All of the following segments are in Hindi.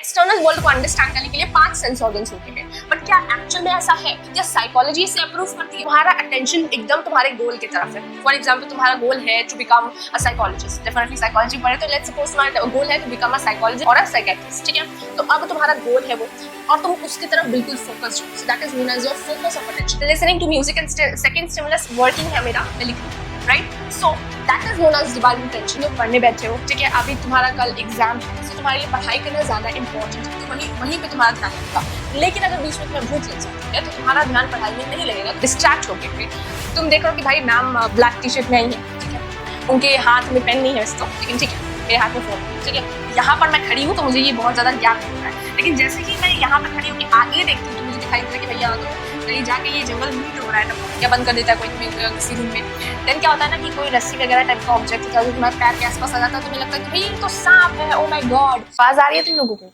एक्सटर्नल वर्ल्ड को अंडरस्टैंड करने के लिए 5 सेंस ऑर्गन्स होते हैं, बट क्या एक्चुअल में ऐसा है? क्या साइकोलॉजी से अप्रूव करती है? तुम्हारा अटेंशन एकदम तुम्हारे गोल की तरफ है। फॉर एग्जाम्पल तुम्हारा गोल है to become a psychologist, definitely psychology पढ़े तो लेट्स सपोज तुम्हारा गोल है टू बिकम अ साइकोलॉजिस्ट और अ साइकियाट्रिस्ट, ठीक है? तो अब तुम्हारा गोल है वो और तुम उसकी तरफ बिल्कुल फोकस्ड हो, so that is known as your focus of attention. Listening to music and second stimulus working है मेरा, मैं लिख रही हूं, right? So that is known as dividing attention. जो पढ़ने बैठे हो, ठीक है, अभी तुम्हारा कल एग्जाम है, सो तुम्हारे लिए पढ़ाई करना ज्यादा इंपॉर्टेंट है, तो वहीं पे तुम्हारा ध्यान लगेगा। लेकिन अगर बीच में तुम्हें भूख लग जाती है तो तुम्हारा ध्यान पढ़ाई में नहीं लगेगा, डिस्ट्रैक्ट होके फिर तुम देख रहे हो कि भाई मैम ब्लैक टी शर्ट में आई है, ठीक है, उनके हाथ में पेन नहीं है तो, लेकिन ठीक है मेरे हाथ में फोन, ठीक है, यहाँ पर मैं खड़ी हूँ तो मुझे ये बहुत ज्यादा ज्ञान मिल रहा है। लेकिन जैसे ही मैं यहाँ पर खड़ी होकर आगे देखती हूँ तो मुझे दिखाई देता है कि भैया तो कहीं जाके ये जंगल लूट हो रहा है, तब क्या बंद कर देता है कोई तुम्हें किसी रूम में। देन क्या होता है ना कि कोई रस्सी वगैरह टाइप का ऑब्जेक्ट होता है जो तुम्हारे पैर के आसपास आ जाता है, तुम्हें लगता है कि भाई ये तो सांप है, ओ माय गॉड। आवाज आ रही है तुम लोगों को?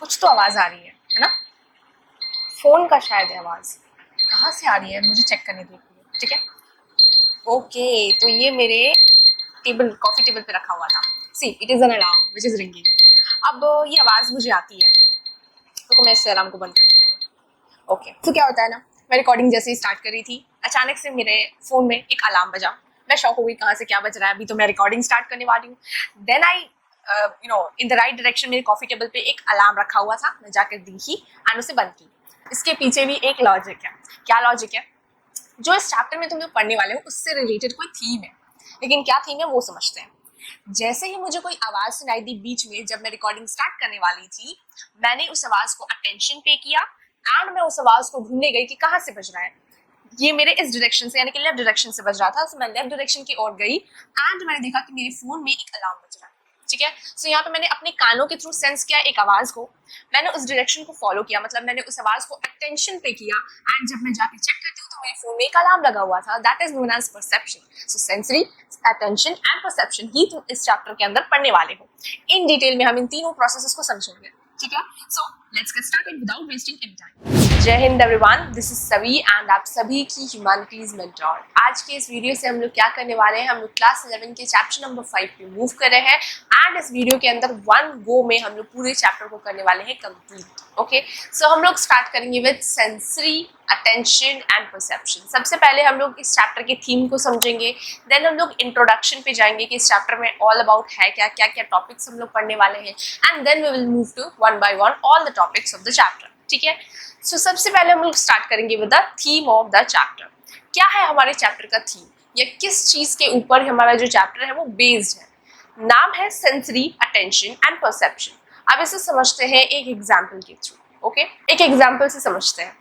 कुछ तो आवाज आ रही है ना? फोन का शायद है आवाज, कहाँ से आ रही है मुझे चेक करने दीजिए, ठीक है? ओके, तो ये मेरे टेबल, कॉफी टेबल पे रखा हुआ था। See it is an alarm which is ringing. अब ये आवाज मुझे आती है तो मैं इस अलार्म को बंद कर दूं पहले। ओके, तो क्या होता है ना, मैं रिकॉर्डिंग जैसे ही स्टार्ट करी थी, अचानक से मेरे फोन में एक अलार्म बजा। मैं शॉक हो गई, कहाँ से क्या बज रहा है, अभी तो मैं रिकॉर्डिंग स्टार्ट करने वाली हूँ। Then I in the right direction मेरे कॉफी टेबल पे एक अलार्म रखा हुआ था, मैं जाकर देखी एंड उसे बंद की। इसके पीछे भी एक लॉजिक है। क्या लॉजिक है? जो इस चैप्टर में तुम लोग पढ़ने वाले हो उससे रिलेटेड कोई थीम है, लेकिन क्या थीम है वो समझते हैं। जैसे ही मुझे कोई आवाज सुनाई दी बीच में, जब मैं रिकॉर्डिंग स्टार्ट करने वाली थी, मैंने उस आवाज को अटेंशन पे किया एंड मैं उस आवाज को ढूंढने गई कि कहाँ से बज रहा है। ये मेरे इस डायरेक्शन से यानी कि लेफ्ट डायरेक्शन से बज रहा था, तो मैं लेफ्ट डायरेक्शन की ओर गई एंड मैंने देखा कि मेरे फोन में एक अलार्म बज रहा है, ठीक है? सो यहाँ पे मैंने अपने कानों के थ्रू सेंस किया एक आवाज को, मैंने उस डायरेक्शन को फॉलो किया, मतलब मैंने उस आवाज को अटेंशन पे किया एंड जब मैं जाके चेक करती हूँ तो मेरे फोन में एक अलार्म लगा हुआ था। That is known as perception. So sensory, attention and perception ही तुम इस चैप्टर के अंदर पढ़ने वाले हो। इन डिटेल में हम इन तीनों प्रोसेसेस को समझेंगे, ठीक है? So let's get started without wasting any time. जय हिंद everyone, this is Savi and आप सभी की ह्यूमैनिटीज मेंटोर। आज के इस वीडियो से हम लोग क्या करने वाले हैं, हम लोग क्लास 11 के चैप्टर नंबर 5 पे मूव कर रहे हैं एंड इस वीडियो के अंदर वन गो में हम लोग पूरे चैप्टर को करने वाले हैं कंप्लीट। ओके, सो हम लोग स्टार्ट करेंगे with sensory, attention and perception. सबसे पहले हम लोग इस चैप्टर की थीम को समझेंगे, देन हम लोग इंट्रोडक्शन पे जाएंगे कि इस चैप्टर में ऑल अबाउट है क्या, क्या क्या टॉपिक्स हम लोग पढ़ने वाले हैं and then we will move to one by one all the topics of the chapter, ठीक है? सो सबसे पहले हम लोग स्टार्ट करेंगे with the theme of the chapter. क्या है हमारे चैप्टर का थीम, या किस चीज के ऊपर हमारा जो चैप्टर है वो बेस्ड है? नाम है सेंसरी, अटेंशन एंड परसेप्शन। अब इसे समझते हैं एक एग्जाम्पल के थ्रू। ओके, एक एग्जाम्पल से समझते हैं।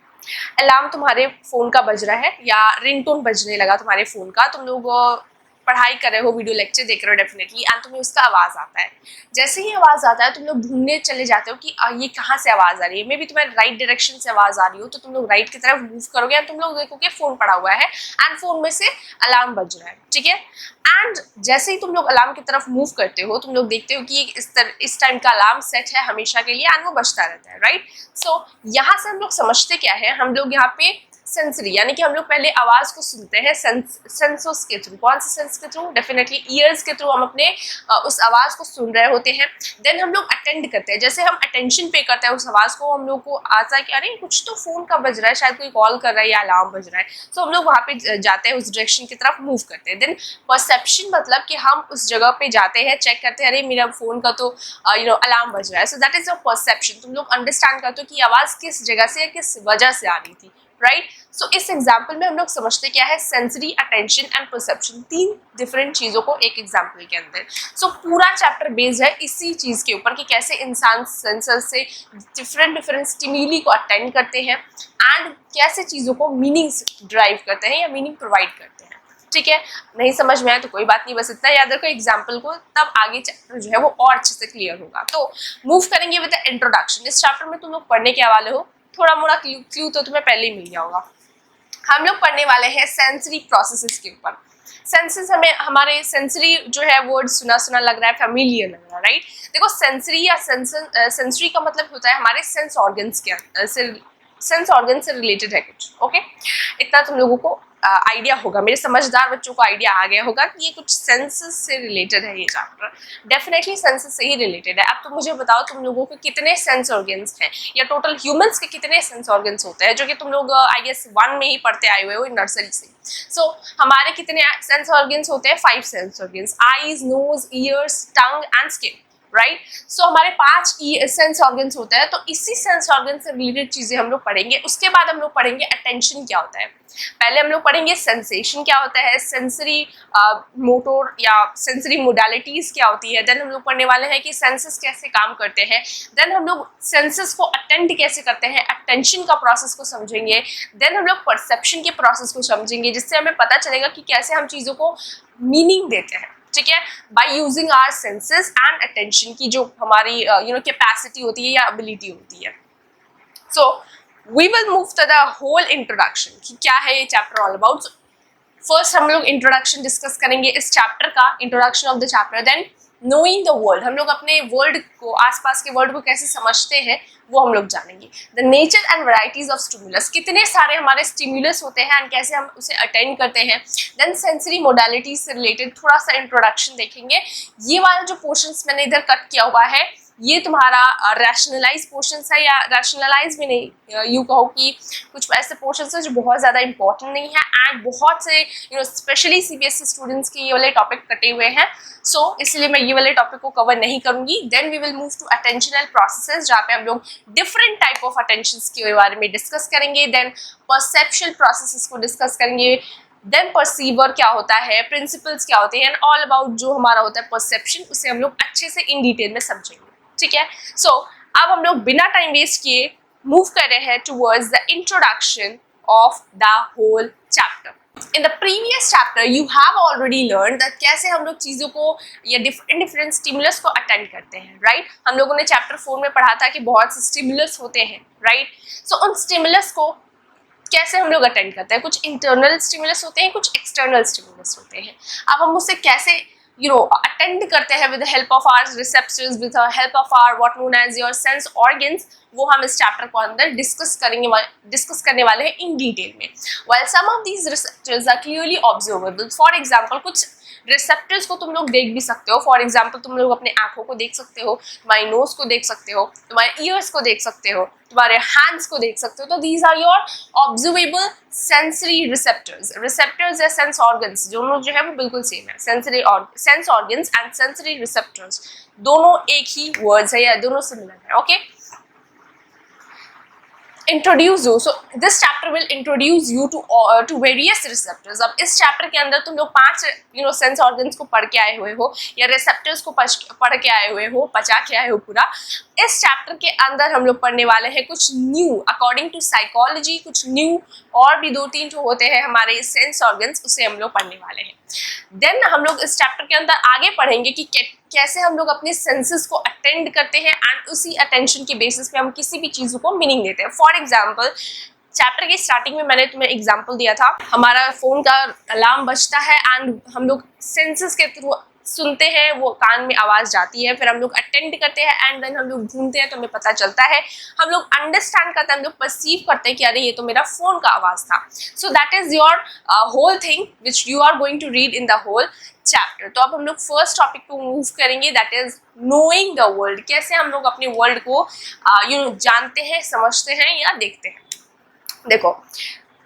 अलार्म तुम्हारे फोन का बज रहा है या रिंगटोन बजने लगा तुम्हारे फोन का, तुम लोग पढ़ाई कर रहे हो, वीडियो लेक्चर देख रहे हो डेफिनेटली, एंड तुम्हें उसका आवाज आता है। जैसे ही आवाज आता है तुम लोग ढूंढने चले जाते हो कि ये कहाँ से आवाज आ रही है। मे बी तुम्हें राइट डायरेक्शन से आवाज आ रही हो तो तुम लोग राइट की तरफ मूव करोगे एंड तुम लोग देखोगे फोन पड़ा हुआ है एंड फोन में से अलार्म बज रहा है, ठीक है? एंड जैसे ही तुम लोग अलार्म की तरफ मूव करते हो तुम लोग देखते हो कि इस टाइम का अलार्म सेट है हमेशा के लिए एंड वो बजता रहता है, राइट? सो यहाँ से हम लोग समझते क्या है, हम लोग यहाँ पे सेंसरी यानी कि हम लोग पहले आवाज को सुनते हैं सेंसोस के थ्रू। कौन से सेंस के थ्रू? डेफिनेटली ईयर्स के थ्रू हम अपने उस आवाज को सुन रहे होते हैं। देन हम लोग अटेंड करते हैं, जैसे हम अटेंशन पे करते हैं उस आवाज को, हम लोग को आता है कि अरे कुछ तो फोन का बज रहा है, शायद कोई कॉल कर रहा है या अलार्म बज रहा है। सो हम लोग वहाँ पे जाते हैं, उस डायरेक्शन की तरफ मूव करते हैं। देन परसेप्शन मतलब कि हम उस जगह पे जाते हैं, चेक करते हैं, अरे मेरा फोन का तो अलार्म बज रहा है। So that is your perception. तुम लोग अंडरस्टैंड करते हो कि आवाज किस जगह से या किस वजह से आ रही थी, राइट? सो इस एग्जाम्पल में हम लोग समझते क्या है, सेंसरी, अटेंशन एंड परसेप्शन, तीन डिफरेंट चीजों को एक एग्जाम्पल के अंदर। सो पूरा चैप्टर बेस्ड है इसी चीज के ऊपर कि कैसे इंसान सेंसर से डिफरेंट स्टिम्युली को अटेंड करते हैं एंड कैसे चीजों को मीनिंग ड्राइव करते हैं या मीनिंग प्रोवाइड करते हैं, ठीक है? नहीं समझ में आए तो कोई बात नहीं, बस इतना याद रखो एग्जाम्पल को, तब आगे चैप्टर जो है वो और अच्छे से क्लियर होगा। तो मूव करेंगे विद द इंट्रोडक्शन। इस चैप्टर में तुम लोग पढ़ने के वाले हो, थोड़ा मोड़ा क्लू तो तुम्हें पहले ही मिल गया होगा। हम लोग पढ़ने वाले हैं सेंसरी प्रोसेसेस के ऊपर। सेंसेस, हमें हमारे सेंसरी जो है वर्ड सुना सुना लग रहा है, फैमिलियर लग रहा है, राइट? देखो सेंसरी या सेंसरी का मतलब होता है हमारे सेंस ऑर्गन्स के से सेंस ऑर्गन से रिलेटेड है कुछ। ओके, इतना तुम लोगों को आइडिया होगा, मेरे समझदार बच्चों को आइडिया आ गया होगा कि ये कुछ सेंसेस से रिलेटेड है ये चैप्टर। डेफिनेटली सेंसेस से ही रिलेटेड है। अब तुम मुझे बताओ तुम लोगों के कितने सेंस ऑर्गन्स हैं, या टोटल ह्यूमंस के कितने सेंस ऑर्गन्स होते हैं, जो कि तुम लोग आई गेस 1 में ही पढ़ते आए हुए हो नर्सरी से। सो हमारे कितने सेंस ऑर्गन्स होते हैं? 5 sense organs, eyes, nose, ears, tongue and skin, right. So हमारे 5 सेंस ऑर्गन्स होते हैं। तो इसी सेंस ऑर्गन से रिलेटेड चीजें हम लोग पढ़ेंगे। उसके बाद हम लोग पढ़ेंगे अटेंशन क्या होता है। पहले हम लोग पढ़ेंगे सेंसेशन क्या होता है, सेंसरी मोटोर या सेंसरी मोडालिटीज क्या होती है। देन हम लोग पढ़ने वाले हैं कि सेंसेस कैसे काम करते हैं। देन हम लोग सेंसेस को अटेंड कैसे करते हैं, अटेंशन का प्रोसेस को समझेंगे। देन हम लोग परसेप्शन के प्रोसेस को समझेंगे, जिससे हमें पता चलेगा कि कैसे हम चीज़ों को मीनिंग देते हैं, ठीक है, by using our senses and attention की जो हमारी कैपेसिटी होती है या एबिलिटी होती है। So we will move to the whole introduction कि क्या है ये चैप्टर ऑल अबाउट। फर्स्ट हम लोग इंट्रोडक्शन डिस्कस करेंगे इस चैप्टर का, introduction of the chapter. Then knowing the world, हम लोग अपने वर्ल्ड को, आसपास के वर्ल्ड को कैसे समझते हैं वो हम लोग जानेंगे। The nature and varieties of stimulus, कितने सारे हमारे स्टिमुलस होते हैं एंड कैसे हम उसे अटेंड करते हैं। देन सेंसरी मोडालिटीज से रिलेटेड थोड़ा सा इंट्रोडक्शन देखेंगे। ये वाला जो पोर्शंस मैंने इधर कट किया हुआ है ये तुम्हारा रैशनलाइज पोर्शंस है, या रैशनलाइज भी नहीं, यूँ कहो कि कुछ ऐसे पोर्शंस है जो बहुत ज़्यादा इंपॉर्टेंट नहीं है एंड बहुत से स्पेशली सीबीएसई स्टूडेंट्स के ये वाले टॉपिक कटे हुए हैं। सो इसलिए मैं ये वाले टॉपिक को कवर नहीं करूंगी। Then we will move to attentional processes, जहाँ पे हम लोग डिफरेंट टाइप ऑफ अटेंशंस के बारे में डिस्कस करेंगे। देन परसेप्शुअल प्रोसेसेस को डिस्कस करेंगे। देन परसीवर क्या होता है, प्रिंसिपल्स क्या होते हैं, एंड ऑल अबाउट जो हमारा होता है परसेप्शन, उसे हम लोग अच्छे से इन डिटेल में समझेंगे, ठीक है। सो अब हम लोग बिना टाइम वेस्ट किए मूव कर रहे हैं towards the introduction of the whole chapter. In the previous chapter you have already learn that कैसे हम लोग चीज़ों को या डिफरेंट स्टिमुलस को अटेंड करते हैं, राइट। हम लोगों ने चैप्टर 4 में पढ़ा था कि बहुत से स्टिमुलस होते हैं, राइट। सो उन स्टिमुलस को कैसे हम लोग अटेंड करते हैं, कुछ इंटरनल स्टिमुलस होते हैं, कुछ एक्सटर्नल स्टिमुलस होते हैं। अब हम उसे कैसे अटेंड करते हैं with the help of our receptors, with the help of our what known as your sense organs, वो हम इस चैप्टर को अंदर डिस्कस करने वाले हैं इन डिटेल में। While some of these receptors are clearly observable, for example कुछ रिसेप्टर्स को तुम लोग देख भी सकते हो। फॉर एग्जाम्पल तुम लोग अपने आंखों को देख सकते हो, तुम्हारी नोज को देख सकते हो, तुम्हारे ईयर्स को देख सकते हो, तुम्हारे हैंड्स को देख सकते हो। तो these are your observable sensory receptors. Receptors या सेंस ऑर्गन्स दोनों जो है वो बिल्कुल सेम है। Sense organs and sensory receptors दोनों एक ही वर्ड्स है या दोनों सिमिलर है, okay. Introduce you, so this chapter will introduce you to various receptors. अब इस चैप्टर के अंदर तुम लोग 5 सेंस ऑर्गन्स को पढ़ के आए हुए हो, या रिसेप्टर्स को पढ़ के आए हुए हो, पचा के आए हो पूरा। इस चैप्टर के अंदर हम लोग पढ़ने वाले हैं कुछ न्यू अकॉर्डिंग टू साइकोलॉजी, कुछ न्यू और भी 2-3 जो होते हैं हमारे सेंस ऑर्गन्स, उसे हम लोग पढ़ने वाले हैं। देन हम लोग इस चैप्टर के अंदर आगे पढ़ेंगे कि कैसे हम लोग अपने सेंसेस को अटेंड करते हैं एंड उसी अटेंशन के बेसिस पे हम किसी भी चीज़ को मीनिंग देते हैं। फॉर एग्जाम्पल चैप्टर के स्टार्टिंग में मैंने तुम्हें एग्जाम्पल दिया था, हमारा फ़ोन का अलार्म बजता है एंड हम लोग सेंसेस के थ्रू सुनते हैं, वो कान में आवाज़ जाती है, फिर हम लोग अटेंड करते हैं एंड देन हम लोग ढूंढते हैं तो हमें पता चलता है, हम लोग अंडरस्टैंड करते हैं, हम लोग परसीव करते हैं कि अरे ये तो मेरा फ़ोन का आवाज़ था। So that is your whole thing which you are going to read in the whole chapter. तो अब हम लोग फर्स्ट टॉपिक को मूव करेंगे, that is knowing the world. कैसे हम लोग अपने वर्ल्ड को जानते हैं, समझते हैं या देखते हैं। देखो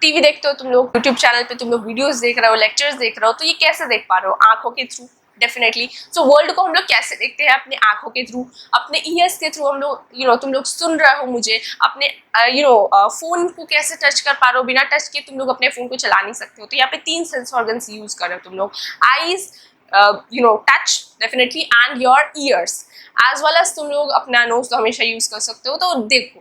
टीवी देखते हो तुम लोग, यूट्यूब चैनल पे तुम लोग वीडियोस देख रहे हो, लेक्चर्स देख रहे हो, तो ये कैसे देख पा रहे हो? आंखों के थ्रू, डेफिनेटली। सो वर्ल्ड को हम लोग कैसे देखते हैं? अपने आंखों के थ्रू, अपने ईयर्स के थ्रू। हम लोग तुम लोग सुन रहे हो मुझे, अपने फोन को कैसे टच कर पा रहे हो? बिना टच के तुम लोग अपने फोन को चला नहीं सकते हो। तो यहाँ पे 3 सेंस ऑर्गन्स यूज कर रहे हो तुम लोग, eyes, touch definitely, and your ears, as well as तुम लोग अपना नोज तो हमेशा यूज कर सकते हो। तो देखो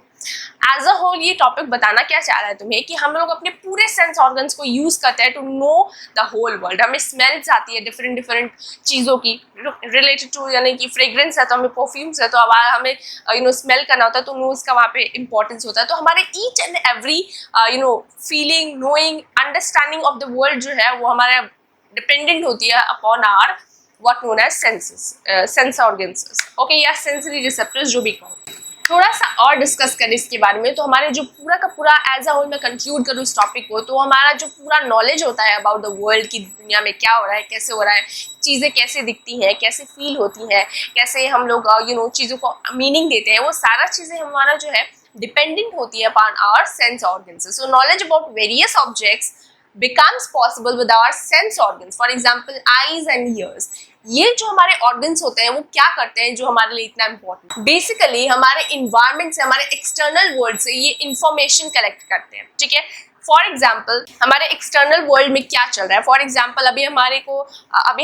एज अ होल ये टॉपिक बताना क्या चाह रहा है तुम्हें कि हम लोग अपने पूरे सेंस ऑर्गन्स को यूज करते हैं to know the whole world. हमें स्मेल्स आती है डिफरेंट चीज़ों की रिलेटेड टू, यानी कि फ्रेग्रेंस है तो हमें परफ्यूम्स है तो अब हमें स्मेल करना होता है, तो नोज का वहाँ पे इंपॉर्टेंस होता है। तो हमारे each and every feeling, knowing, understanding of the world जो है वो हमारा डिपेंडेंट होती है upon our what known as senses, sense organs, okay, या सेंसरी रिसेप्टर्स जो भी कहो। थोड़ा सा और डिस्कस करें इसके बारे में, तो हमारे जो पूरा का पूरा एज अ होल मैं कंक्लूड करूँ इस टॉपिक को, तो हमारा जो पूरा नॉलेज होता है अबाउट द वर्ल्ड की दुनिया में क्या हो रहा है, कैसे हो रहा है, चीज़ें कैसे दिखती हैं, कैसे फील होती हैं, कैसे हम लोग चीज़ों को मीनिंग देते हैं, वो सारा चीज़ें हमारा जो है डिपेंडेंट होती है upon our sense organs. So knowledge about various objects becomes possible with our sense organs. For example, eyes and ears. ये जो हमारे ऑर्गन्स होते हैं वो क्या करते हैं जो हमारे लिए इतना इम्पोर्टेंट, बेसिकली हमारे इन्वायरमेंट से, हमारे एक्सटर्नल वर्ल्ड से ये इंफॉर्मेशन कलेक्ट करते हैं. ठीक है. फॉर एग्जाम्पल हमारे एक्सटर्नल वर्ल्ड में क्या चल रहा है. फॉर एग्जाम्पल अभी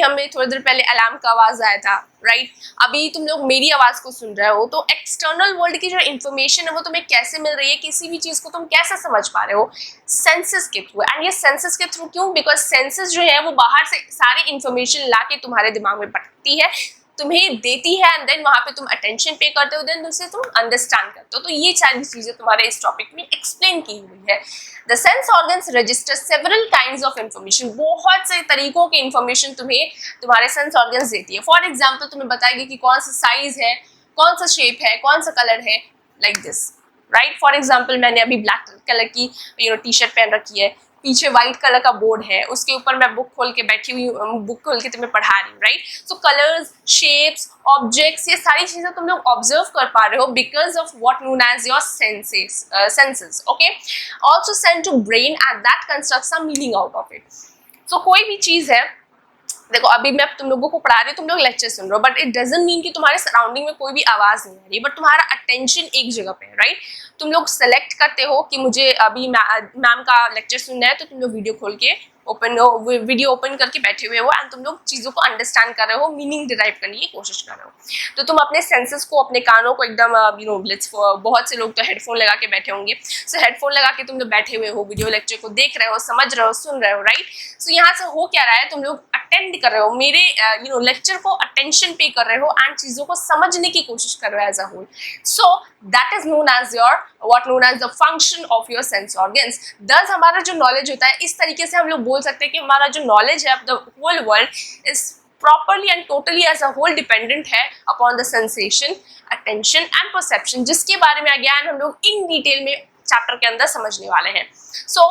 हमें थोड़ी देर पहले अलार्म का आवाज आया था, राइट. अभी तुम लोग मेरी आवाज को सुन रहे हो, तो एक्सटर्नल वर्ल्ड की जो इन्फॉर्मेशन है वो तुम्हें कैसे मिल रही है, किसी भी चीज को तुम कैसे समझ पा रहे हो, सेंसेस के थ्रू. एंड ये सेंसेस के थ्रू क्यों? बिकॉज सेंसेस जो है वो बाहर से सारी इन्फॉर्मेशन ला के तुम्हारे दिमाग में पटकती है, तुम्हें देती है, एंड देन वहां पे तुम अटेंशन पे करते हो, देन उसे तुम अंडरस्टैंड करते हो. तो ये सारी चीजें तुम्हारे इस टॉपिक में एक्सप्लेन की हुई है. The sense organs register several kinds of information. बहुत से तरीकों की इंफॉर्मेशन तुम्हें तुम्हारे सेंस ऑर्गन्स देती है. फॉर एग्जाम्पल तुम्हें बताएगी कि कौन सा साइज है, कौन सा शेप है, कौन सा कलर है, like this, right. For example मैंने अभी ब्लैक कलर की टी शर्ट पहन रखी है, पीछे व्हाइट कलर का बोर्ड है, उसके ऊपर मैं बुक खोल के बैठी हुई हूँ, बुक खोल के तुम्हें पढ़ा रही हूँ, राइट. सो कलर्स, शेप्स, ऑब्जेक्ट्स, ये सारी चीजें तुम लोग ऑब्जर्व कर पा रहे हो because of what known as your senses. Okay. Also send to brain and that construct some meaning out of it. So कोई भी चीज है, देखो अभी मैं तुम लोगों को पढ़ा रही हूँ, तुम लोग लेक्चर सुन रहे हो, बट इट डजंट मीन कि तुम्हारे सराउंडिंग में कोई भी आवाज नहीं आ रही, बट तुम्हारा अटेंशन एक जगह पे है, राइट. तुम लोग सेलेक्ट करते हो कि मुझे अभी मैम का लेक्चर सुनना है, तो तुम लोग वीडियो खोल के वीडियो ओपन करके बैठे हुए हो, एंड तुम लोग चीज़ों को अंडरस्टैंड कर रहे हो, मीनिंग डिराइव करने की कोशिश कर रहे हो. तो तुम अपने सेंसेस को, अपने कानों को एकदम बहुत से लोग तो हेडफोन लगा के बैठे होंगे. सो हेडफोन लगा के तुम लोग बैठे हुए हो, वीडियो लेक्चर को देख रहे हो, समझ रहे हो, सुन रहे हो, राइट. सो यहाँ से हो क्या रहा है, तुम लोग अटेंड कर रहे हो, मेरे लेक्चर को अटेंशन पे कर रहे हो, एंड चीज़ों को समझने की कोशिश कर रहे हो as a whole. So that is known as what known as the function of your sense organs. Thus हमारा जो नॉलेज होता है, इस तरीके से हम लोग बोल सकते हैं कि हमारा जो नॉलेज है of the whole world is properly and totally as a whole dependent है upon the sensation, attention and perception, जिसके बारे में अगेन हम लोग इन डिटेल में चैप्टर के अंदर समझने वाले हैं. सो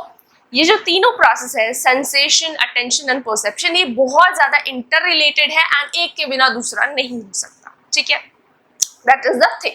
ये जो तीनों प्रोसेस है, सेंसेशन, अटेंशन एंड परसेप्शन, ये बहुत ज्यादा इंटर रिलेटेड है एंड एक के बिना दूसरा नहीं हो सकता. ठीक है. That is the thing.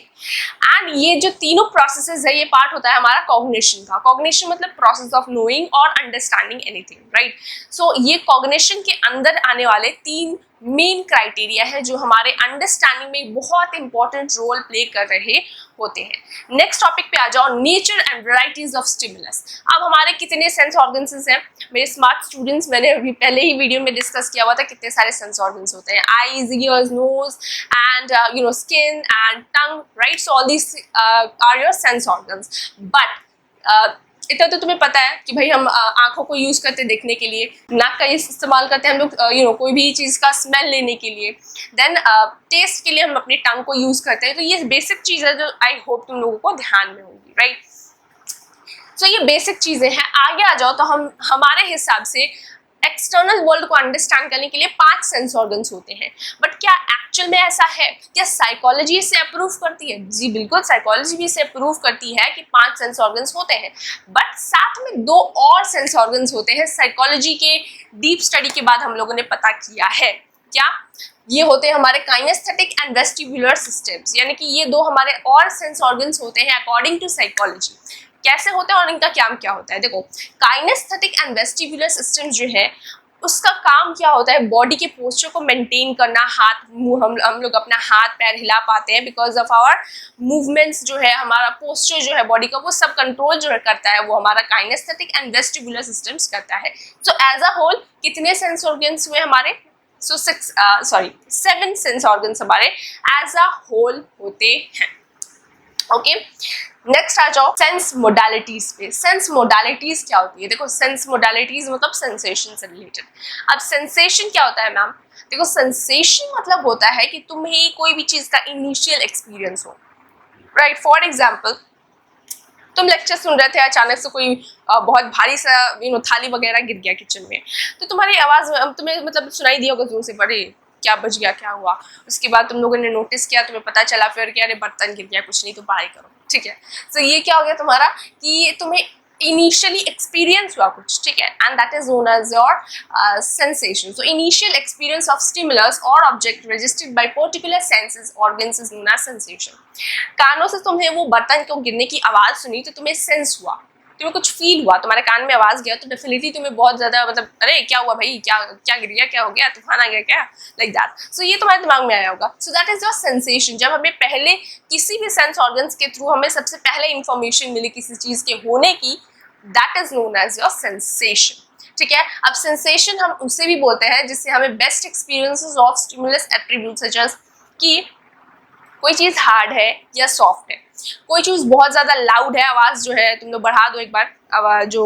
And ये जो तीनों प्रोसेसेस है, ये पार्ट होता है हमारा कॉग्निशन का. कॉग्निशन मतलब प्रोसेस ऑफ नोइंग और अंडरस्टैंडिंग एनीथिंग, राइट. सो ये कॉग्निशन के अंदर आने वाले तीन मेन क्राइटेरिया है जो हमारे अंडरस्टैंडिंग में बहुत इंपॉर्टेंट रोल प्ले कर रहे होते हैं. नेक्स्ट टॉपिक पे आ जाओ, nature and varieties of stimulus. अब हमारे कितने सेंस ऑर्गन्स हैं मेरे स्मार्ट स्टूडेंट्स, मैंने अभी पहले ही वीडियो में डिस्कस किया हुआ था कितने सारे सेंस ऑर्गन्स होते हैं. Eyes, ears, nose and skin and tongue, right. So all this are your sense organs. But इतना तो तुम्हें पता है कि भाई हम आंखों को यूज करते देखने के लिए, नाक का इस्तेमाल करते हैं हम लोग कोई भी चीज़ का स्मेल लेने के लिए, देन टेस्ट के लिए हम अपने टंग को यूज करते हैं. तो ये बेसिक चीज़ है जो आई होप तुम लोगों को ध्यान में होगी, राइट. सो ये बेसिक चीज़ें हैं. आगे आ जाओ तो हमारे हिसाब से एक्सटर्नल वर्ल्ड को अंडरस्टैंड करने के लिए 5 सेंस ऑर्गन्स होते हैं. बट क्या एक्चुअल में ऐसा है? क्या साइकोलॉजी इसे अप्रूव करती है? जी बिल्कुल, साइकोलॉजी भी इसे अप्रूव करती है कि 5 सेंस ऑर्गन्स होते हैं. बट साथ में 2 और सेंस ऑर्गन्स होते हैं. साइकोलॉजी के डीप स्टडी के बाद हम लोगों ने पता किया है. क्या? ये होते हैं हमारे काइनेस्थेटिक एंड वेस्टिबुलर सिस्टम्स. यानी कि ये 2 हमारे और सेंस ऑर्गन्स होते हैं अकॉर्डिंग टू साइकोलॉजी. कैसे होते हैं और इनका काम क्या होता है? देखो, काइनेस्थेटिक एंड वेस्टिबुलर सिस्टम जो है उसका काम क्या होता है? बॉडी के पोस्चर को मेंटेन करना. हाथ मुंह, हम लोग अपना हाथ पैर हिला पाते हैं बिकॉज ऑफ आवर मूवमेंट्स. जो है हमारा पोस्चर जो है बॉडी का, वो सब कंट्रोल जो करता है वो हमारा काइनेस्थेटिक एंड वेस्टिबुलर सिस्टम्स करता है. सो एज अ होल कितने सेंस ऑर्गन्स हुए हमारे? 7 सेंस ऑर्गन्स हमारे एज अ होल होते हैं. ओके. नेक्स्ट आ जाओ सेंस मोडालिटीज पे. सेंस मोडालिटीज क्या होती है? देखो, सेंस मोडालिटीज मतलब सेंसेशन से रिलेटेड. अब सेंसेशन क्या होता है मैम? देखो, सेंसेशन मतलब होता है कि तुम्हें कोई भी चीज का इनिशियल एक्सपीरियंस हो, राइट. फॉर एग्जाम्पल, तुम लेक्चर सुन रहे थे, अचानक से कोई बहुत भारी सा थाली वगैरह गिर गया किचन में, तो तुम्हारी आवाज तुम्हें मतलब सुनाई दिया होगा जोर से, बड़े क्या बच गया, क्या हुआ। उसके बाद तुम लोगों ने नोटिस किया, तुम्हें पता चला फिर कि अरे बर्तन गिर गया, कुछ नहीं तो पढ़ाई करो, ठीक है। सो ये क्या हो गया तुम्हारा कि तुम्हें इनिशियली एक्सपीरियंस हुआ कुछ, ठीक है, and that is known as your sensation. So initial experience of stimulus और object registered by particular senses organs is known as sensation. कानों से तुम्हें वो बर्तन को गिरने की आवाज सुनी तो तुम्हें सेंस हुआ, तुम्हें कुछ फील हुआ, तुम्हारे कान में आवाज गया तो डेफिनेटली तुम्हें बहुत ज्यादा मतलब अरे क्या हुआ भाई, क्या क्या गिर गया, क्या हो गया, तूफान आ गया क्या, लाइक दैट। सो ये तुम्हारे दिमाग में आया होगा। So that is your sensation. जब हमें पहले किसी भी सेंस ऑर्गन्स के थ्रू हमें सबसे पहले इंफॉर्मेशन मिली किसी चीज के होने की, that is known as your sensation, ठीक है। अब सेंसेशन हम उसे भी बोलते हैं जिससे हमें best experiences of stimulus attributes such as कि कोई चीज हार्ड है या सॉफ्ट है, कोई चीज बहुत ज्यादा लाउड है, आवाज जो है तुम लोग बढ़ा दो, एक बार आवाज जो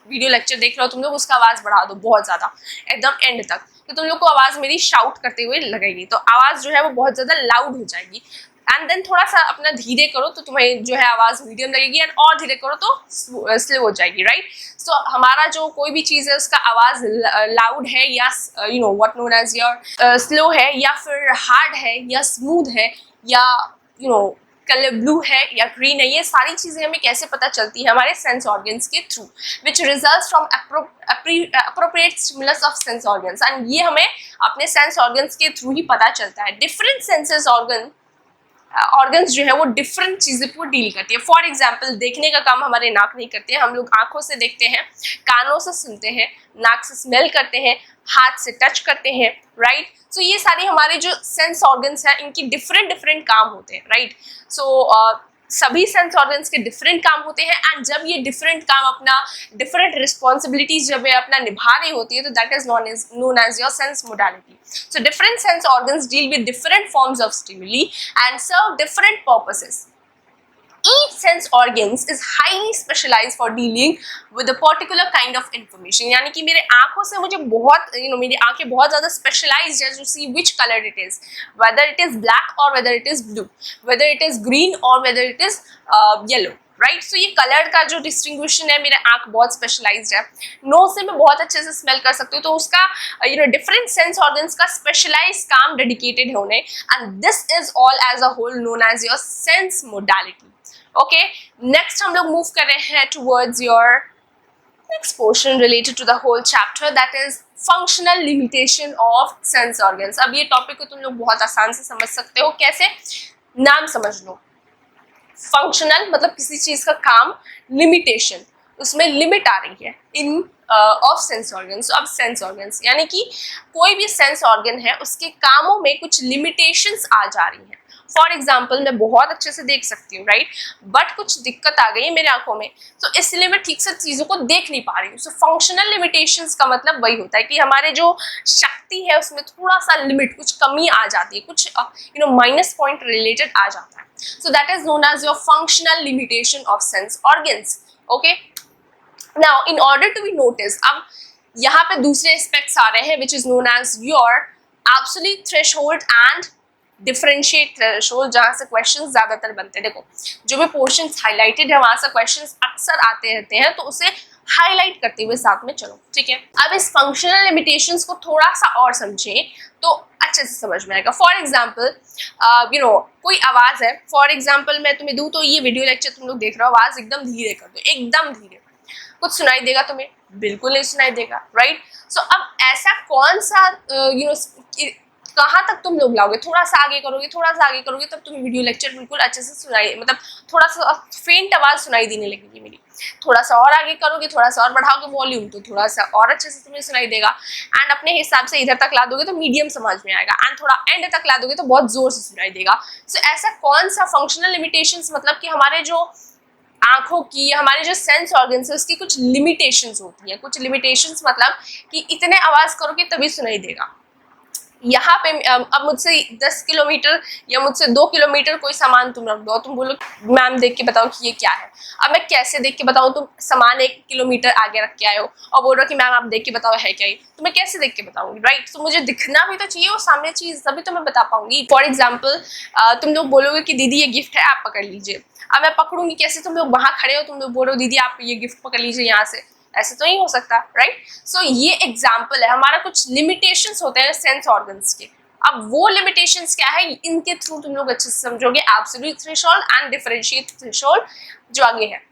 वीडियो लेक्चर देख रहे हो तुम लोग उसका आवाज बढ़ा दो बहुत ज्यादा एकदम एंड तक, तो तुम लोग को आवाज मेरी शाउट करते हुए लगेगी, तो आवाज जो है वो बहुत ज्यादा लाउड हो जाएगी। एंड देन थोड़ा सा अपना धीरे करो तो तुम्हें जो है आवाज मीडियम लगेगी, एंड और धीरे करो तो स्लो हो जाएगी, राइट। सो हमारा जो कोई भी चीज है उसका आवाज लाउड है या you know what known as your slow है या फिर हार्ड है या स्मूथ है या यू नो कलर ब्लू है या ग्रीन है, ये सारी चीजें हमें कैसे पता चलती है हमारे सेंस ऑर्गन्स के through, which results from appropriate stimulus of sense organs, and ये हमें अपने सेंस ऑर्गन्स के थ्रू ही पता चलता है। डिफरेंट सेंसेस ऑर्गन्स जो है वो डिफरेंट चीज़ें को डील करती है। फॉर एग्जाम्पल देखने का काम हमारे नाक नहीं करते हैं, हम लोग आंखों से देखते हैं, कानों से सुनते हैं, नाक से स्मेल करते हैं, हाथ से टच करते हैं, राइट। सो ये सारे हमारे जो सेंस ऑर्गन्स हैं इनकी डिफरेंट डिफरेंट काम होते हैं, राइट। सो सभी सेंस ऑर्गन्स के डिफरेंट काम होते हैं, एंड जब ये डिफरेंट काम अपना डिफरेंट रिस्पॉन्सिबिलिटीज जब ये अपना निभा रही होती है तो that is known as your sense modality. So different sense organs deal with different forms of stimuli and serve different purposes. Each sense organs is highly specialized for dealing with a particular kind of information. यानी कि मेरे आंखों से मुझे बहुत मेरी आंखें बहुत ज़्यादा specialized है to see which color it is, whether it is black or whether it is blue, whether it is green or whether it is yellow. Right. So ये कलर का जो डिस्टिंग्विशन है, मेरे आंख बहुत स्पेशलाइज्ड है, नोज से मैं बहुत अच्छे से स्मेल कर सकती हूँ, तो उसका डिफरेंट सेंस ऑर्गन्स का स्पेशलाइज काम डेडिकेटेड है उन्हें, and this is all as a whole known as your sense modality. Okay, next हम लोग मूव कर रहे हैं towards your next portion related to the whole chapter, that is functional limitation of sense organs. अब ये टॉपिक को तुम लोग बहुत आसान से समझ सकते हो, कैसे, नाम समझ लो। फंक्शनल मतलब किसी चीज का काम, लिमिटेशन उसमें लिमिट आ रही है इन ऑफ सेंस ऑर्गन्स। अब सेंस ऑर्गन्स यानी कि कोई भी सेंस ऑर्गन है उसके कामों में कुछ लिमिटेशंस आ जा रही हैं। फॉर एग्जाम्पल मैं बहुत अच्छे से देख सकती हूँ, राइट, बट कुछ दिक्कत आ गई है मेरे आंखों में, तो इसलिए मैं ठीक से चीज़ों को देख नहीं पा रही हूँ। सो फंक्शनल लिमिटेशंस का मतलब वही होता है कि हमारे जो शक्ति है उसमें थोड़ा सा लिमिट, कुछ कमी आ जाती है, कुछ माइनस पॉइंट रिलेटेड आ जाता है। So that is known as your functional limitation of sense organs. Okay, now in order to be notice, अब यहाँ पे दूसरे एस्पेक्ट्स आ रहे हैं which is known as your absolute threshold and differentiate threshold, जहाँ से क्वेश्चंस ज्यादातर बनते हैं। देखो जो भी पोर्शंस हाईलाइटेड है वहां से क्वेश्चंस अक्सर आते रहते हैं, तो उसे हाईलाइट करते हुए साथ में चलो, ठीक है। अब इस फंक्शनल लिमिटेशंस को थोड़ा सा और समझें तो अच्छे से समझ में आएगा। फॉर एग्जाम्पल कोई आवाज है, फॉर एग्जाम्पल मैं तुम्हें दूं तो ये वीडियो लेक्चर तुम लोग देख रहे हो, आवाज एकदम धीरे कर दो, एकदम धीरे, कुछ सुनाई देगा तुम्हें? बिल्कुल नहीं सुनाई देगा, राइट। सो अब ऐसा कौन सा कहाँ तक तुम लोग लाओगे? थोड़ा सा आगे करोगे, थोड़ा सा आगे करोगे, तब तुम्हें वीडियो लेक्चर बिल्कुल अच्छे से सुनाई, मतलब थोड़ा सा फेंट आवाज सुनाई देने लगेगी मेरी। थोड़ा सा और आगे करोगे, थोड़ा सा और बढ़ाओगे वॉल्यूम, तो थोड़ा सा और अच्छे से तुम्हें सुनाई देगा। एंड अपने हिसाब से इधर तक ला दोगे तो मीडियम समझ में आएगा, एंड थोड़ा एंड तक ला दोगे तो बहुत जोर से सुनाई देगा। सो ऐसा कौन सा फंक्शनल लिमिटेशंस, मतलब कि हमारे जो आंखों की, हमारे जो सेंस ऑर्गन्स है उसकी कुछ लिमिटेशंस होती हैं। कुछ लिमिटेशंस मतलब कि इतने आवाज करोगे तभी सुनाई देगा। यहाँ पे अब मुझसे 10 किलोमीटर या मुझसे 2 किलोमीटर कोई सामान तुम रख दो, तुम बोलो मैम देख के बताओ कि ये क्या है। अब मैं कैसे देख के बताऊँ? तुम सामान 1 किलोमीटर आगे रख के आए हो और बोल रहे हो कि मैम आप देख के बताओ है क्या ये, तो मैं कैसे देख के बताऊंगी, राइट। तो मुझे दिखना भी तो चाहिए वो सामने चीज, तभी तो मैं बता पाऊंगी। फॉर एग्जाम्पल तुम लोग बोलोगे कि दीदी ये गिफ्ट है, आप पकड़ लीजिए। अब मैं पकड़ूंगी कैसे? तुम लोग वहां खड़े हो, तुम लोग बोल रहे हो दीदी आप ये गिफ्ट पकड़ लीजिए यहाँ से, ऐसे तो नहीं हो सकता, राइट। सो ये एग्जाम्पल है, हमारा कुछ लिमिटेशंस होते हैं सेंस ऑर्गन्स के, अब वो लिमिटेशंस क्या है, इनके थ्रू तुम लोग अच्छे से समझोगे absolute threshold and differentiate threshold जो आगे है।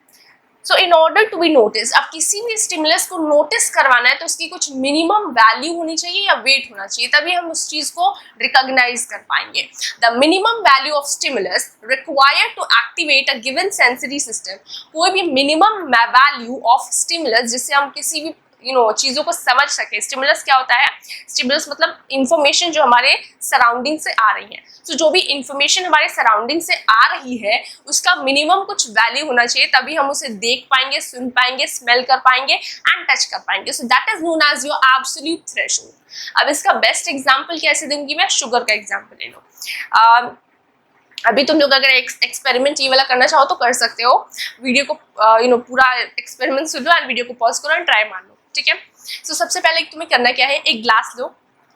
So in order to be notice, अब किसी भी स्टिमुलस को नोटिस करवाना है तो उसकी कुछ मिनिमम वैल्यू होनी चाहिए या वेट होना चाहिए, तभी हम उस चीज को रिकॉग्नाइज कर पाएंगे। The minimum value of stimulus required to activate a given sensory system, कोई भी मिनिमम वैल्यू ऑफ स्टिमुलस जिससे हम किसी भी चीजों को समझ सके। स्टिमुलस क्या होता है, स्टिमुलस मतलब इंफॉर्मेशन जो हमारे सराउंडिंग से आ रही है। सो जो भी इंफॉर्मेशन हमारे सराउंडिंग से आ रही है उसका मिनिमम कुछ वैल्यू होना चाहिए, तभी हम उसे देख पाएंगे, सुन पाएंगे, स्मेल कर पाएंगे एंड टच कर पाएंगे। So that is known as your absolute threshold. अब इसका बेस्ट एग्जांपल कैसे दूंगी मैं, शुगर का एग्जांपल ले लो। अभी तुम लोग अगर एक्सपेरिमेंट ये वाला करना चाहो तो कर सकते हो, वीडियो को पूरा experiment soon low and video को पॉज करो एंड ट्राई मार लो, ठीक है। सो सबसे पहले तुम्हें करना क्या है, एक ग्लास लो,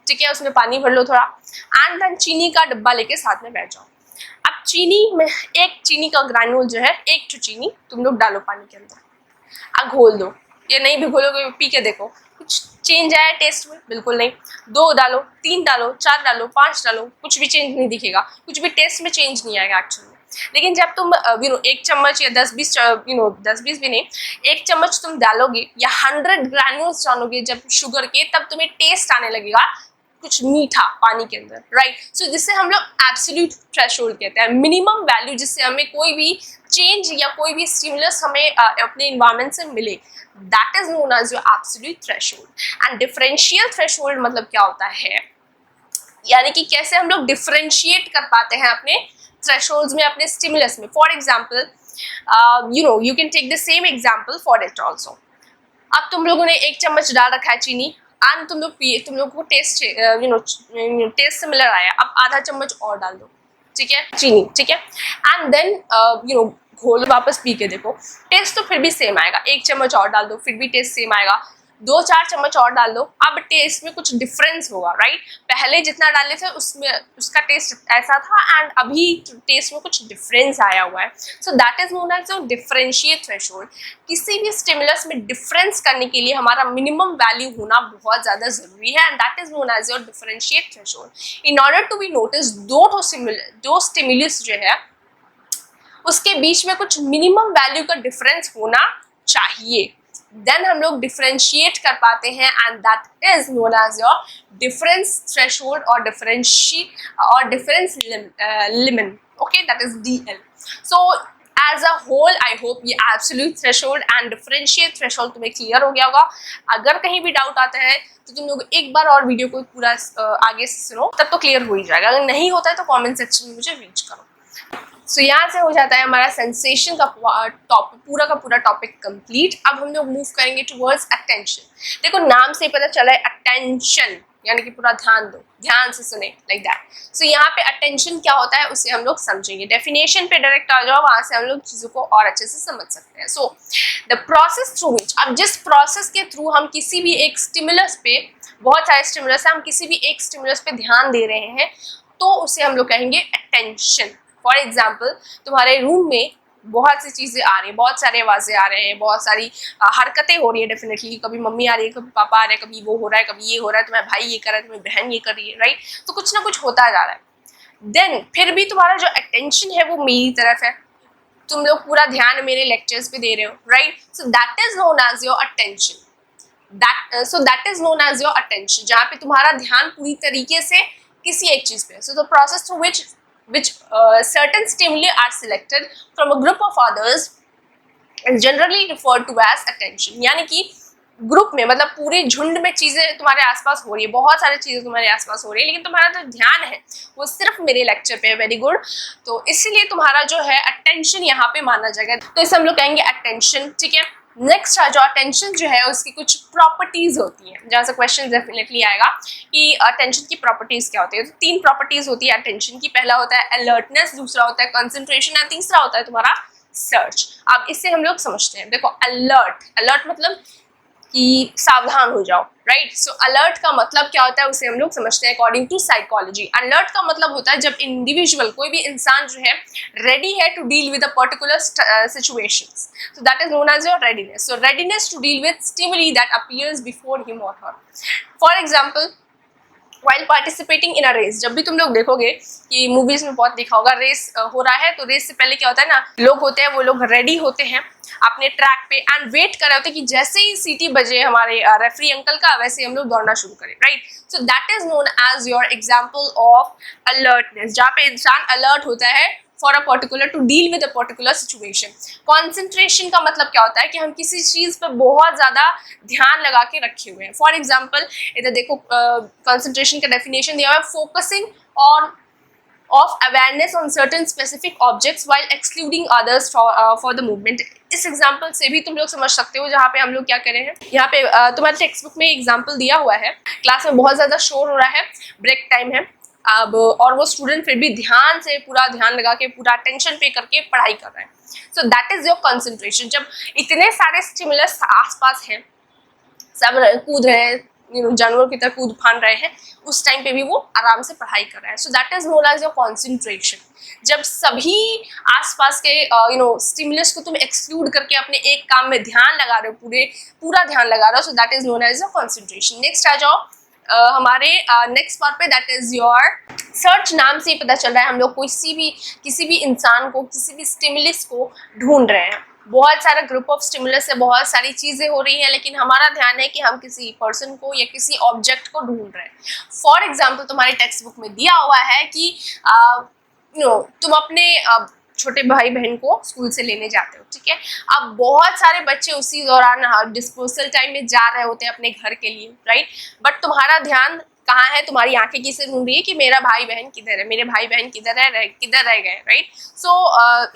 ठीक है, उसमें पानी भर लो थोड़ा एंड देन चीनी का डब्बा लेके साथ में बैठ जाओ। अब चीनी में एक चीनी का ग्रानुल जो है, एक टू चीनी तुम लोग डालो पानी के अंदर, अब घोल दो। ये नहीं भी घोलोगे, पी के देखो कुछ चेंज आया टेस्ट में, बिल्कुल नहीं। 2 डालो, 3 डालो, 4 डालो, 5 डालो, कुछ भी चेंज नहीं दिखेगा, कुछ भी टेस्ट में चेंज नहीं आएगा एक्चुअली। लेकिन जब तुम 1 चम्मच या 10-20 10-20 भी नहीं, 1 चम्मच तुम डालोगे या 100 ग्रैन्यूल्स डालोगे जब शुगर के, तब तुम्हें टेस्ट आने लगेगा कुछ मीठा पानी के अंदर, राइट। सो जिससे हम लोग एब्सोल्यूट थ्रेशोल्ड कहते हैं, मिनिमम वैल्यू जिससे हमें कोई भी चेंज या कोई भी स्टिमुलस हमें अपने इन्वायरमेंट से मिले, that is known as your absolute threshold. And differential threshold मतलब क्या होता है, यानी कि कैसे हम लोग डिफरेंशिएट कर पाते हैं अपने थ्रेशोल्ड्स में, अपने स्टिमुलस में। For example you can take the same example for it also. अब तुम लोगों ने 1 चम्मच डाल रखा है चीनी एंड तुम लोग को टेस्ट टेस्ट सिमिलर आया, अब आधा चम्मच और डाल दो, ठीक है, चीनी, ठीक है, एंड देन घोल वापस पी के देखो, टेस्ट तो फिर भी सेम आएगा। 1 चम्मच और डाल दो, फिर भी टेस्ट सेम आएगा। 2-4 चम्मच और डाल दो, अब टेस्ट में कुछ डिफरेंस होगा, राइट। पहले जितना डाले थे उसमें उसका टेस्ट ऐसा था एंड अभी टेस्ट में कुछ डिफरेंस आया हुआ है। So that is known as your differentiate threshold. किसी भी स्टिमुलस में डिफरेंस करने के लिए हमारा मिनिमम वैल्यू होना बहुत ज़्यादा जरूरी है and that is known as your differentiate threshold. In order to be notice, दो स्टिमुलस जो है उसके बीच में कुछ मिनिमम वैल्यू का डिफरेंस होना चाहिए, देन हम लोग डिफरेंशिएट कर पाते हैं and that is known as your difference threshold और difference limit, okay, that is DL। So as a whole I hope ये absolute threshold and differentiate threshold तुम्हें क्लियर हो गया होगा। अगर कहीं भी डाउट आता है तो तुम लोग एक बार और वीडियो को पूरा आगे से सुनो, तब तो क्लियर हो ही जाएगा। अगर नहीं होता है तो कमेंट सेक्शन में मुझे रीच करो। सो यहाँ से हो जाता है हमारा सेंसेशन का पूरा का पूरा टॉपिक कंप्लीट। अब हम लोग मूव करेंगे टुवर्ड्स अटेंशन। देखो नाम से ही पता चला है अटेंशन, यानी कि पूरा ध्यान दो, ध्यान से सुने, लाइक दैट। सो यहाँ पे अटेंशन क्या होता है उसे हम लोग समझेंगे। डेफिनेशन पे डायरेक्ट आ जाओ, वहां से हम लोग चीजों को और अच्छे से समझ सकते हैं। सो द प्रोसेस थ्रू विच, अब जिस प्रोसेस के थ्रू हम किसी भी एक स्टिमुलस पे, बहुत सारे स्टिमुलस है, हम किसी भी एक स्टिमुलस पे ध्यान दे रहे हैं तो उसे हम लोग कहेंगे अटेंशन। फॉर एग्जाम्पल तुम्हारे रूम में बहुत सी चीज़ें आ रही हैं, बहुत सारे आवाज़ें आ रहे हैं, बहुत सारी हरकतें हो रही है डेफिनेटली, कभी मम्मी आ रही है, कभी पापा आ रहे हैं, कभी वो हो रहा है, कभी ये हो रहा है, तुम्हारा भाई ये कर रहा है, तुम्हारी बहन ये कर रही है, राइट। तो कुछ ना कुछ होता जा रहा है, देन फिर भी तुम्हारा जो अटेंशन है वो मेरी तरफ है, तुम लोग पूरा ध्यान मेरे लेक्चर्स पे दे रहे हो, right. So that is known as your attention. That is known as your attention, जहाँ पे तुम्हारा ध्यान पूरी तरीके से किसी एक चीज़ पे। सो the process through which certain stimuli are selected from a group of others is generally referred to as attention। यानी कि ग्रुप में मतलब पूरे झुंड में चीजें तुम्हारे आसपास हो रही है, बहुत सारी चीजें तुम्हारे आसपास हो रही है, लेकिन तुम्हारा जो ध्यान है वो सिर्फ मेरे लेक्चर पे है। Very good. तो इसीलिए तुम्हारा जो है अटेंशन यहाँ पे माना जाएगा, तो इसे हम लोग कहेंगे अटेंशन, ठीक है। नेक्स्ट जो अटेंशन जो है उसकी कुछ प्रॉपर्टीज होती हैं, जहाँ से क्वेश्चन डेफिनेटली आएगा कि अटेंशन की प्रॉपर्टीज क्या होती है। तो 3 प्रॉपर्टीज होती है अटेंशन की। पहला होता है अलर्टनेस, दूसरा होता है कंसंट्रेशन और तीसरा होता है तुम्हारा सर्च। अब इससे हम लोग समझते हैं। देखो अलर्ट मतलब कि सावधान हो जाओ, राइट। सो अलर्ट का मतलब क्या होता है उसे हम लोग समझते हैं अकॉर्डिंग टू साइकोलॉजी। अलर्ट का मतलब होता है जब इंडिविजुअल, कोई भी इंसान जो है रेडी है to deal with a particular situations, so that is known as your readiness. So readiness to deal with stimuli that appears before him और her. For example while participating in a race, जब भी तुम लोग देखोगे कि मूवीज में बहुत देखा होगा रेस हो रहा है, तो रेस से पहले क्या होता है ना, लोग होते हैं वो लोग रेडी होते हैं अपने ट्रैक पे एंड वेट कर रहे होते हैं कि जैसे ही सीटी बजे हमारे रेफरी अंकल का, वैसे ही हम लोग दौड़ना शुरू करें, right. So that is known as your example of alertness, जहाँ पे इंसान अलर्ट होता है for a particular to deal with a particular situation. Concentration का मतलब क्या होता है कि हम किसी चीज पर बहुत ज्यादा ध्यान लगा के रखे हुए हैं। फॉर एग्जाम्पल इधर देखो, कॉन्सेंट्रेशन का डेफिनेशन दिया हुआ है, फोकसिंग और of awareness on certain specific objects while excluding others for the movement। इस एग्जाम्पल से भी तुम लोग समझ सकते हो, जहाँ पे हम लोग क्या कर रहे हैं, यहाँ पे तुम्हारे टेक्स्ट बुक में एग्जाम्पल दिया हुआ है, क्लास में बहुत ज्यादा शोर हो रहा है, ब्रेक टाइम है अब, और वो स्टूडेंट फिर भी ध्यान से पूरा ध्यान लगा के पूरा अटेंशन पे करके पढ़ाई कर रहा है। So that is your concentration. जब इतने सारे स्टिमुलस आसपास हैं, सब कूद रहे हैं, जानवरों की तरह कूद फान रहे हैं, उस टाइम पे भी वो आराम से पढ़ाई कर रहा है। So that is known as your concentration. जब सभी आसपास के स्टिमुलस को तुम एक्सक्लूड करके अपने एक काम में ध्यान लगा रहे हो, पूरा ध्यान लगा रहे हो, so that is known as your concentration. Next आ जाओ हमारे नेक्स्ट पार्ट पे, दैट इज योर सर्च। नाम से ही पता चल रहा है हम लोग किसी भी इंसान को, किसी भी स्टिमुलस को ढूंढ रहे हैं। बहुत सारा ग्रुप ऑफ स्टिमुलस है, बहुत सारी चीजें हो रही हैं, लेकिन हमारा ध्यान है कि हम किसी पर्सन को या किसी ऑब्जेक्ट को ढूंढ रहे हैं। फॉर एग्जाम्पल तुम्हारे टेक्स्ट बुक में दिया हुआ है कि तुम अपने छोटे भाई बहन को स्कूल से लेने जाते हो, ठीक है। अब बहुत सारे बच्चे उसी दौरान डिस्पोजल टाइम में जा रहे होते हैं अपने घर के लिए, राइट, बट तुम्हारा ध्यान कहाँ है, तुम्हारी आंखें किसे ढूंढ रही है कि मेरा भाई बहन किधर है, मेरे भाई बहन किधर रह गए, राइट। सो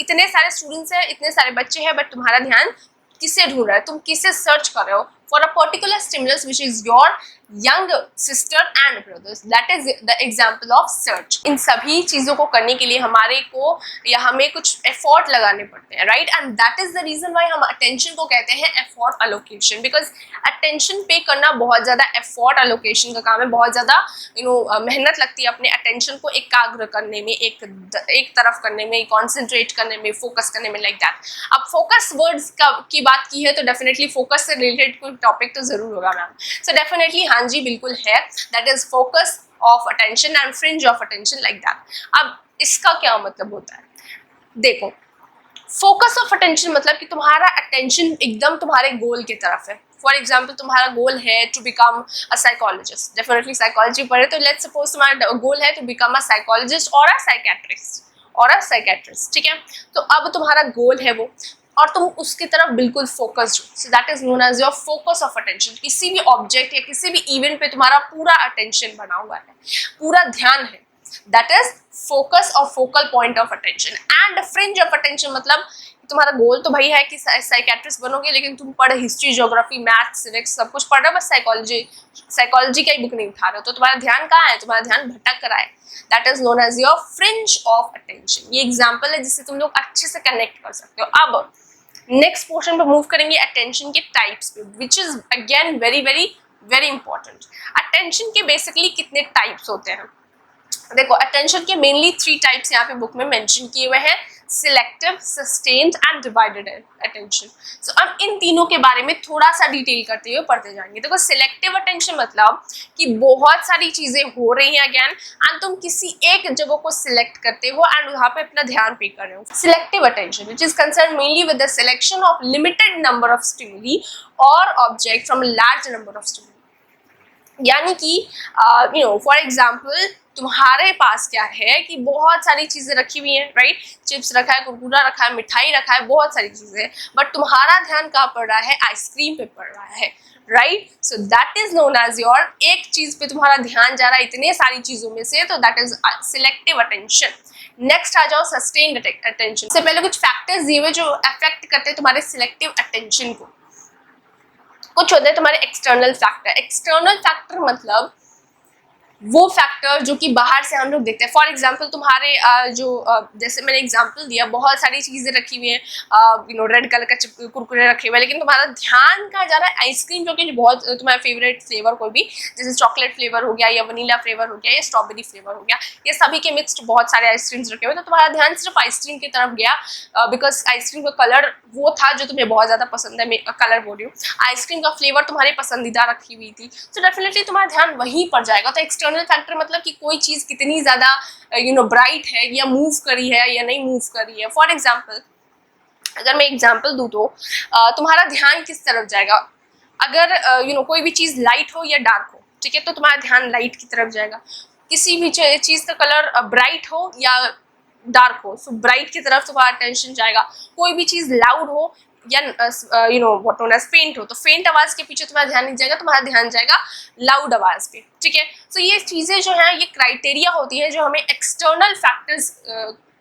इतने सारे स्टूडेंट्स हैं, इतने सारे बच्चे हैं, बट तुम्हारा ध्यान किसे ढूंढ रहा है, तुम किसे सर्च कर रहे हो for a particular stimulus which is your young sister and brothers. That is the example of search. इन सभी चीजों को करने के लिए हमें कुछ एफर्ट लगाने पड़ते हैं, right, and that is the reason why हम अटेंशन को कहते हैं एफर्ट अलोकेशन, बिकॉज अटेंशन पे करना बहुत ज्यादा एफर्ट अलोकेशन का काम है, बहुत ज्यादा मेहनत लगती है अपने अटेंशन को एकाग्र करने में, एक तरफ करने में, कॉन्सेंट्रेट करने में, फोकस करने में, लाइक दैट। अब फोकस वर्ड्स की बात की है तो डेफिनेटली फोकस से रिलेटेड कोई टॉपिक तो जरूर होगा मैम। सो डेफिनेटली हाँ जी बिल्कुल है, that is focus of attention and fringe of attention, like that. अब इसका क्या मतलब होता है, देखो, फोकस ऑफ अटेंशन मतलब कि तुम्हारा अटेंशन एकदम तुम्हारे गोल की तरफ है। फॉर एग्जाम्पल तुम्हारा गोल है to become a psychologist, definitely psychology पढ़े तो लेट्स सपोज तुम्हारा गोल है टू बिकम अ साइकोलॉजिस्ट और अ साइकेट्रिस्ट, ठीक है। तो अब तुम्हारा गोल है वो, और तुम उसकी तरफ बिल्कुल फोकस्ड हो, so that is known as your focus of attention. किसी भी ऑब्जेक्ट या किसी भी इवेंट पे तुम्हारा पूरा अटेंशन बना हुआ है, पूरा ध्यान है, दैट इज फोकस और focal point of attention. And fringe of attention मतलब तुम्हारा गोल तो भाई है कि साइकेट्रिस्ट बनोगे, लेकिन तुम पढ़ हिस्ट्री, ज्योग्राफी, मैथ, सिविक्स सब कुछ पढ़ रहे हो, बस साइकोलॉजी का ही बुक नहीं उठा रहे हो, तो तुम्हारा ध्यान कहाँ है, तुम्हारा ध्यान भटक रहा है, that is known as your fringe of attention. ये एग्जाम्पल है जिससे तुम लोग अच्छे से कनेक्ट कर सकते हो। अब नेक्स्ट पोर्शन पे मूव करेंगे अटेंशन के टाइप्स पे, which is again very very very important. Attention के बेसिकली कितने टाइप्स होते हैं, देखो अटेंशन के मेनली 3 टाइप्स यहाँ पे बुक में मेंशन किए हुए हैं, selective, sustained and divided attention. So अब इन तीनों के बारे में थोड़ा सा डिटेल करते हुए पढ़ते जाएंगे। देखो सिलेक्टिव अटेंशन मतलब कि बहुत सारी चीजें हो रही हैं अगेन एंड तुम किसी एक जगह को सिलेक्ट करते हो एंड वहाँ पे अपना ध्यान पे कर रहे हो। Selective attention which is concern mainly with the selection of limited number of stimuli और object from large number of stimuli. यानी कि फॉर एग्जाम्पल तुम्हारे पास क्या है कि बहुत सारी चीजें रखी हुई हैं, राइट, चिप्स रखा है, कुरकुरा रखा है, मिठाई रखा है, बहुत सारी चीजें, बट तुम्हारा ध्यान कहाँ पड़ रहा है, आइसक्रीम पे पड़ रहा है, right. So that is known as your, एक चीज पे तुम्हारा ध्यान जा रहा है इतने सारी चीजों में से, तो that is selective attention. Next आ जाओ सस्टेन्ड अटेंशन। से पहले कुछ फैक्टर्स दिए हुए जो अफेक्ट करते हैं तुम्हारे सिलेक्टिव अटेंशन को। कुछ होते हैं तुम्हारे एक्सटर्नल फैक्टर। एक्सटर्नल फैक्टर मतलब वो फैक्टर जो कि बाहर से हम लोग देखते हैं। फॉर एग्जाम्पल तुम्हारे जैसे मैंने एग्जाम्पल दिया, बहुत सारी चीजें रखी हुई हैं, रेड कलर का कुरकुरे रखे हुए हैं, लेकिन तुम्हारा ध्यान कहाँ जा रहा है, आइसक्रीम जो कि बहुत तुम्हारा फेवरेट फ्लेवर कोई भी, जैसे चॉकलेट फ्लेवर हो गया या वनीला फ्लेवर हो गया या स्ट्रॉबेरी फ्लेवर हो गया, ये सभी के मिक्स्ड बहुत सारे आइसक्रीम्स रखे हुए, तो तुम्हारा ध्यान सिर्फ आइसक्रीम की तरफ गया बिकॉज आइसक्रीम का कलर वो था जो तुम्हें बहुत ज्यादा पसंद है, कलर बोल रही हूँ, आइसक्रीम का फ्लेवर तुम्हारी पसंदीदा रखी हुई थी, तो डेफिनेटली तुम्हारा ध्यान वहीं पर जाएगा। तो एक्सटर्नल फैक्टर मतलब कि कोई चीज कितनी ज्यादा ब्राइट है या मूव करी है या नहीं मूव करी है। फॉर एग्जाम्पल अगर मैं एग्जाम्पल दूँ तो तुम्हारा ध्यान किस तरफ जाएगा। अगर कोई भी चीज लाइट हो या डार्क हो, ठीक है, तो तुम्हारा ध्यान लाइट की तरफ जाएगा। किसी भी चीज का कलर ब्राइट हो या डार्क हो, सो ब्राइट की तरफ तुम्हारा अटेंशन जाएगा। कोई भी चीज लाउड हो या व्हाट नोन एज फेंट हो, तो फेंट आवाज के पीछे तुम्हारा ध्यान नहीं जाएगा, तुम्हारा ध्यान जाएगा लाउड आवाज पे, ठीक है। सो ये चीजें जो है ये क्राइटेरिया होती है जो हमें एक्सटर्नल फैक्टर्स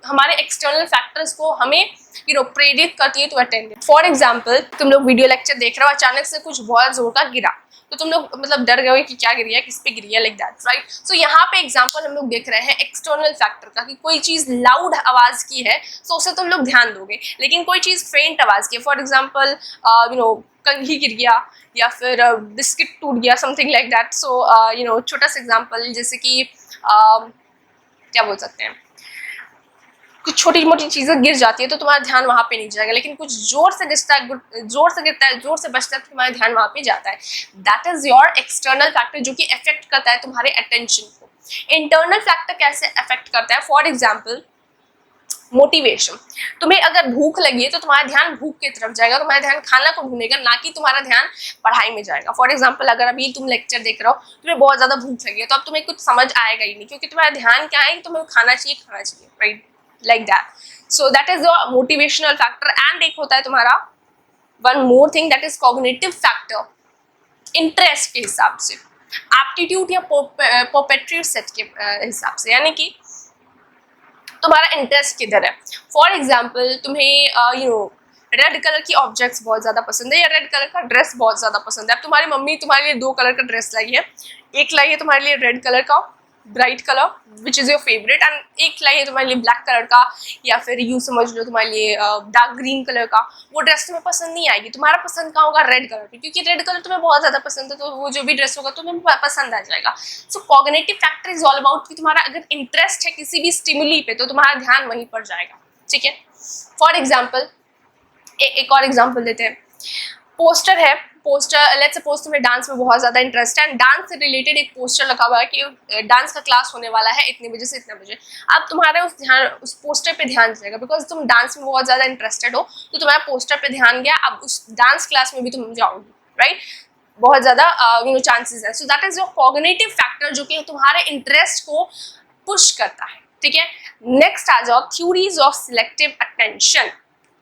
हमारे एक्सटर्नल फैक्टर्स को हमें प्रेरित करती है टू अटेंड। फॉर एग्जाम्पल तुम लोग वीडियो लेक्चर देख रहे हो, अचानक से कुछ बहुत जोर का गिरा, तो तुम लोग मतलब डर गए कि क्या गिरी है, किस पे गिरी है, लाइक दैट, राइट। सो यहाँ पे एग्जांपल हम लोग देख रहे हैं एक्सटर्नल फैक्टर का, कि कोई चीज लाउड आवाज की है तो उसे तुम लोग ध्यान दोगे, लेकिन कोई चीज फेंट आवाज की है, फॉर एग्जाम्पल कंघी गिर गया या फिर बिस्किट टूट गया, समथिंग लाइक दैट। सो छोटा सा एग्जाम्पल जैसे कि क्या बोल सकते हैं, कुछ छोटी मोटी चीजें गिर जाती है तो तुम्हारा ध्यान वहां पे नहीं जाएगा, लेकिन कुछ जोर से गिरता है, जोर से गिरता है, जोर से बचता है तो तुम्हारा ध्यान वहां पे जाता है। That is your external factor जो कि अफेक्ट करता है तुम्हारे अटेंशन को। इंटरनल फैक्टर कैसे अफेक्ट करता है, फॉर एग्जाम्पल मोटिवेशन। तुम्हें अगर भूख लगी है तो तुम्हारा ध्यान भूख की तरफ जाएगा, तुम्हारा ध्यान खाना को ढूंढेगा, ना कि तुम्हारा ध्यान पढ़ाई में जाएगा। फॉर एग्जाम्पल अगर अभी तुम लेक्चर देख रहे हो, तुम्हें बहुत ज्यादा भूख लगी है, तो अब तुम्हें कुछ समझ आएगा ही नहीं, क्योंकि तुम्हारा ध्यान क्या है, तुम्हें खाना चाहिए, right, like that. So that is your motivational factor. And एक होता है तुम्हारा one more thing, that is cognitive factor, interest के हिसाब से, एप्टीट्यूड या परपेट्यूट सेट के हिसाब से, यानी कि तुम्हारा इंटरेस्ट किधर है। फॉर एग्जाम्पल तुम्हें रेड कलर की ऑब्जेक्ट्स बहुत ज्यादा पसंद है या रेड कलर का ड्रेस बहुत ज्यादा पसंद है। अब तुम्हारी मम्मी तुम्हारे लिए 2 कलर का ड्रेस लाई है, एक लाई है तुम्हारे लिए रेड कलर का bright colour which is your favourite, and एक लाई है तुम्हारे लिए ब्लैक कलर का, या फिर यू समझ लो तुम्हारे लिए डार्क ग्रीन कलर का। वो ड्रेस तुम्हें पसंद नहीं आएगी, तुम्हारा पसंद कहाँ होगा, रेड कलर पे, क्योंकि रेड कलर तुम्हें बहुत ज्यादा पसंद है, तो वो जो भी ड्रेस होगा तुम्हें पसंद आ जाएगा। So cognitive factor is all about कि तुम्हारा अगर इंटरेस्ट है किसी भी स्टिमुली पे तो तुम्हारा ध्यान वहीं पर जाएगा, ठीक है। फॉर एग्जाम्पल एक और एग्जाम्पल देते हैं, पोस्टर है, पोस्टर लेट्स सपोज तुम्हें डांस में बहुत ज्यादा इंटरेस्ट है, डांस से रिलेटेड एक पोस्टर लगा हुआ है कि डांस का क्लास होने वाला है इतने बजे से इतने बजे। अब तुम्हारा उस पोस्टर पे ध्यान जाएगा, बिकॉज तुम डांस में बहुत ज्यादा इंटरेस्टेड हो, तो तुम्हारा पोस्टर पे ध्यान गया, अब उस डांस क्लास में भी तुम जाओगी, राइट, बहुत ज्यादा चांसेस है। So that is your cognitive factor जो कि तुम्हारे इंटरेस्ट को पुश करता है, ठीक है। नेक्स्ट आ जाओ थ्योरीज ऑफ सिलेक्टिव अटेंशन,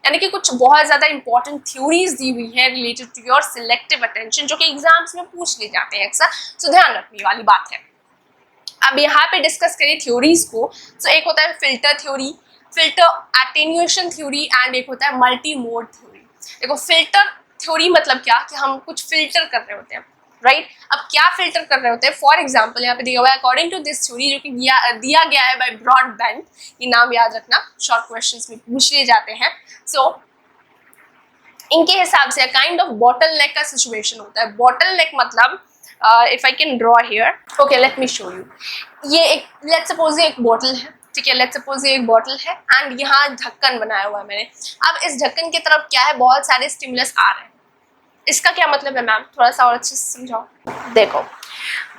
यानी कि कुछ बहुत ज्यादा इंपॉर्टेंट थ्योरीज दी हुई है related to your selective attention, जो कि एग्जाम्स में पूछ लिए जाते हैं अक्सर, सो ध्यान रखने वाली बात है। अब यहाँ पे डिस्कस करें थ्योरीज को, सो एक होता है filter theory, filter attenuation theory, and एक होता है मल्टी मोड थ्योरी। देखो फिल्टर थ्योरी मतलब क्या, कि हम कुछ फिल्टर कर रहे होते हैं, राइट। अब क्या फिल्टर कर रहे होते हैं, फॉर एग्जाम्पल यहाँ पे दिया हुआ है अकॉर्डिंग टू दिस थ्योरी, जो कि दिया गया है बाय ब्रॉडबैंड, ये नाम याद रखना, शॉर्ट क्वेश्चंस में पूछ लिए जाते हैं। सो इनके हिसाब से काइंड ऑफ बॉटल नेक का सिचुएशन होता है। बॉटल नेक मतलब if I can draw here, okay let me show you, ये एक लेट्स सपोज ये एक बॉटल है, ठीक है, लेट्स सपोज ये एक बॉटल है एंड यहाँ ढक्कन बनाया हुआ है मैंने। अब इस ढक्कन की तरफ क्या है, बहुत सारे स्टिमुलस आ रहे हैं। इसका क्या मतलब है मैम, थोड़ा सा और अच्छे से समझाओ। देखो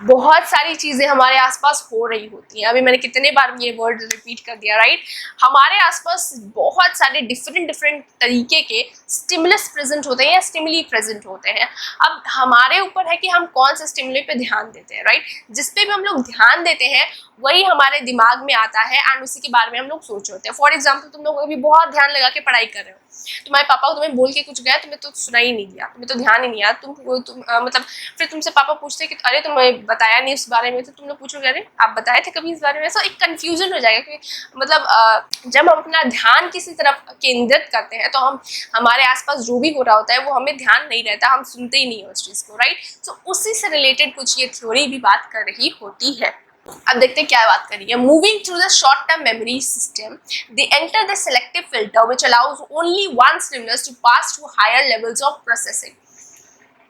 बहुत सारी चीजें हमारे आसपास हो रही होती हैं, अभी मैंने कितने बार ये वर्ड रिपीट कर दिया, राइट। हमारे आसपास बहुत सारे डिफरेंट तरीके के स्टिमुलस प्रेजेंट होते हैं या स्टिमुली प्रेजेंट होते हैं। अब हमारे ऊपर है कि हम कौन से स्टिमुली पे ध्यान देते हैं, राइट। जिस पे भी हम लोग ध्यान देते हैं वही हमारे दिमाग में आता है एंड उसी के बारे में हम लोग सोच रहे होते हैं। फॉर एग्जाम्पल तुम लोग अभी बहुत ध्यान लगा के पढ़ाई कर रहे हो, तुम्हारे पापा तुम्हें बोल के कुछ गया, तुम्हें तो सुना ही नहीं दिया, तुम्हें तो ध्यान ही नहीं आया, मतलब फिर तुमसे पापा पूछते कि अरे तुम्हें बताया नहीं उस बारे में, तो तुम लोग पूछोगे अरे आप बताए थे कभी इस बारे में। सो एक कंफ्यूजन हो जाएगा कि मतलब जब हम अपना ध्यान किसी तरफ केंद्रित करते हैं तो हम हमारे आसपास जो भी हो रहा होता है वो हमें ध्यान नहीं रहता, हम सुनते ही नहीं है उस चीज को, राइट। सो उसी से रिलेटेड कुछ ये थ्योरी भी बात कर रही होती है। अब देखते हैं क्या बात करिए। Moving through the short term memory system they enter the selective filter which allows only one stimulus to pass to higher levels of processing.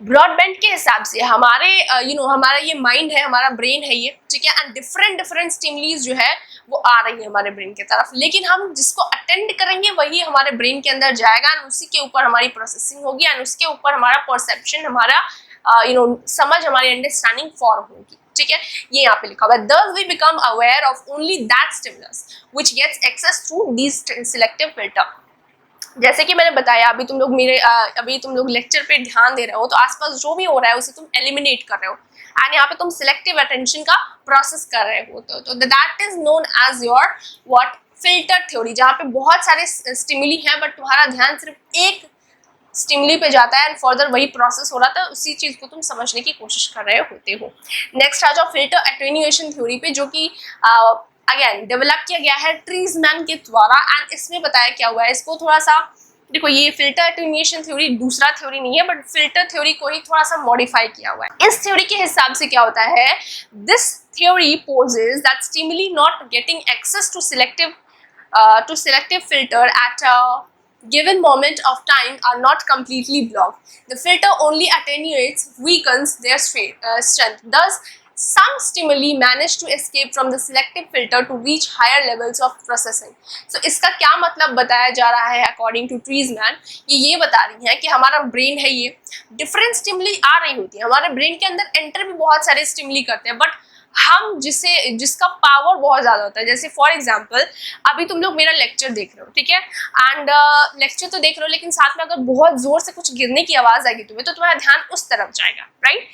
Broadbent के हिसाब से हमारे हमारा ये माइंड है, हमारा ब्रेन है ये, ठीक है, एंड डिफरेंट स्टिमुलीज जो है वो आ रही है हमारे ब्रेन की तरफ, लेकिन हम जिसको अटेंड करेंगे वही हमारे ब्रेन के अंदर जाएगा एंड उसी के ऊपर हमारी प्रोसेसिंग होगी एंड उसके ऊपर हमारा परसेप्शन, हमारा समझ, हमारी अंडरस्टैंडिंग फॉर्म होगी, ठीक है, ये यहाँ पे लिखा हुआ है, thus we become aware of only that stimulus which gets access through these selective filter। जैसे कि मैंने बताया, अभी तुम लोग लेक्चर पे ध्यान दे रहे हो, तो आसपास जो भी हो रहा है उसे तुम एलिमिनेट कर रहे हो, एंड यहाँ पे तुम सिलेक्टिव अटेंशन का प्रोसेस कर रहे हो, तो that is known as your what filter theory, जहाँ पे बहुत सारे स्टिमुली हैं बट तुम्हारा ध्यान सिर्फ एक स्टिमुली पे जाता है एंड फर्दर वही प्रोसेस हो रहा था, उसी चीज को तुम समझने की कोशिश कर रहे होते हो। नेक्स्ट आ जाओ फिल्टर एटेन्यूएशन थ्योरी पे, जो कि अगेन डेवलप किया गया है ट्रीजमैन के द्वारा, एंड इसमें बताया क्या हुआ है, इसको थोड़ा सा देखो, ये फिल्टर एटेन्यूएशन थ्योरी दूसरा थ्योरी नहीं है, बट फिल्टर थ्योरी को ही थोड़ा सा मॉडिफाई किया हुआ है। इस थ्योरी के हिसाब से क्या होता है, this theory poses that stimuli not getting access to selective filter at a given moment of time are not completely blocked. The filter only attenuates, weakens their strength. Thus, some stimuli manage to escape from the selective filter to reach higher levels of processing. So, इसका क्या मतलब बताया जा रहा है according to Treisman? ये बता रही है कि हमारा ब्रेन है, ये डिफरेंट स्टिमुली आ रही होती है हमारे ब्रेन के अंदर, एंटर भी बहुत सारे स्टिमुली करते हैं, बट हम जिसका पावर बहुत ज़्यादा होता है, जैसे फॉर एग्जांपल अभी तुम लोग मेरा लेक्चर देख रहे हो, ठीक है, एंड लेक्चर तो देख रहे हो, लेकिन साथ में अगर बहुत ज़ोर से कुछ गिरने की आवाज़ आएगी तुम्हें, तो तुम्हारा ध्यान उस तरफ जाएगा, राइट।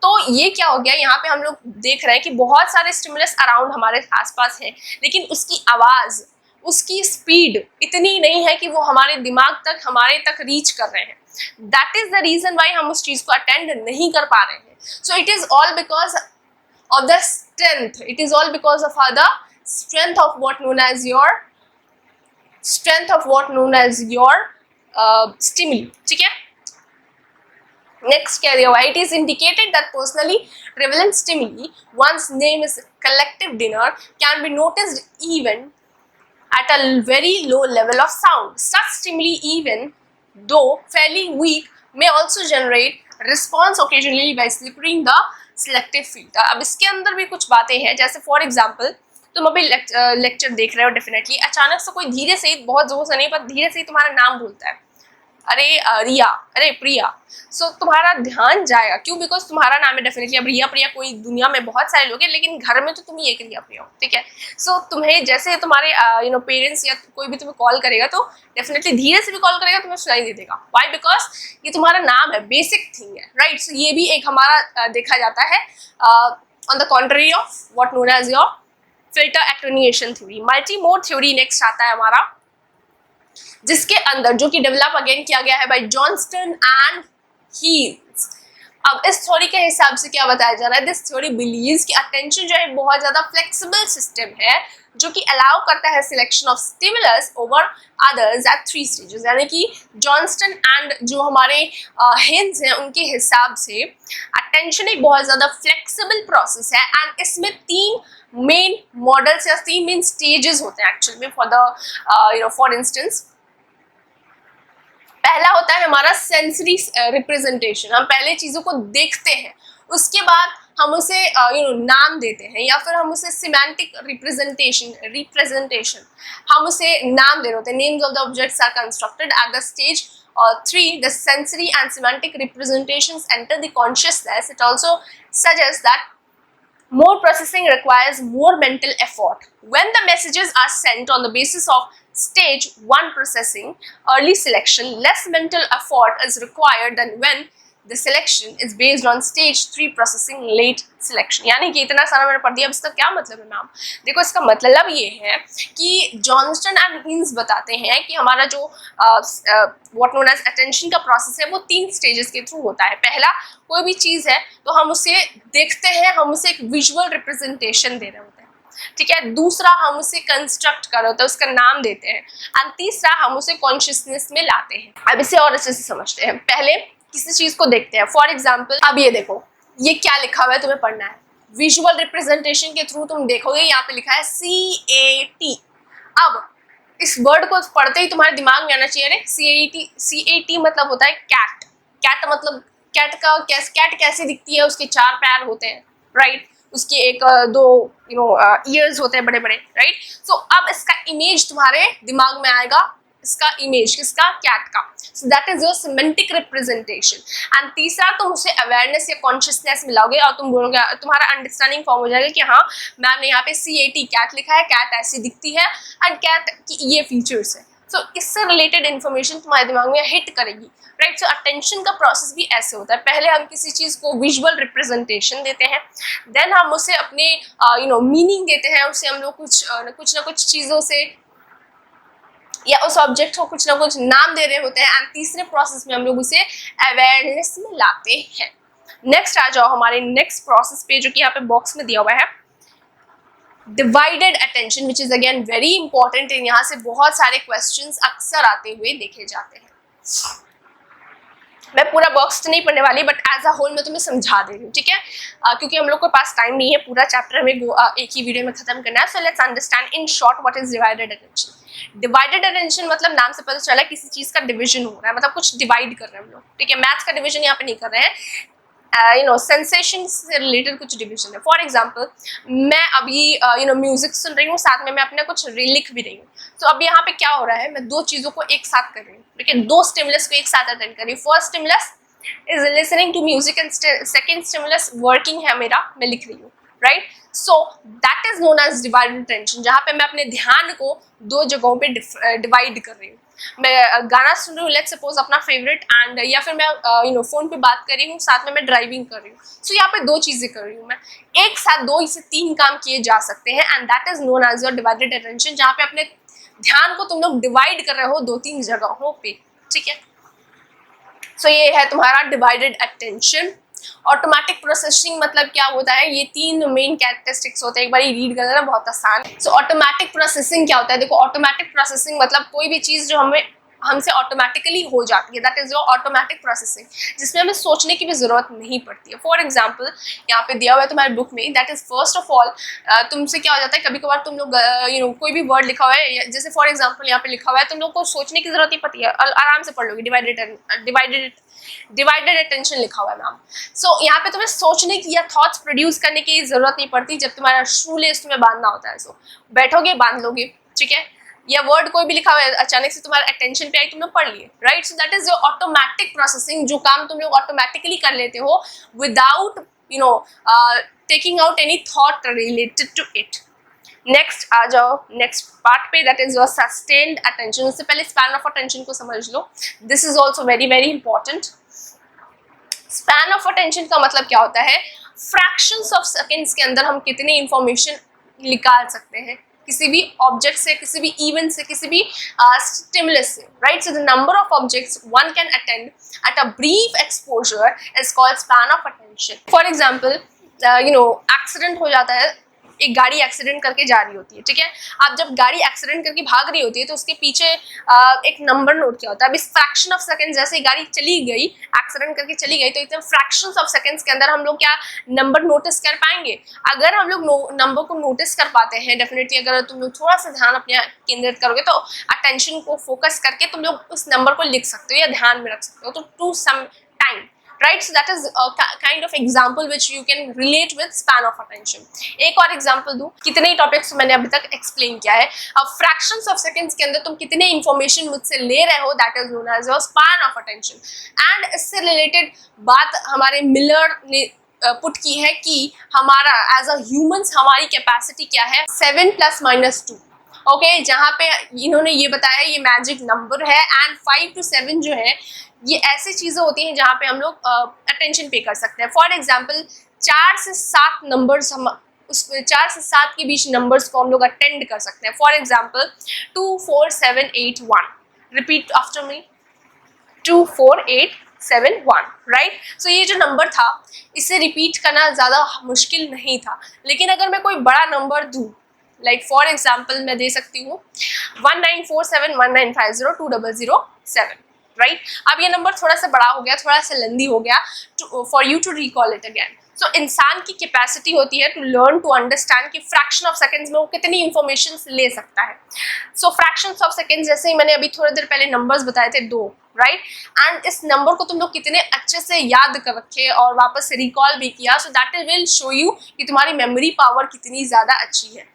तो ये क्या हो गया, यहाँ पे हम लोग देख रहे हैं कि बहुत सारे स्टिमुलस अराउंड हमारे आसपास हैं, लेकिन उसकी आवाज़, उसकी स्पीड इतनी नहीं है कि वो हमारे दिमाग तक, हमारे तक रीच कर रहे हैं। That is the reason why हम उस चीज़ को अटेंड नहीं कर पा रहे हैं। So it is all because of the strength, it is all because of the strength of what known as your stimuli, ठीक है। नेक्स्ट क्या दिया हुआ है, it is indicated that personally relevant stimuli, one's name is collective dinner, can be noticed even at a very low level of sound. Such stimuli, even though fairly weak, may also generate response occasionally by slipping the selective filter. अब इसके अंदर भी कुछ बातें हैं, जैसे फॉर एग्जांपल तुम अभी लेक्चर देख रहे हो, डेफिनेटली अचानक से कोई धीरे से, बहुत जोर से नहीं पर धीरे से तुम्हारा नाम बोलता है, अरे रिया, अरे प्रिया, सो तुम्हारा ध्यान जाएगा, क्यों, बिकॉज तुम्हारा नाम है डेफिनेटली। अब रिया प्रिया कोई दुनिया में बहुत सारे लोग हैं, लेकिन घर में तो तुम ही एक रिया प्रिया हो, ठीक है। सो तुम्हें जैसे तुम्हारे पेरेंट्स या कोई भी तुम्हें कॉल करेगा, तो डेफिनेटली धीरे से भी कॉल करेगा, तुम्हें सुनाई दे देगा, वाई, बिकॉज ये तुम्हारा नाम है, बेसिक थिंग है, राइट। सो ये भी एक हमारा देखा जाता है on the contrary of what known as your filter attenuation theory. Multi mode theory next आता है हमारा, जिसके अंदर, जो कि डेवलप अगेन किया गया है बाय जॉनस्टन एंड हील्स। अब इस थ्योरी के हिसाब से क्या बताया जा रहा है, दिस थ्योरी बिलीव्स कि अटेंशन जो है बहुत ज्यादा फ्लेक्सिबल सिस्टम है, जो कि अलाउ करता है selection of stimulus over others eight 3 stages. यानी कि जॉनस्टन एंड जो हमारे हिल्स हैं, उनके हिसाब से अटेंशन एक बहुत ज्यादा फ्लेक्सिबल प्रोसेस है, एंड इसमें 3 मेन मॉडल्स या 3 मेन स्टेजेस होते हैं एक्चुअल में। फॉर इंस्टेंस, पहला होता है हमारा सेंसरी रिप्रेजेंटेशन, हम पहले चीज़ों को देखते हैं, उसके बाद हम उसे नाम देते हैं, या फिर हम उसे सिमेंटिक रिप्रेजेंटेशन हम उसे नाम दे रहे होते हैं। Names of the objects are constructed at the stage 3 the sensory and semantic representations enter the consciousness. It also suggests that more processing requires more mental effort. When the messages are sent on the basis of stage 1 processing, early selection, less mental effort is required than when the selection is based on stage 3 processing, late selection. यानी कि इतना सारा मैंने पढ़ दिया, अब इसका क्या मतलब है मैम? देखो, इसका मतलब ये है कि जॉनस्टन एंड हिल्स बताते हैं कि हमारा जो व्हाट नोन एज अटेंशन का प्रोसेस है, वो 3 स्टेजेस के थ्रू होता है। पहला, कोई भी चीज़ है तो हम उसे देखते हैं, हम उसे एक विजुअल रिप्रेजेंटेशन दे रहे होते हैं, ठीक है। दूसरा, हम उसे कंस्ट्रक्ट कर रहे होते हैं, उसका नाम देते हैं, एंड तीसरा, हम उसे कॉन्शियसनेस में लाते हैं। अब इसे और अच्छे से समझते हैं। पहले किसी चीज को देखते हैं, फॉर एग्जाम्पल अब ये देखो, ये क्या लिखा हुआ है, तुम्हें पढ़ना है। विजुअल रिप्रेजेंटेशन के थ्रू तुम देखोगे, यहाँ पे लिखा है CAT। अब इस वर्ड को पढ़ते ही तुम्हारे दिमाग में आना चाहिए, अरे CAT मतलब होता है कैट। कैट मतलब कैट कैसे दिखती है, उसके 4 पैर होते हैं, राइट, उसके 1-2 ईयर्स होते हैं बड़े बड़े, राइट। सो अब इसका इमेज तुम्हारे दिमाग में आएगा, इसका इमेज किसका, कैट का। सो that is your semantic representation. And तीसरा, तुम उसे अवेयरनेस या कॉन्शियसनेस मिलाओगे और तुम बोलोगे, तुम्हारा अंडरस्टैंडिंग फॉर्म हो जाएगा कि हाँ मैम ने यहाँ पे CAT कैट लिखा है, कैट ऐसी दिखती है एंड कैट की ये फीचर्स है। सो इससे रिलेटेड इन्फॉर्मेशन तुम्हारे दिमाग में हिट करेगी, राइट। सो अटेंशन का प्रोसेस भी ऐसे होता है, पहले हम किसी चीज को विजुअल रिप्रेजेंटेशन देते हैं, देन हम उसे अपने मीनिंग देते हैं, उसे हम लोग कुछ ना कुछ चीजों से या उस ऑब्जेक्ट को कुछ ना कुछ नाम दे रहे होते हैं, एंड तीसरे प्रोसेस में हम लोग उसे अवेयरनेस में लाते हैं। नेक्स्ट आ जाओ हमारे नेक्स्ट प्रोसेस पे, जो कि यहाँ पे बॉक्स में दिया हुआ है, divided attention, which is again very important. यहाँ से बहुत सारे क्वेश्चंस अक्सर आते हुए देखे जाते हैं। मैं पूरा बॉक्स तो नहीं पढ़ने वाली, बट एज अ होल मैं तुम्हें समझा दे रही हूँ, ठीक है, क्योंकि हम लोग के पास टाइम नहीं है पूरा चैप्टर हमें एक ही वीडियो में खत्म करना है। So let's understand in short what is divided attention. Divided attention मतलब नाम से पता चला किसी चीज का डिवीजन हो रहा है, मतलब कुछ डिवाइड कर रहे हैं हम लोग, ठीक है। मैथ्स का डिवीजन यहाँ पे नहीं कर रहे हैं, सेंसेशन से रिलेटेड कुछ डिवीजन है। फॉर एग्जाम्पल, मैं अभी म्यूजिक सुन रही हूँ, साथ में मैं अपना कुछ लिख भी रही हूँ। तो अब यहाँ पे क्या हो रहा है, मैं दो चीजों को एक साथ कर रही हूँ, ठीक है, दो स्टिमुलस को एक साथ अटेंड कर रही हूँ। First stimulus is listening to music and second stimulus working है मेरा, मैं लिख रही हूँ, right. So that is known as divided attention, जहाँ पे मैं अपने ध्यान को दो जगहों पे डिवाइड कर रही हूँ। मैं गाना सुन रही हूँ, लेट्स सपोज अपना फेवरेट, एंड या फिर मैं फोन पे बात कर रही हूँ, साथ में मैं ड्राइविंग कर रही हूँ। सो यहाँ पे दो चीजें कर रही हूँ मैं, एक साथ दो से तीन काम किए जा सकते हैं, and that is known as your divided attention, जहाँ पे अपने ध्यान को तुम लोग डिवाइड कर रहे हो दो तीन जगहों पे, ठीक है। सो ये है तुम्हारा डिवाइडेड अटेंशन। ऑटोमेटिक प्रोसेसिंग मतलब क्या होता है, ये तीन मेन कैरेक्टरिस्टिक्स होते हैं, एक बार रीड कर लेना, बहुत आसान है। सो ऑटोमेटिक प्रोसेसिंग क्या होता है, देखो ऑटोमेटिक प्रोसेसिंग मतलब कोई भी चीज जो हमसे ऑटोमेटिकली हो जाती है, that is your automatic processing, जिसमें हमें सोचने की भी जरूरत नहीं पड़ती है। फॉर एग्जाम्पल, यहाँ पे दिया हुआ है तुम्हारे बुक में, that is first of all, तुमसे क्या हो जाता है, कभी कभार तुम लोग कोई भी वर्ड लिखा हुआ है, जैसे फॉर एग्जाम्पल यहाँ पे लिखा हुआ है, तुम लोग को सोचने की जरूरत नहीं पड़ती है, आराम से पढ़ लोगे, डिवाइडेड अटेंशन लिखा हुआ है नाम। सो यहाँ पे तुम्हें सोचने की या थॉट्स प्रोड्यूस करने की जरूरत नहीं पड़ती। जब तुम्हारा शू लेस तुम्हें बांधना होता है, सो बैठोगे बांध लोगे, ठीक है, या वर्ड कोई भी लिखा हुआ है अचानक से तुम्हारा अटेंशन पे आई, तुम लोग पढ़ लिए, right. So that is your automatic processing, जो काम तुम लोग ऑटोमेटिकली कर लेते हो without taking out any thought related to it. Next आ जाओ नेक्स्ट पार्ट पे, that is your sustained attention. उससे पहले स्पैन ऑफ अटेंशन को समझ लो, this is also very very important. Span of attention का मतलब क्या होता है, फ्रैक्शंस ऑफ सेकेंड्स के अंदर हम कितनी इंफॉर्मेशन निकाल सकते हैं किसी भी ऑब्जेक्ट से, किसी भी इवेंट से, किसी भी स्टिमुलस से, right. So the number of objects one can attend at a brief exposure is called span of attention. For example, accident हो जाता है, एक गाड़ी एक्सीडेंट करके जा रही होती है, ठीक है। अब जब गाड़ी एक्सीडेंट करके भाग रही होती है तो उसके पीछे एक नंबर नोट किया होता है। अब इस फ्रैक्शन ऑफ सेकंड, जैसे गाड़ी चली गई, एक्सीडेंट करके चली गई, तो इतने फ्रैक्शंस ऑफ सेकंड्स के अंदर हम लोग क्या नंबर नोटिस कर पाएंगे। अगर हम लोग नंबर को नोटिस कर पाते हैं, डेफिनेटली अगर तुम लोग थोड़ा सा ध्यान अपने केंद्रित करोगे तो अटेंशन को फोकस करके तुम लोग उस नंबर को लिख सकते हो या ध्यान में रख सकते हो, तो to some time, right? So that is a kind of example which you can relate with span of attention. एक और example दूँ, कितने ही टॉपिक्स मैंने अभी तक एक्सप्लेन किया है। अब fractions of seconds के अंदर तुम कितने इंफॉर्मेशन मुझसे ले रहे हो, that is known as your span of attention. And इससे रिलेटेड बात हमारे मिलर ने पुट की है कि हमारा एज अ ह्यूमंस हमारी कैपेसिटी क्या है, 7 + -2, ओके, जहाँ पे इन्होंने ये बताया ये मैजिक नंबर है, एंड 5 to 7 जो है ये ऐसी चीज़ें होती हैं जहाँ पे हम लोग अटेंशन पे कर सकते हैं। फॉर एग्जाम्पल 4 से 7 नंबर्स, हम उस 4 से 7 के बीच नंबर्स को हम लोग अटेंड कर सकते हैं। For example 2 4 7 8 1, repeat after me, 2 4 8 7 1, right. So ये जो नंबर था इसे रिपीट करना ज़्यादा मुश्किल नहीं था, लेकिन अगर मैं कोई बड़ा नंबर दूँ, लाइक फॉर एग्जाम्पल मैं दे सकती हूँ 194719502007, राइट। अब ये नंबर थोड़ा सा बड़ा हो गया, थोड़ा सा लेंदी हो गया, for you to recall it again. So इंसान की कैपेसिटी होती है टू लर्न टू अंडरस्टैंड कि फ्रैक्शन ऑफ सेकंड्स में वो कितनी इंफॉर्मेशन ले सकता है। सो फ्रैक्शंस ऑफ सेकंड्स, जैसे ही मैंने अभी थोड़ी देर पहले नंबर्स बताए थे 2, राइट, एंड इस नंबर को तुम लोग कितने अच्छे से याद कर रखे और वापस से रिकॉल भी किया, so that will show you कि तुम्हारी मेमोरी पावर कितनी ज़्यादा अच्छी है।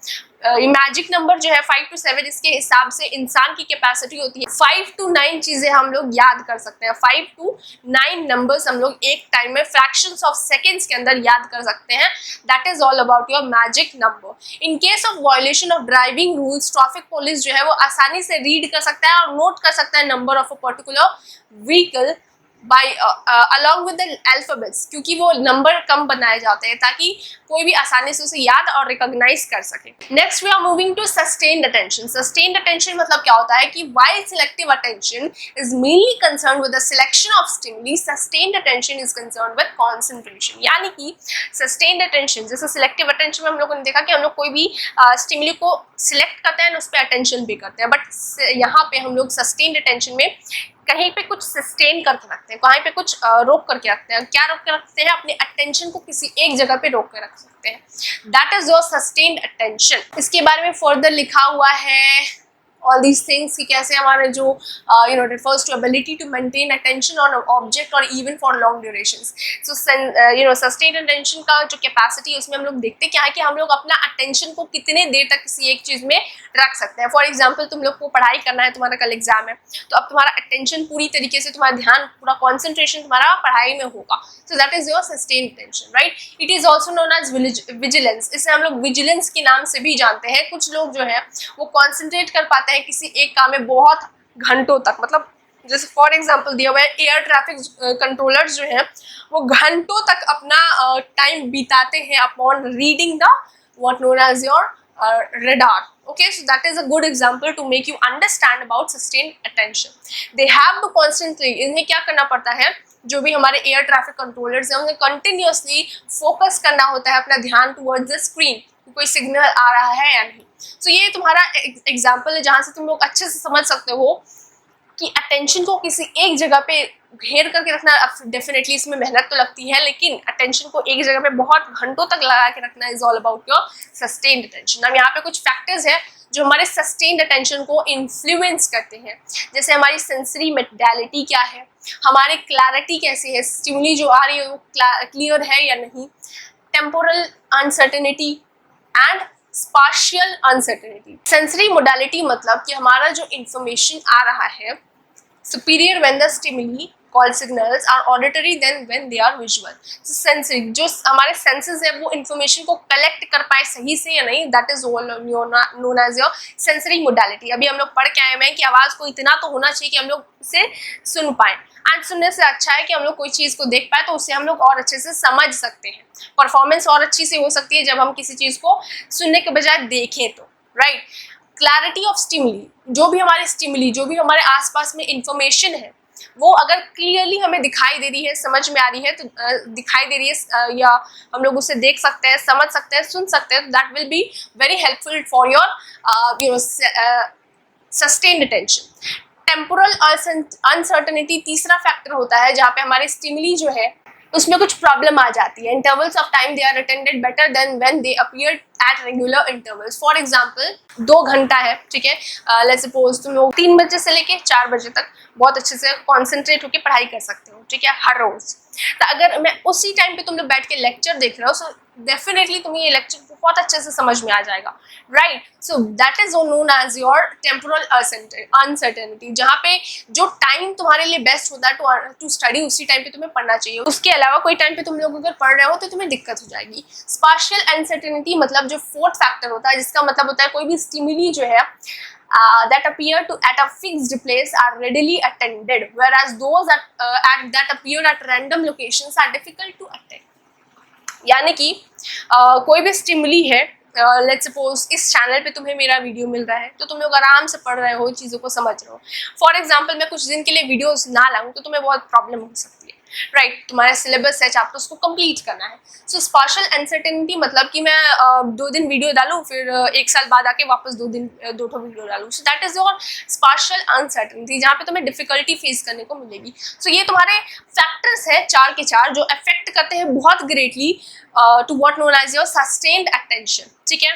मैजिक नंबर जो है 5 to 7, इसके हिसाब से इंसान की कैपेसिटी होती है 5 to 9 चीजें हम लोग याद कर सकते हैं। 5 to 9 नंबर्स हम लोग एक टाइम में फ्रैक्शंस ऑफ सेकेंड्स के अंदर याद कर सकते हैं। That is all about your magic number. In case of violation of driving rules, traffic police जो है वो आसानी से रीड कर सकता है और नोट कर सकता है number of a particular vehicle by along with the alphabets, क्योंकि वो नंबर कम बनाए जाते हैं ताकि कोई भी आसानी से उसे याद और रिकॉग्नाइज कर सके। Next we are moving to sustained attention. Sustained attention मतलब क्या होता है कि while selective attention is mainly concern with the selection of stimuli, sustained attention is concern with concentration. यानी कि सस्टेन्ड अटेंशन, जैसे सिलेक्टिव अटेंशन में हम लोगों ने देखा कि हम लोग कोई भी स्टिमुली को सिलेक्ट करते हैं उस पर अटेंशन भी करते हैं, बट यहाँ पे हम लोग सस्टेन्ड अटेंशन में कहीं पे कुछ सस्टेन करके रखते हैं, कहीं पे कुछ रोक करके रखते हैं। क्या रोक के रखते हैं? अपने अटेंशन को किसी एक जगह पे रोक के रख सकते हैं। That is your sustained attention. इसके बारे में फर्दर लिखा हुआ है all these things कि कैसे हमारे जो refers to ability to maintain attention on an object or even for long durations. So sustained attention का जो capacity है उसमें हम लोग देखते क्या है कि हम लोग अपना attention को कितने देर तक किसी एक चीज में रख सकते हैं। फॉर एग्जाम्पल तुम लोग को पढ़ाई करना है, तुम्हारा कल एग्जाम है, तो अब तुम्हारा अटेंशन पूरी तरीके से, तुम्हारा ध्यान, पूरा कॉन्सेंट्रेशन तुम्हारा पढ़ाई में होगा। So that is your sustained attention, right. It is also known as vigilance. इसे हम लोग विजिलेंस के नाम से भी जानते हैं। कुछ लोग जो है वो कॉन्सेंट्रेट कर पाते हैं किसी एक काम में बहुत घंटों तक, मतलब जैसे फॉर एग्जांपल दिया हुआ है एयर ट्रैफिक कंट्रोलर्स जो हैं वो घंटों तक अपना टाइम बिताते हैं upon reading the what known as your radar. Okay, so that is a good example to make you understand about sustained attention. They have to constantly, इन्हें क्या करना पड़ता है, जो भी हमारे एयर ट्रैफिक कंट्रोलर्स हैं उन्हें कंटिन्यूसली फोकस करना होता है अपना ध्यान टुवर्ड्स द स्क्रीन, कोई सिग्नल आ रहा है या नहीं। So ये तुम्हारा एग्जाम्पल है जहाँ से तुम लोग अच्छे से समझ सकते हो कि अटेंशन को किसी एक जगह पे घेर करके रखना, डेफिनेटली इसमें मेहनत तो लगती है, लेकिन अटेंशन को एक जगह पे बहुत घंटों तक लगा के रखना is all about your sustained attention. अब यहाँ पे कुछ फैक्टर्स हैं जो हमारे सस्टेन्ड अटेंशन को इन्फ्लुएंस करते हैं, जैसे हमारी सेंसरी मोडालिटी क्या है, हमारी क्लैरिटी कैसी है, स्टिमुली जो आ रही है वो क्लियर है या नहीं, temporal uncertainty and spatial uncertainty. Sensory modality मतलब कि हमारा जो इंफॉर्मेशन आ रहा है superior when the stimuli called signals are auditory than when they are visual. So sensory, जो हमारे senses है वो information को collect कर पाए सही से या नहीं, that is all known as your sensory modality. अभी हम लोग पढ़ के आए हैं कि आवाज़ को इतना तो होना चाहिए कि हम लोग इसे सुन पाएं, एंड सुनने से अच्छा है कि हम लोग कोई चीज़ को देख पाए तो उससे हम लोग और अच्छे से समझ सकते हैं। परफॉर्मेंस और अच्छी से हो सकती है जब हम किसी चीज़ को सुनने के बजाय देखें तो, राइट। क्लैरिटी ऑफ स्टिमुली, जो भी हमारे स्टिमुली, जो भी हमारे आसपास में इंफॉर्मेशन है वो अगर क्लियरली हमें दिखाई दे रही है, समझ में आ रही है, तो दिखाई दे रही है या हम लोग उसे देख सकते हैं, समझ सकते हैं, सुन सकते हैं, that will be very helpful for your sustained attention. Temporal uncertainty तीसरा फैक्टर होता है जहाँ पे हमारे स्टिमुली जो है उसमें कुछ प्रॉब्लम आ जाती है। Intervals of time they are attended better than when they appear at regular intervals. For example 2 घंटा है, ठीक है, लेट्स सपोज तुम लोग 3 बजे से लेके 4 बजे तक बहुत अच्छे से कॉन्सेंट्रेट होकर पढ़ाई कर सकते हो, ठीक है, हर रोज। तो अगर मैं उसी टाइम पे तुम लोग बैठ के लेक्चर देख रहे हो, सो डेफिनेटली तुम्हें ये लेक्चर बहुत अच्छे से समझ में आ जाएगा, right. So that is known as your temporal uncertainty, जहाँ पे जो टाइम तुम्हारे लिए बेस्ट होता है टू स्टडी, उसी टाइम पे तुम्हें पढ़ना चाहिए। उसके अलावा कोई टाइम पे तुम लोग अगर पढ़ रहे हो तो तुम्हें दिक्कत हो जाएगी। स्पाशियल अनसर्टेनिटी मतलब जो फोर्थ फैक्टर होता है, जिसका मतलब होता है कोई भी स्टिमुली जो है that appear to at a fixed place are readily attended, whereas those that appear at random locations are difficult to attend. यानी कि कोई भी स्टिमुली है, लेट्स सपोज इस चैनल पे तुम्हें मेरा वीडियो मिल रहा है तो तुम लोग आराम से पढ़ रहे हो, चीज़ों को समझ रहे हो। फॉर एग्जांपल मैं कुछ दिन के लिए वीडियोस ना लाऊं तो तुम्हें बहुत प्रॉब्लम हो सकती है, राइट। तुम्हारा सिलेबस है, चैप्टर्स को कंप्लीट करना है। सो स्पाशियल अनसर्टेनिटी मतलब कि मैं 2 दिन वीडियो डालूं, फिर 1 साल बाद आके वापस 2 वीडियो डालूं। So that is your spatial uncertainty, जहाँ पे तुम्हें डिफिकल्टी फेस करने को मिलेगी। सो ये तुम्हारे फैक्टर्स है 4 के 4 जो अफेक्ट करते हैं बहुत greatly to what known as your sustained attention, ठीक है।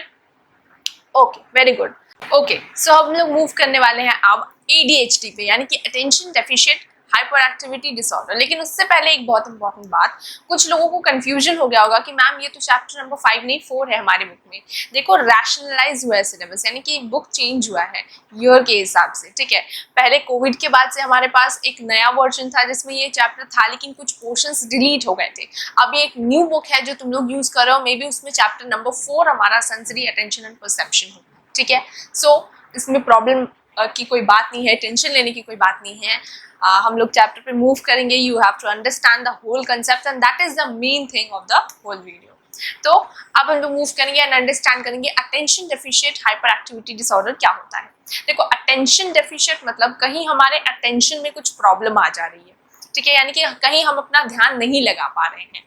Okay, very good. ओके, सो हम लोग मूव करने वाले हैं अब ADHD पे, यानी कि attention deficient hyperactivity disorder. लेकिन उससे पहले एक बहुत इंपॉर्टेंट बात, कुछ लोगों को कंफ्यूजन हो गया होगा कि मैम ये तो चैप्टर नंबर 5 नहीं 4 है हमारी बुक में। देखो रैशनलाइज हुआ है सिलेबस, यानी कि बुक चेंज हुआ है ईयर के हिसाब से, ठीक है। पहले कोविड के बाद से हमारे पास एक नया वर्जन था जिसमें ये चैप्टर था, लेकिन कुछ पोर्शंस डिलीट हो गए थे। अब ये एक न्यू बुक है जो तुम लोग यूज कर रहे हो, मे बी उसमें चैप्टर नंबर 4 हमारा सेंसरी अटेंशन एंड परसेप्शन हो, ठीक है। सो इसमें प्रॉब्लम की कोई बात नहीं है, टेंशन लेने की कोई बात नहीं है। हम लोग चैप्टर पे मूव करेंगे। You have to understand the whole concept and that is the main thing of the whole video. तो अब हम लोग मूव करेंगे एंड अंडरस्टैंड करेंगे attention deficit hyperactivity disorder क्या होता है। देखो अटेंशन डेफिशिएट मतलब कहीं हमारे अटेंशन में कुछ प्रॉब्लम आ जा रही है, ठीक है, यानी कि कहीं हम अपना ध्यान नहीं लगा पा रहे हैं।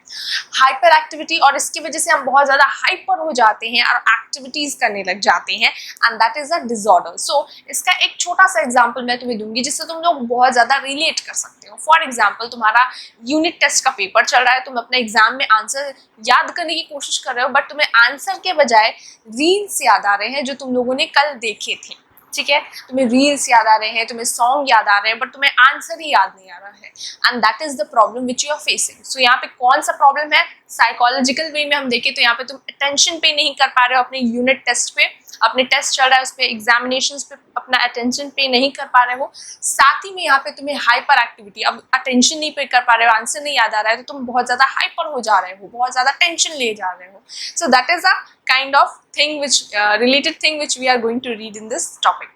हाइपर एक्टिविटी, और इसकी वजह से हम बहुत ज्यादा हाइपर हो जाते हैं और एक्टिविटीज करने लग जाते हैं and that is a disorder. So इसका एक छोटा सा एग्जांपल मैं तुम्हें दूंगी जिससे तुम लोग बहुत ज्यादा रिलेट कर सकते हो। फॉर एग्जांपल तुम्हारा यूनिट टेस्ट का पेपर चल रहा है, तुम अपने एग्जाम में आंसर याद करने की कोशिश कर रहे हो, बट तुम्हें आंसर के बजाय रील्स याद आ रहे हैं जो तुम लोगों ने कल देखे थे, ठीक है। तुम्हें रील्स याद आ रहे हैं, तुम्हें सॉन्ग याद आ रहे हैं, बट तुम्हें आंसर ही याद नहीं आ रहा है and that is the problem which you are facing. So यहाँ पे कौन सा प्रॉब्लम है, साइकोलॉजिकल वे में हम देखें तो यहाँ पे तुम अटेंशन पे नहीं कर पा रहे हो अपने यूनिट टेस्ट पे, अपने टेस्ट चल रहा है उस पर, एग्जामिनेशंस पे अपना अटेंशन पे नहीं कर पा रहे हो। साथ ही में यहाँ पे तुम्हें हाइपर एक्टिविटी, अब अटेंशन नहीं पे कर पा रहे हो, आंसर नहीं याद आ रहा है, तो तुम बहुत ज्यादा हाइपर हो जा रहे हो, बहुत ज्यादा टेंशन ले जा रहे हो। So that is a kind of thing which related thing which we are going to read in this topic.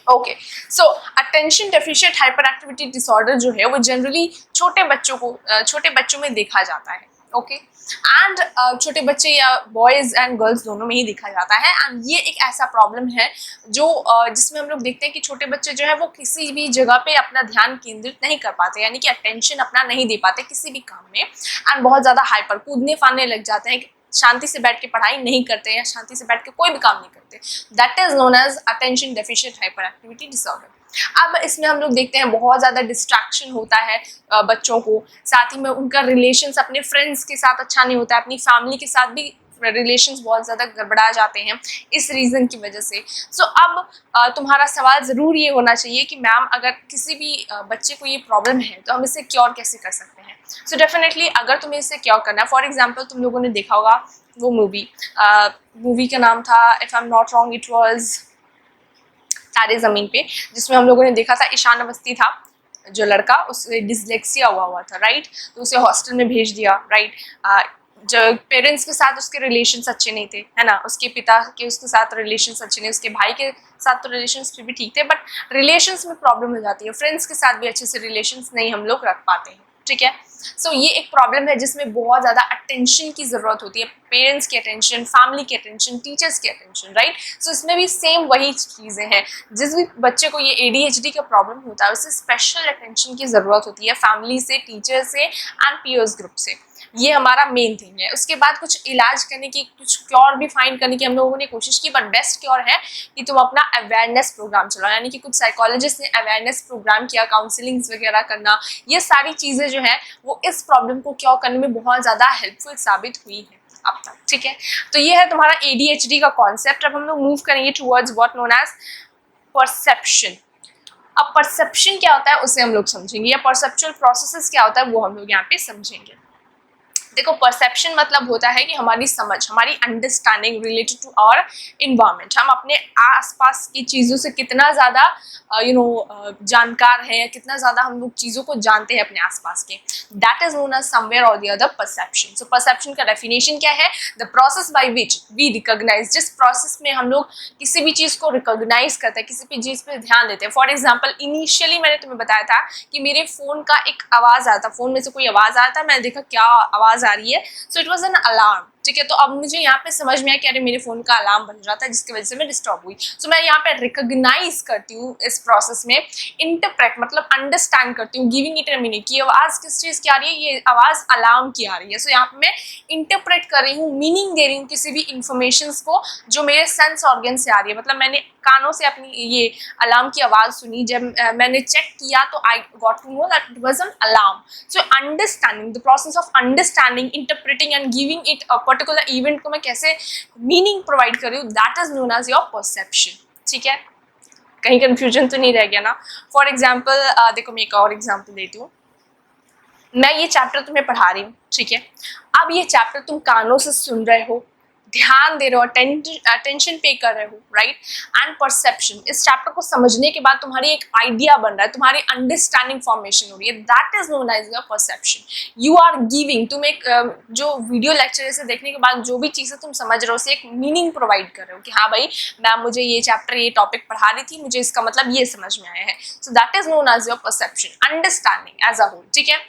Okay, so attention deficient hyperactivity disorder जो है वो जनरली छोटे बच्चों में देखा जाता है, ओके। एंड छोटे बच्चे या बॉयज एंड गर्ल्स दोनों में ही देखा जाता है एंड ये एक ऐसा प्रॉब्लम है जो जिसमें हम लोग देखते हैं कि छोटे बच्चे जो है वो किसी भी जगह पे अपना ध्यान केंद्रित नहीं कर पाते, यानी कि अटेंशन अपना नहीं दे पाते किसी भी काम में एंड बहुत ज़्यादा हाइपर कूदने फाड़ने लग जाते हैं, शांति से बैठ के पढ़ाई नहीं करते हैं या शांति से बैठ के कोई भी काम नहीं करते। That is known as attention deficient hyperactivity disorder. अब इसमें हम लोग देखते हैं बहुत ज़्यादा डिस्ट्रैक्शन होता है बच्चों को, साथ ही में उनका रिलेशंस अपने फ्रेंड्स के साथ अच्छा नहीं होता है, अपनी फैमिली के साथ भी रिलेशंस बहुत ज़्यादा गड़बड़ा जाते हैं इस रीज़न की वजह से। सो अब तुम्हारा सवाल ज़रूर ये होना चाहिए कि मैम अगर किसी भी बच्चे को ये प्रॉब्लम है तो हम इसे क्योर कैसे कर सकते हैं। सो डेफिनेटली अगर तुम्हें इसे क्योर करना है, फॉर एग्जाम्पल तुम लोगों ने देखा होगा वो मूवी का नाम था, if I am not wrong it was तारे ज़मीन पे, जिसमें हम लोगों ने देखा था ईशान अवस्थी था जो लड़का, उससे डिसलेक्सिया हुआ था, राइट। तो उसे हॉस्टल में भेज दिया, राइट। जो पेरेंट्स के साथ उसके रिलेशंस अच्छे नहीं थे, है ना, उसके पिता के उसके साथ रिलेशंस अच्छे नहीं, उसके भाई के साथ तो रिलेशंस भी ठीक थे, बट रिलेशंस में प्रॉब्लम हो जाती है, फ्रेंड्स के साथ भी अच्छे से रिलेशंस नहीं हम लोग रख पाते हैं, ठीक है। सो ये एक प्रॉब्लम है जिसमें बहुत ज़्यादा अटेंशन की ज़रूरत होती है, पेरेंट्स की अटेंशन, फैमिली की अटेंशन, टीचर्स की अटेंशन, राइट। सो इसमें भी सेम वही चीज़ें हैं, जिस भी बच्चे को ये ADHD का प्रॉब्लम होता है उसे स्पेशल अटेंशन की ज़रूरत होती है फैमिली से, टीचर से एंड पीयर्स ग्रुप से। ये हमारा मेन थिंग है। उसके बाद कुछ इलाज करने की, कुछ क्योर भी फाइंड करने की हम लोगों ने कोशिश की, बट बेस्ट क्योर है कि तुम अपना अवेयरनेस प्रोग्राम चलाओ, यानी कि कुछ साइकोलॉजिस्ट ने अवेयरनेस प्रोग्राम किया, काउंसलिंग्स वगैरह करना, ये सारी चीज़ें जो है वो इस प्रॉब्लम को क्योर करने में बहुत ज़्यादा हेल्पफुल साबित हुई है अब तक, ठीक है। तो ये है तुम्हारा ADHD का कॉन्सेप्ट। अब हम लोग मूव करेंगे towards what known as perception. अब परसेप्शन क्या होता है उसे हम लोग समझेंगे, या परसेप्चुअल प्रोसेसेस क्या होता है वो हम लोग यहाँ पे समझेंगे। देखो परसेप्शन मतलब होता है कि हमारी समझ, हमारी understanding related to our environment, हम अपने आसपास की चीज़ों से कितना ज़्यादा जानकार है, या कितना ज़्यादा हम लोग चीज़ों को जानते हैं अपने आसपास के, that is known as somewhere और the other perception. So perception का डेफिनेशन क्या है, the process by which we recognise, जिस प्रोसेस में हम लोग किसी भी चीज़ को रिकॉग्नाइज करते हैं, किसी भी चीज़ पे ध्यान देते हैं। फॉर एग्जाम्पल इनिशियली मैंने तुम्हें बताया था कि मेरे फ़ोन का एक आवाज़ आया था, फ़ोन में से कोई आवाज़ आया था, मैंने देखा क्या आवाज़ आ रही है, so it was an alarm, ठीक है। तो अब मुझे यहाँ पे समझ में आया कि अरे मेरे फोन का अलार्म बज रहा था जिसकी वजह से मैं डिस्टर्ब हुई। सो मैं यहाँ पे रिकॉग्नाइज करती हूँ इस प्रोसेस में, इंटरप्रेट मतलब अंडरस्टैंड करती हूँ, गिविंग इट अ मीनिंग कि आवाज़ किस चीज़ की आ रही है, ये आवाज़ अलार्म की आ रही है। सो यहाँ पे मैं इंटरप्रेट कर रही हूँ, मीनिंग दे रही हूँ किसी भी इंफॉर्मेशन को जो मेरे सेंस ऑर्गन से आ रही है। मतलब मैंने कानों से अपनी ये अलार्म की आवाज़ सुनी, जब मैंने चेक किया तो I got to know that it was an alarm. So understanding, the process of understanding, interpreting and giving it a particular event को मैं कैसे मीनिंग प्रोवाइड कर रही हूँ, that is known as your perception, ठीक है। कहीं कंफ्यूजन तो नहीं रह गया ना? फॉर एग्जाम्पल देखो, मैं एक और एग्जाम्पल देती हूँ। मैं ये चैप्टर तुम्हें पढ़ा रही हूँ, ठीक है? अब ये चैप्टर तुम कानों से सुन रहे हो, ध्यान दे रहे हो, अटेंशन पे कर रहे हो, राइट? एंड परसेप्शन, इस चैप्टर को समझने के बाद तुम्हारी एक आइडिया बन रहा है, तुम्हारी अंडरस्टैंडिंग फॉर्मेशन हो रही है, that is known as your perception. You are giving, तुम एक जो वीडियो लेक्चर से देखने के बाद जो भी चीज़ें तुम समझ रहे हो, उसे एक मीनिंग प्रोवाइड कर रहे हो कि हाँ भाई, मैम मुझे ये चैप्टर, ये टॉपिक पढ़ा रही थी, मुझे इसका मतलब ये समझ में आया है। So that is known as your perception, understanding as a whole, ठीक है?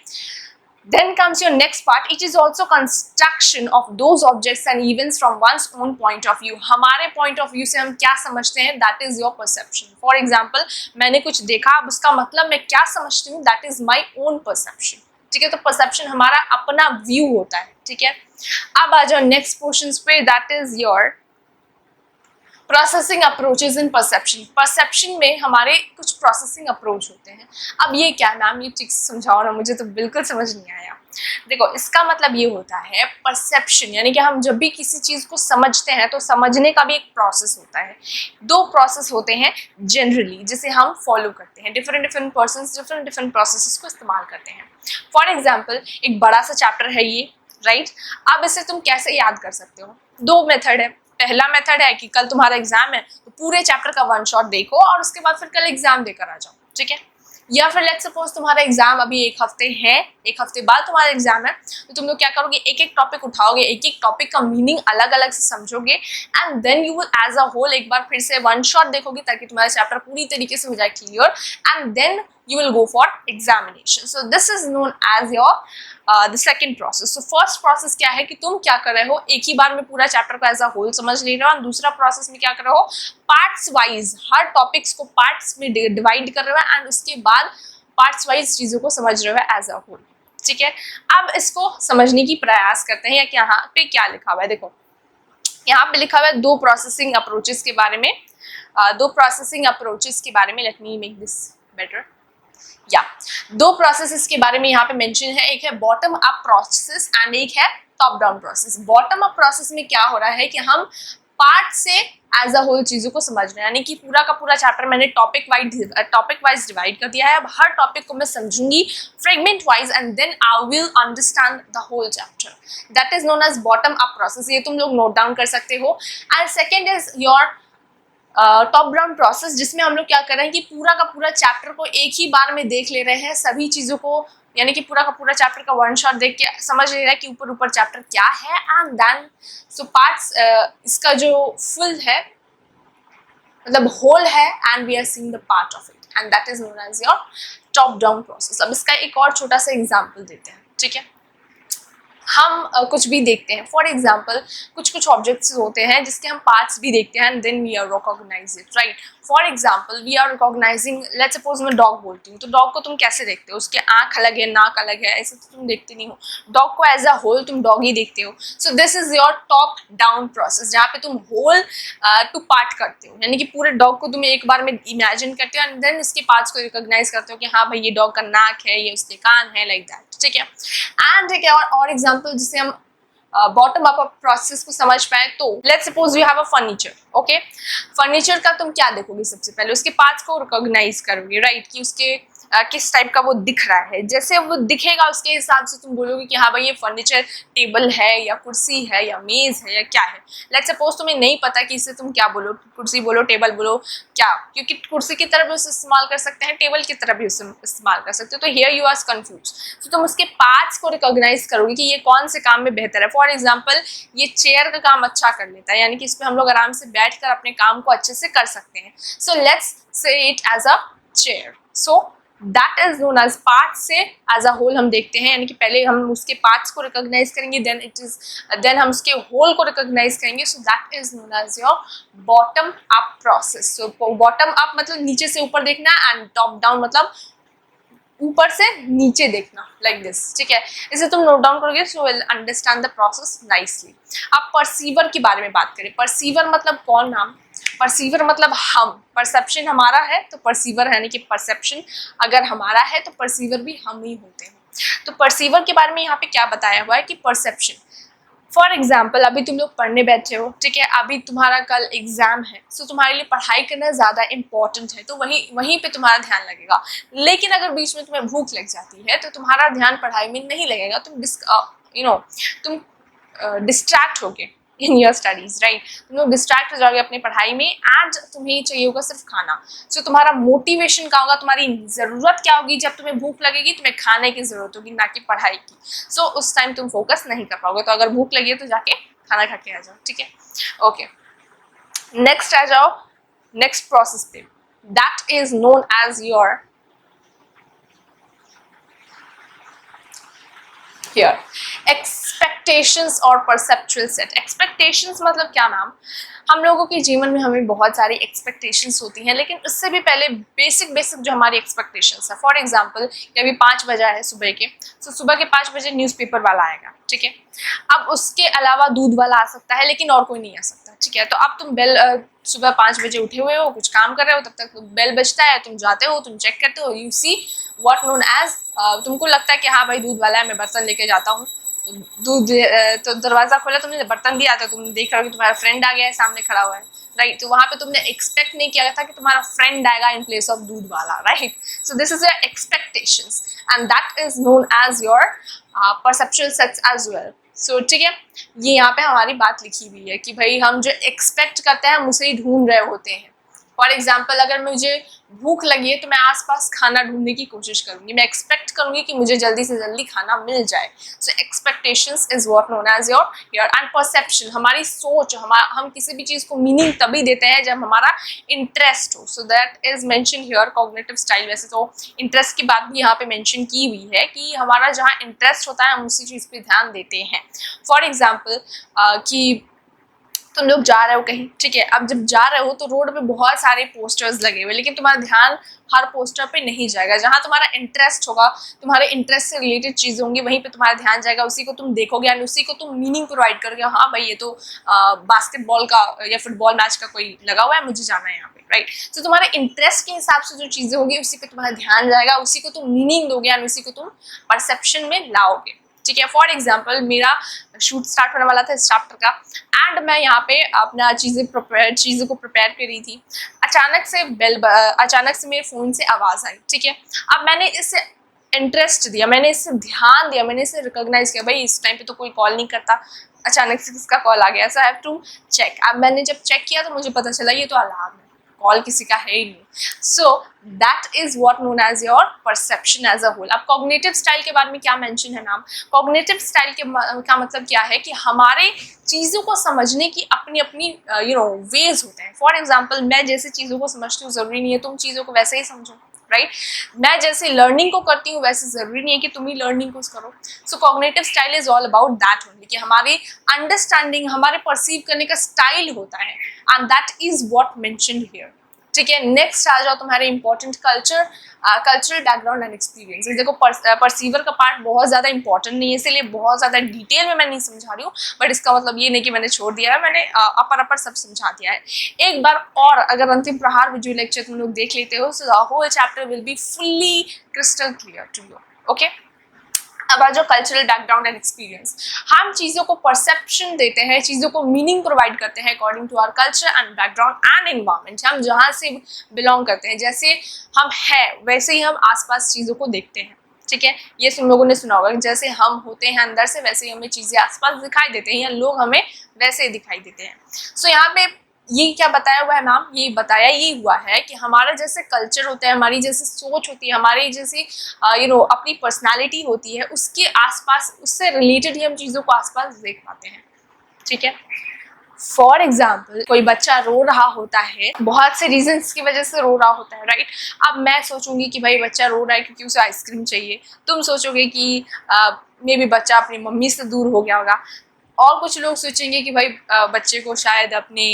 Then comes your next part. It is also construction of those objects and events from one's own point of view. हमारे point of view से हम क्या समझते हैं, that is your perception. For example, मैंने कुछ देखा, अब उसका मतलब मैं क्या समझती हूँ, that is my own perception. ठीक है? तो perception हमारा अपना view होता है, ठीक है? अब आ जाओ next portions पे, that is your processing approaches in perception. Perception में हमारे कुछ प्रोसेसिंग अप्रोच होते हैं। अब ये क्या मैम, ये ठीक से समझाओ ना, मुझे तो बिल्कुल समझ नहीं आया। देखो, इसका मतलब ये होता है परसेप्शन, यानी कि हम जब भी किसी चीज़ को समझते हैं तो समझने का भी एक प्रोसेस होता है। दो प्रोसेस होते हैं जनरली, जिसे हम फॉलो करते हैं। डिफरेंट पर्सन्स डिफरेंट प्रोसेसेस को इस्तेमाल करते हैं। फॉर एग्जाम्पल, एक बड़ा सा चैप्टर है ये, राइट? अब इसे तुम कैसे याद कर सकते हो? दो मेथड है। पहला मेथड है कि कल तुम्हारा एग्जाम है तो पूरे चैप्टर का वन शॉट देखो और उसके बाद फिर कल एग्जाम देकर आ जाओ, ठीक है? या फिर लेट्स सपोज तुम्हारा एग्जाम अभी एक हफ्ते है, एक हफ्ते बाद तुम्हारा एग्जाम है, तो तुम लोग क्या करोगे, एक एक टॉपिक उठाओगे, एक एक टॉपिक का मीनिंग अलग अलग से समझोगे, and then you will as a whole एक बार फिर से वन शॉट देखोगे ताकि तुम्हारा चैप्टर पूरी तरीके से हो जाए clear, and then you will go for examination. So this is known as your the second process. So first process क्या है कि तुम क्या कर रहे हो, एक ही बार में पूरा चैप्टर को एज अ होल समझ ले रहे हो, और दूसरा प्रोसेस में क्या कर रहे हो, पार्ट्स वाइज हर टॉपिक्स को पार्ट्स में डिवाइड कर रहे हो, एंड उसके बाद पार्ट्स वाइज चीज़ों को समझ रहे हो एज अ होल, ठीक है? अब इसको समझने की प्रयास करते हैं, या कि यहाँ पे क्या लिखा हुआ है। देखो, यहाँ पे लिखा हुआ है दो प्रोसेसिंग अप्रोचेस के बारे में, दो प्रोसेसिंग अप्रोचेस के बारे में। Let me make this better. या दो प्रोसेसेस के बारे में यहाँ पे मेंशन है, एक है बॉटम अप प्रोसेस एंड एक है top down process. Bottom up process में क्या हो रहा है कि हम पार्ट से एज अ होल चीज़ों को समझ रहे हैं, यानी कि पूरा का पूरा चैप्टर मैंने टॉपिक वाइज डिवाइड कर दिया है। अब हर टॉपिक को मैं समझूंगी fragment wise, and then I will understand the whole chapter. That is known as bottom up process. ये तुम लोग नोट डाउन कर सकते हो। And second is your top down process, जिसमें हम लोग क्या कर रहे हैं कि पूरा का पूरा चैप्टर को एक ही बार में देख ले रहे हैं, सभी चीज़ों को, यानी कि पूरा का पूरा चैप्टर का वन शॉट देख के समझ ले रहा है कि ऊपर ऊपर चैप्टर क्या है, एंड देन सो पार्ट्स, इसका जो फुल है मतलब होल है, and we are seeing the part of it, and that is known as your top down process. अब इसका एक और छोटा सा एग्जाम्पल देते हैं, ठीक है? हम कुछ भी देखते हैं, फॉर एग्जाम्पल कुछ ऑब्जेक्ट्स होते हैं जिसके हम पार्ट्स भी देखते हैं, and then we are recognise it, right? For example we are recognising, let's suppose मैं डॉग बोलती हूँ, तो डॉग को तुम कैसे देखते हो? उसके आँख अलग है, नाक अलग है, ऐसे तो तुम देखते नहीं हो। डॉग को एज अ होल तुम डॉग ही देखते हो। सो this is your top down process, जहाँ पे तुम होल टू पार्ट करते हो, यानी कि पूरे डॉग को तुम एक बार में इमेजिन करते हो, एंड देन इसके पार्ट्स को रिकॉग्नाइज करते हो कि हाँ भाई, ये डॉग का नाक है, ये उसके कान है, लाइक दैट, ठीक है? एंड एक और एग्जाम्पल जिससे हम बॉटम अप प्रोसेस को समझ पाए, तो let's suppose you have a furniture, okay? Furniture का तुम क्या देखोगे? सबसे पहले उसके पार्ट्स को रिकॉग्नाइज करोगे, राइट? कि उसके किस टाइप का वो दिख रहा है। जैसे वो दिखेगा उसके हिसाब से तुम बोलोगे कि हाँ भाई, ये फर्नीचर टेबल है या कुर्सी है या मेज है या क्या है। लेट्स सपोज तुम्हें नहीं पता कि इससे तुम क्या बोलो, कुर्सी बोलो, टेबल बोलो, क्या? क्योंकि कुर्सी की तरह भी उसे इस्तेमाल कर सकते हैं, टेबल की तरह भी उसे इस्तेमाल कर सकते हो। तो हियर यू आर कंफ्यूज, तो तुम उसके पार्ट्स को रिकॉग्नाइज करोगे कि ये कौन से काम में बेहतर है। फॉर एग्जाम्पल, ये चेयर का काम अच्छा कर लेता है, यानी कि इस पर हम लोग आराम से बैठ कर अपने काम को अच्छे से कर सकते हैं। So let's say it as a chair. So that is known as part से एज अ होल हम देखते हैं, यानी कि पहले हम उसके पार्ट्स को रिकॉग्नाइज करेंगे, देन हम उसके होल को रिकॉग्नाइज करेंगे। So that is known as your bottom up process. So bottom up मतलब नीचे से ऊपर देखना, एंड टॉप डाउन मतलब ऊपर से नीचे देखना, लाइक दिस, ठीक है? इसे तुम नोट डाउन करोगे, so will understand the process nicely. अब परसीवर के बारे में बात करें। परसीवर मतलब कौन नाम? परसीवर मतलब हम। परसेप्शन हमारा है तो परसीवर यानी कि परसेप्शन अगर हमारा है तो परसीवर भी हम ही होते हैं। तो परसीवर के बारे में यहाँ पे क्या बताया हुआ है कि परसेप्शन, फॉर एग्जाम्पल अभी तुम लोग पढ़ने बैठे हो, ठीक है, अभी तुम्हारा कल एग्जाम है, सो तुम्हारे लिए पढ़ाई करना ज़्यादा इंपॉर्टेंट है, तो वहीं पे तुम्हारा ध्यान लगेगा। लेकिन अगर बीच में तुम्हें भूख लग जाती है तो तुम्हारा ध्यान पढ़ाई में नहीं लगेगा, तुम डिस्ट्रैक्ट होगे इन योर स्टडीज, राइट। तुम लोग डिस्ट्रैक्ट हो जाओगे अपनी पढ़ाई में एंड तुम्हें चाहिए होगा सिर्फ खाना। सो तुम्हारा मोटिवेशन क्या होगा, तुम्हारी ज़रूरत क्या होगी, जब तुम्हें भूख लगेगी तुम्हें खाने की ज़रूरत होगी, ना कि पढ़ाई की। सो उस टाइम तुम फोकस नहीं कर पाओगे। तो अगर भूख लगी है तो जाके खाना खा के आ जाओ, ठीक है। ओके, नेक्स्ट आ जाओ नेक्स्ट प्रोसेस पे, that is known as your here expectations और perceptual set। expectations मतलब क्या मैम, हम लोगों के जीवन में हमें बहुत सारी एक्सपेक्टेशंस होती हैं, लेकिन उससे भी पहले बेसिक जो हमारी एक्सपेक्टेशंस है। फॉर एग्जांपल कि अभी 5 बजा है सुबह के, तो सुबह के 5 बजे न्यूज़पेपर वाला आएगा, ठीक है। अब उसके अलावा दूध वाला आ सकता है, लेकिन और कोई नहीं आ सकता, ठीक है। तो अब तुम सुबह 5 बजे उठे हुए हो, कुछ काम कर रहे हो, तब तक बेल बजता है, तुम जाते हो, तुम चेक करते हो, you see what known as, तुमको लगता है कि हाँ भाई दूध वाला है, मैं बर्तन लेके जाता हूँ। दूध तो दरवाजा खोला, तुमने बर्तन दिया, तो तुम देख रहे हो कि तुम्हारा फ्रेंड आ गया है, सामने खड़ा हुआ है, राइट। तो वहां पे तुमने एक्सपेक्ट नहीं किया था कि तुम्हारा फ्रेंड आएगा इन प्लेस ऑफ दूध वाला, right. So this is your expectations and that is known as your perceptual sets as well. So ठीक है, ये यहाँ पे हमारी बात लिखी हुई है कि भाई हम जो एक्सपेक्ट करते हैं हम उसे ही ढूंढ रहे होते हैं। फॉर एग्जाम्पल अगर मुझे भूख लगी है तो मैं आसपास खाना ढूंढने की कोशिश करूंगी, मैं एक्सपेक्ट करूंगी कि मुझे जल्दी से जल्दी खाना मिल जाए। So expectations is what known as your and perception, हमारी सोच, हम किसी भी चीज को मीनिंग तभी देते हैं जब हमारा इंटरेस्ट हो। So that is mention here cognitive style. वैसे तो इंटरेस्ट की बात भी यहाँ पे मेंशन की हुई है कि हमारा जहाँ इंटरेस्ट होता है हम उसी चीज पे ध्यान देते हैं। फॉर एग्जाम्पल कि तुम लोग जा रहे हो कहीं, ठीक है, अब जब जा रहे हो तो रोड पे बहुत सारे पोस्टर्स लगे हुए, लेकिन तुम्हारा ध्यान हर पोस्टर पे नहीं जाएगा। जहाँ तुम्हारा इंटरेस्ट होगा, तुम्हारे इंटरेस्ट से रिलेटेड चीजें होंगी, वहीं पे तुम्हारा ध्यान जाएगा, उसी को तुम देखोगे और उसी को तुम मीनिंग प्रोवाइड करोगे। हाँ भाई ये तो बास्केटबॉल का या फुटबॉल मैच का कोई लगा हुआ है, मुझे जाना है यहाँ पे, राइट। तो तुम्हारे इंटरेस्ट के हिसाब से जो चीजें होगी उसी पे तुम्हारा ध्यान जाएगा, उसी को तुम मीनिंग दोगे और उसी को तुम परसेप्शन में लाओगे, ठीक है। फॉर एग्जाम्पल मेरा शूट स्टार्ट होने वाला था इस चैप्टर का एंड मैं यहाँ पे अपना चीज़ों को प्रिपेयर कर रही थी। अचानक से मेरे फ़ोन से आवाज़ आई, ठीक है। अब मैंने इससे इंटरेस्ट दिया, मैंने इससे ध्यान दिया, मैंने इसे रिकॉग्नाइज किया, भाई इस टाइम पे तो कोई कॉल नहीं करता, अचानक से किसका कॉल आ गया, सो आई हैव टू चेक। अब मैंने जब चेक किया तो मुझे पता चला ये तो अलार्म है, कॉल किसी का है ही नहीं। So that is what known as your perception as a whole. अब कॉग्निटिव स्टाइल के बारे में क्या मेंशन है मैम? कॉग्निटिव स्टाइल का मतलब क्या है कि हमारे चीज़ों को समझने की अपनी अपनी वेज होते हैं। फॉर एग्जाम्पल मैं जैसे चीज़ों को समझती हूँ ज़रूरी नहीं है तुम चीज़ों को वैसे ही समझो, राइट। मैं जैसे लर्निंग को करती हूँ वैसे जरूरी नहीं है कि तुम ही लर्निंग को करो। So cognitive style is all about that only, कि हमारी अंडरस्टैंडिंग, हमारे परसीव करने का स्टाइल होता है and that is what mentioned here, ठीक है। नेक्स्ट आ जाओ तुम्हारे important cultural background and experience. देखो परसीवर का पार्ट बहुत ज़्यादा इंपॉर्टेंट नहीं है, इसलिए बहुत ज़्यादा डिटेल में मैं नहीं समझा रही हूँ, बट इसका मतलब ये नहीं कि मैंने छोड़ दिया है, मैंने अपर सब समझा दिया है। एक बार और अगर अंतिम प्रहार वीडियो लेक्चर तुम लोग देख लेते हो, so the whole chapter will be fully crystal clear to you, okay. अब आ जाओ कल्चरल बैकग्राउंड एंड एक्सपीरियंस। हम चीज़ों को परसेप्शन देते हैं, चीज़ों को मीनिंग प्रोवाइड करते हैं according to our culture and background and environment. हम जहाँ से बिलोंग करते हैं, जैसे हम हैं वैसे ही हम आसपास चीज़ों को देखते हैं, ठीक है। ये तुम लोगों ने सुना होगा, जैसे हम होते हैं अंदर से वैसे ही हमें चीज़ें आसपास दिखाई देते हैं, या लोग हमें वैसे ही दिखाई देते हैं। सो यहाँ पे ये क्या बताया हुआ है मैम? ये बताया ये हुआ है कि हमारा जैसे कल्चर होता है, हमारी जैसे सोच होती है, हमारी जैसी अपनी पर्सनालिटी होती है, उसके आसपास, उससे रिलेटेड ही हम चीज़ों को आसपास देख पाते हैं, ठीक है। फॉर एग्जाम्पल कोई बच्चा रो रहा होता है, बहुत से रीजंस की वजह से रो रहा होता है, राइट। अब मैं सोचूंगी कि भाई बच्चा रो रहा है क्योंकि उसे आइसक्रीम चाहिए, तुम सोचोगे कि मे बी बच्चा अपनी मम्मी से दूर हो गया होगा, और कुछ लोग सोचेंगे कि भाई बच्चे को शायद अपने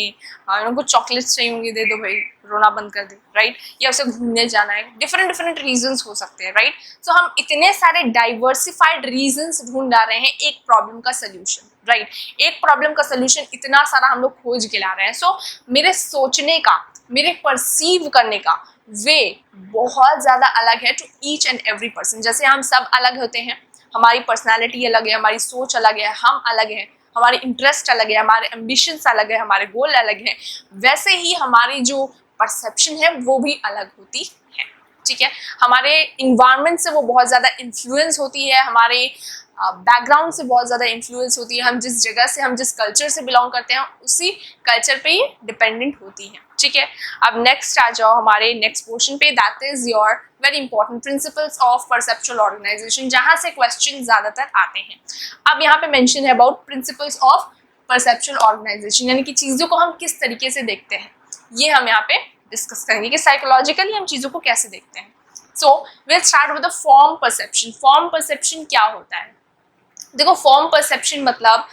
उनको चॉकलेट्स चाहिए होंगे, दे दो भाई रोना बंद कर दे, राइट, या उसे घूमने जाना है। डिफरेंट रीजंस हो सकते हैं, राइट। सो हम इतने सारे डाइवर्सिफाइड रीजंस ढूंढ ला रहे हैं एक प्रॉब्लम का सोल्यूशन, राइट। एक प्रॉब्लम का सोल्यूशन इतना सारा हम लोग खोज के ला रहे हैं। सो मेरे सोचने का, मेरे परसीव करने का वे बहुत ज़्यादा अलग है to each and every person. जैसे हम सब अलग होते हैं, हमारी पर्सनालिटी अलग है, हमारी सोच अलग है, हम अलग हैं, हमारे इंटरेस्ट अलग है, हमारे एम्बिशंस अलग है, हमारे गोल अलग हैं, वैसे ही हमारी जो परसेप्शन है वो भी अलग होती है। ठीक है, हमारे इन्वायरमेंट से वो बहुत ज़्यादा इन्फ्लुएंस होती है, हमारे बैकग्राउंड से बहुत ज़्यादा इन्फ्लुएंस होती है, हम जिस जगह से, हम जिस कल्चर से बिलोंग करते हैं उसी कल्चर पे ही डिपेंडेंट होती है। ठीक है, अब नेक्स्ट आ जाओ हमारे नेक्स्ट पोर्शन पे, that is your very important principles of perceptual organisation, जहाँ से क्वेश्चन ज़्यादातर आते हैं। अब यहाँ पे मेंशन है about principles of perceptual organisation, यानी कि चीज़ों को हम किस तरीके से देखते हैं, ये हम यहाँ पे डिस्कस करेंगे कि साइकोलॉजिकली हम चीज़ों को कैसे देखते हैं। So will start with the form perception. Form perception क्या होता है? देखो, फॉर्म परसेप्शन मतलब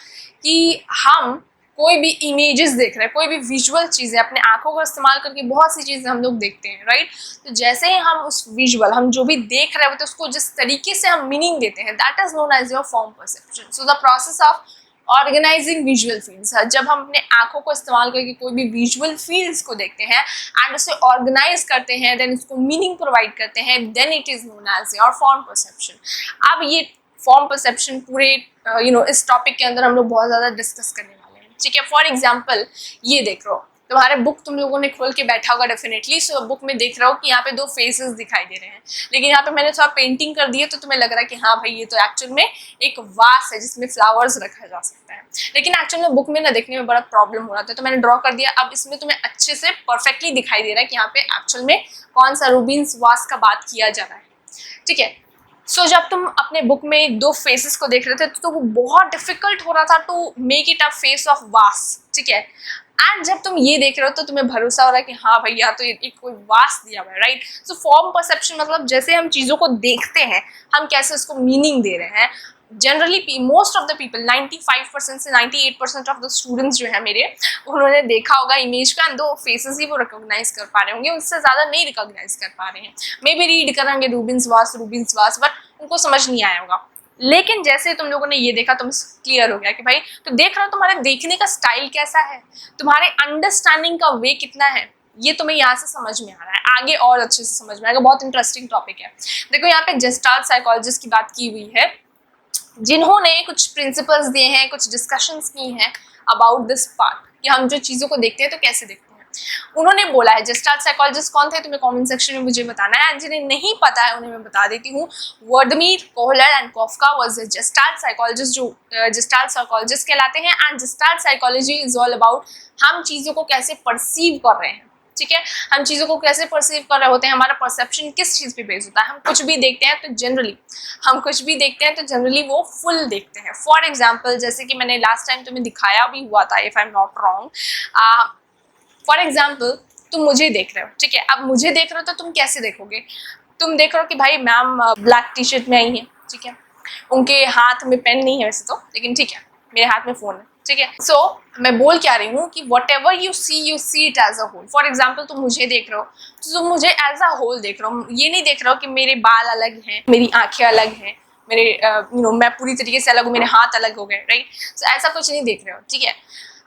कि हम कोई भी इमेजेस देख रहे हैं, कोई भी विजुअल चीज़ें, अपने आंखों का इस्तेमाल करके बहुत सी चीज़ें हम लोग देखते हैं, राइट। तो जैसे ही हम उस विजुअल, हम जो भी देख रहे होते हैं उसको जिस तरीके से हम मीनिंग देते हैं, that is known as your form perception. So the process of organising visual fields, जब हम अपने आंखों को इस्तेमाल करके कोई भी विजुअल फील्ड्स को देखते हैं एंड उसे ऑर्गेनाइज करते हैं, देन उसको मीनिंग प्रोवाइड करते हैं, then it is known as your form perception. अब ये फॉर्म परसेप्शन पूरे इस टॉपिक के अंदर हम लोग बहुत ज़्यादा डिस्कस करने वाले हैं। ठीक है, फॉर एग्जाम्पल ये देख रहे हो, तुम्हारे बुक तुम लोगों ने खोल के बैठा होगा डेफिनेटली, सो बुक में देख रहे हो कि यहाँ पे दो फेसेस दिखाई दे रहे हैं, लेकिन यहाँ पे मैंने थोड़ा पेंटिंग कर दी है तो तुम्हें लग रहा है कि हाँ भाई ये तो एक्चुअल में एक वास है जिसमें फ्लावर्स रखा जा सकता है, लेकिन एक्चुअल में बुक में ना देखने में बड़ा प्रॉब्लम हो रहा था, तो मैंने ड्रॉ कर दिया। अब इसमें तुम्हें अच्छे से परफेक्टली दिखाई दे रहा है कि यहाँ पे एक्चुअल में कौन सा रूबिन्स वास का बात किया जा रहा है। ठीक है, सो जब तुम अपने बुक में दो फेसेस को देख रहे थे तो वो बहुत डिफिकल्ट हो रहा था to make it a face of vase. ठीक है, एंड जब तुम ये देख रहे हो तो तुम्हें भरोसा हो रहा है कि हाँ भैया तो ये कोई वास दिया हुआ है, राइट। सो फॉर्म परसेप्शन मतलब जैसे हम चीज़ों को देखते हैं, हम कैसे उसको मीनिंग दे रहे हैं। Generally most of the people, 95% से 98% ऑफ द स्टूडेंट्स जो है मेरे, उन्होंने देखा होगा इमेज का, दो फेसेस ही वो रिकॉग्नाइज कर पा रहे होंगे, उससे ज़्यादा नहीं रिकॉग्नाइज कर पा रहे हैं। मे बी रीड करेंगे रूबिन्स वास, बट उनको समझ नहीं आया होगा। लेकिन जैसे तुम लोगों ने ये देखा, तुम क्लियर हो गया कि भाई तो देख रहे हो तुम्हारे देखने का स्टाइल कैसा है, तुम्हारे अंडरस्टैंडिंग का वे कितना है, ये तुम्हें यहाँ से समझ में आ रहा है। आगे और अच्छे से समझ में आएगा, बहुत इंटरेस्टिंग टॉपिक है। देखो यहाँ पे जेस्टाल्ट साइकोलॉजिस्ट की बात की हुई है, जिन्होंने कुछ प्रिंसिपल्स दिए हैं, कुछ डिस्कशंस की हैं अबाउट दिस पार्ट कि हम जो चीज़ों को देखते हैं तो कैसे देखते हैं। उन्होंने बोला है, जेस्टाल्ट साइकोलॉजिस्ट कौन थे तुम्हें कमेंट सेक्शन में मुझे बताना है, एंड जिन्हें नहीं पता है उन्हें मैं बता देती हूँ। Wertheimer, Kohler and Koffka was gestalt psychologist, जो जेस्टाल्ट साइकोलॉजिस्ट कहलाते हैं। And gestalt psychology is all about हम चीज़ों को कैसे परसीव कर रहे हैं। ठीक है, हम चीज़ों को कैसे परसीव कर रहे होते हैं, हमारा परसेप्शन किस चीज़ पे बेस्ड होता है। हम कुछ भी देखते हैं तो जनरली वो फुल देखते हैं। फॉर एग्जाम्पल, जैसे कि मैंने लास्ट टाइम तुम्हें दिखाया भी हुआ था, if I am not wrong. For example, तुम मुझे देख रहे हो, ठीक है, अब मुझे देख रहे हो तो तुम कैसे देखोगे? तुम देख रहे हो कि भाई मैम ब्लैक टी शर्ट में आई है, ठीक है, उनके हाथ में पेन नहीं है वैसे तो, लेकिन ठीक है, मेरे हाथ में फ़ोन है। ठीक है, सो मैं बोल क्या रही हूँ कि whatever you see it as a whole. For example, तुम मुझे देख रहे हो तो तुम मुझे एज अ होल देख रहे हो, ये नहीं देख रहे हो कि मेरे बाल अलग हैं, मेरी आंखें अलग हैं, मेरे मैं पूरी तरीके से अलग हूँ, मेरे हाथ अलग हो गए, राइट। सो ऐसा कुछ नहीं देख रहे हो। ठीक है,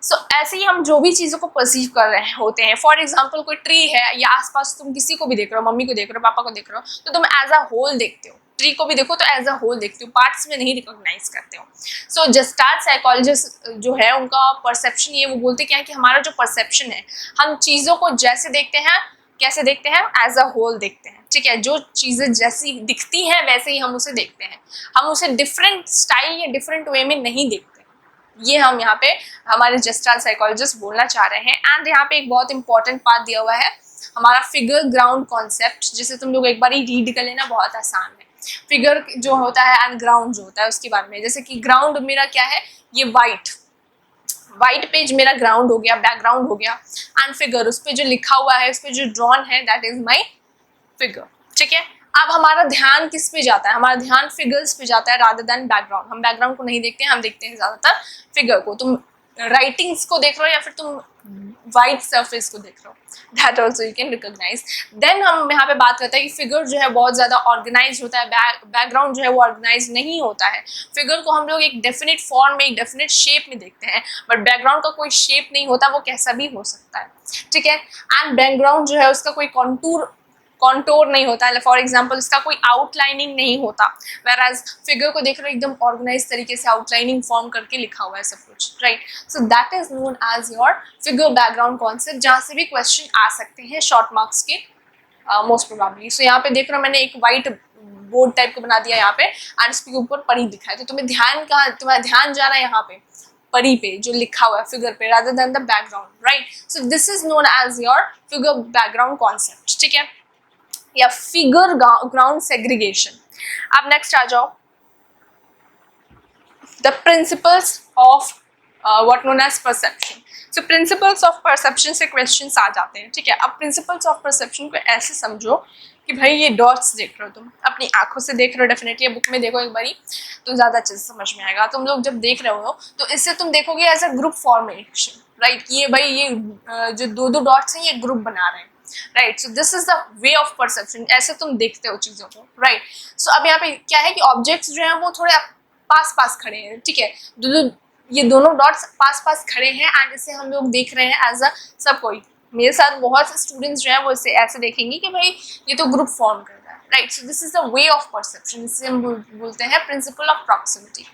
सो ऐसे ही हम जो भी चीज़ों को परसीव कर रहे होते हैं, फॉर एग्जाम्पल कोई ट्री है या आसपास तुम किसी को भी देख रहे हो, मम्मी को देख रहे हो, पापा को देख रहे हो, तो तुम एज अ होल देखते हो। ट्री को भी देखो तो एज अ होल देखते हो, पार्ट्स में नहीं रिकॉग्नाइज करते हो। सो जेस्टाल्ट साइकोलॉजिस्ट जो है उनका परसेप्शन ये, वो बोलते क्या है कि हमारा जो परसेप्शन है, हम चीज़ों को जैसे देखते हैं, कैसे देखते हैं, एज अ होल देखते हैं। ठीक है, जो चीज़ें जैसी दिखती हैं वैसे ही हम उसे देखते हैं, हम उसे डिफरेंट स्टाइल या डिफरेंट वे में नहीं देखते। ये हम यहाँ पे हमारे जेस्टाल्ट साइकोलॉजिस्ट बोलना चाह रहे हैं। एंड यहाँ पे एक बहुत इंपॉर्टेंट पार्ट दिया हुआ है, हमारा फिगर ग्राउंड कॉन्सेप्ट, जिसे तुम लोग एक बार ही रीड कर लेना, बहुत आसान है। फिगर जो होता है एंड ग्राउंड जो होता है उसके बारे में, जैसे कि ग्राउंड मेरा क्या है, ये वाइट पेज मेरा ग्राउंड हो गया, बैकग्राउंड हो गया, एंड फिगर उस पर जो लिखा हुआ है, उस पर जो ड्रॉन है, दैट इज माई फिगर। ठीक है, अब हमारा ध्यान किस पे जाता है, हमारा ध्यान फिगर्स पे जाता है रादर देन बैकग्राउंड। हम बैकग्राउंड को नहीं देखते हैं, हम देखते हैं ज़्यादातर फिगर को। तुम राइटिंग्स को देख रहे हो या फिर तुम वाइट सरफेस को देख रहे हो, that also you can recognise. Then हम यहाँ पे बात करते हैं कि फिगर जो है बहुत ज़्यादा ऑर्गेनाइज होता है, बैकग्राउंड जो है वो ऑर्गेनाइज नहीं होता है। फिगर को हम लोग एक डेफिनेट फॉर्म में, एक डेफिनेट शेप में देखते हैं, बट बैकग्राउंड का कोई शेप नहीं होता, वो कैसा भी हो सकता है। ठीक है, एंड बैकग्राउंड जो है उसका कोई कॉन्टूर कॉन्टोर नहीं होता है, फॉर एग्जाम्पल इसका कोई आउटलाइनिंग नहीं होता, वेराज फिगर को देख रहे हो एकदम ऑर्गेनाइज तरीके से आउटलाइनिंग फॉर्म करके लिखा हुआ है सब कुछ, right. So that is known as your figure background concept, जहाँ से भी क्वेश्चन आ सकते हैं शॉर्ट मार्क्स के मोस्ट प्रोबेबली। सो यहाँ पे देख रहे हो मैंने एक वाइट बोर्ड टाइप को बना दिया यहाँ पे, एंड इसके ऊपर परी दिखा है, तो तुम्हारा ध्यान जा रहा है यहाँ पे परी पे जो लिखा हुआ है फिगर पे, rather than the background, right. So this is known as your figure background concept, ठीक है, या फिगर ग्राउंड सेग्रीगेशन। अब नेक्स्ट आ जाओ, the principles of what known as perception. So principles of perception से क्वेश्चंस आ जाते हैं, ठीक है। अब प्रिंसिपल्स ऑफ परसेप्शन को ऐसे समझो कि भाई ये डॉट्स देख रहे हो, तुम अपनी आंखों से देख रहे हो, डेफिनेटली बुक में देखो एक बारी तो ज़्यादा अच्छे से समझ में आएगा। तुम लोग जब देख रहे हो तो इससे तुम देखोगे as a group formation, right. ये भाई ये जो दो दो डॉट्स हैं ये ग्रुप बना रहे हैं, right. So this is the way of perception, ऐसे तुम देखते हो चीज़ों को, राइट। सो अब यहाँ पे क्या है कि ऑब्जेक्ट्स जो हैं वो थोड़े पास पास खड़े हैं, ठीक है, ये दोनों डॉट्स पास पास खड़े हैं, एंड इसे हम लोग देख रहे हैं एज अ सब कोई। मेरे साथ बहुत से स्टूडेंट्स जो हैं वो इसे ऐसे देखेंगे कि भाई ये तो ग्रुप फॉर्म कर रहा है, right. So this is the way of perception, इसे हम बोलते हैं प्रिंसिपल ऑफ प्रॉक्सिमिटी।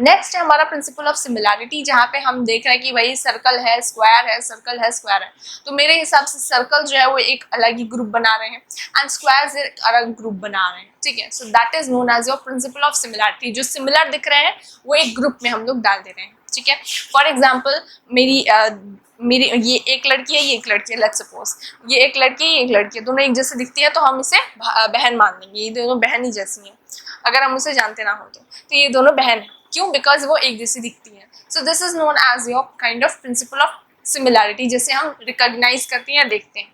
नेक्स्ट है हमारा प्रिंसिपल ऑफ सिमिलैरिटी, जहाँ पे हम देख रहे हैं कि भाई सर्कल है स्क्वायर है, सर्कल है स्क्वायर है, तो मेरे हिसाब से सर्कल जो है वो एक अलग ही ग्रुप बना रहे हैं एंड स्क्वायर्स एक अलग ग्रुप बना रहे हैं, ठीक है। So that is known as your principle of similarity. जो सिमिलर दिख रहे हैं वो एक ग्रुप में हम लोग डाल दे रहे हैं, ठीक है। फॉर एग्जाम्पल मेरी ये एक लड़की है, ये एक लड़की है, लेट्स सपोज ये एक लड़की है, ये एक लड़की है, दोनों एक जैसे दिखती है तो हम इसे बहन मान लेंगे, ये दोनों बहन ही जैसी हैं, अगर हम उसे जानते ना हो तो ये दोनों बहन है, क्यों? बिकॉज वो एक जैसी दिखती हैं। So this is known as your kind of principle of similarity, जैसे हम रिकॉग्नाइज करते हैं या देखते हैं।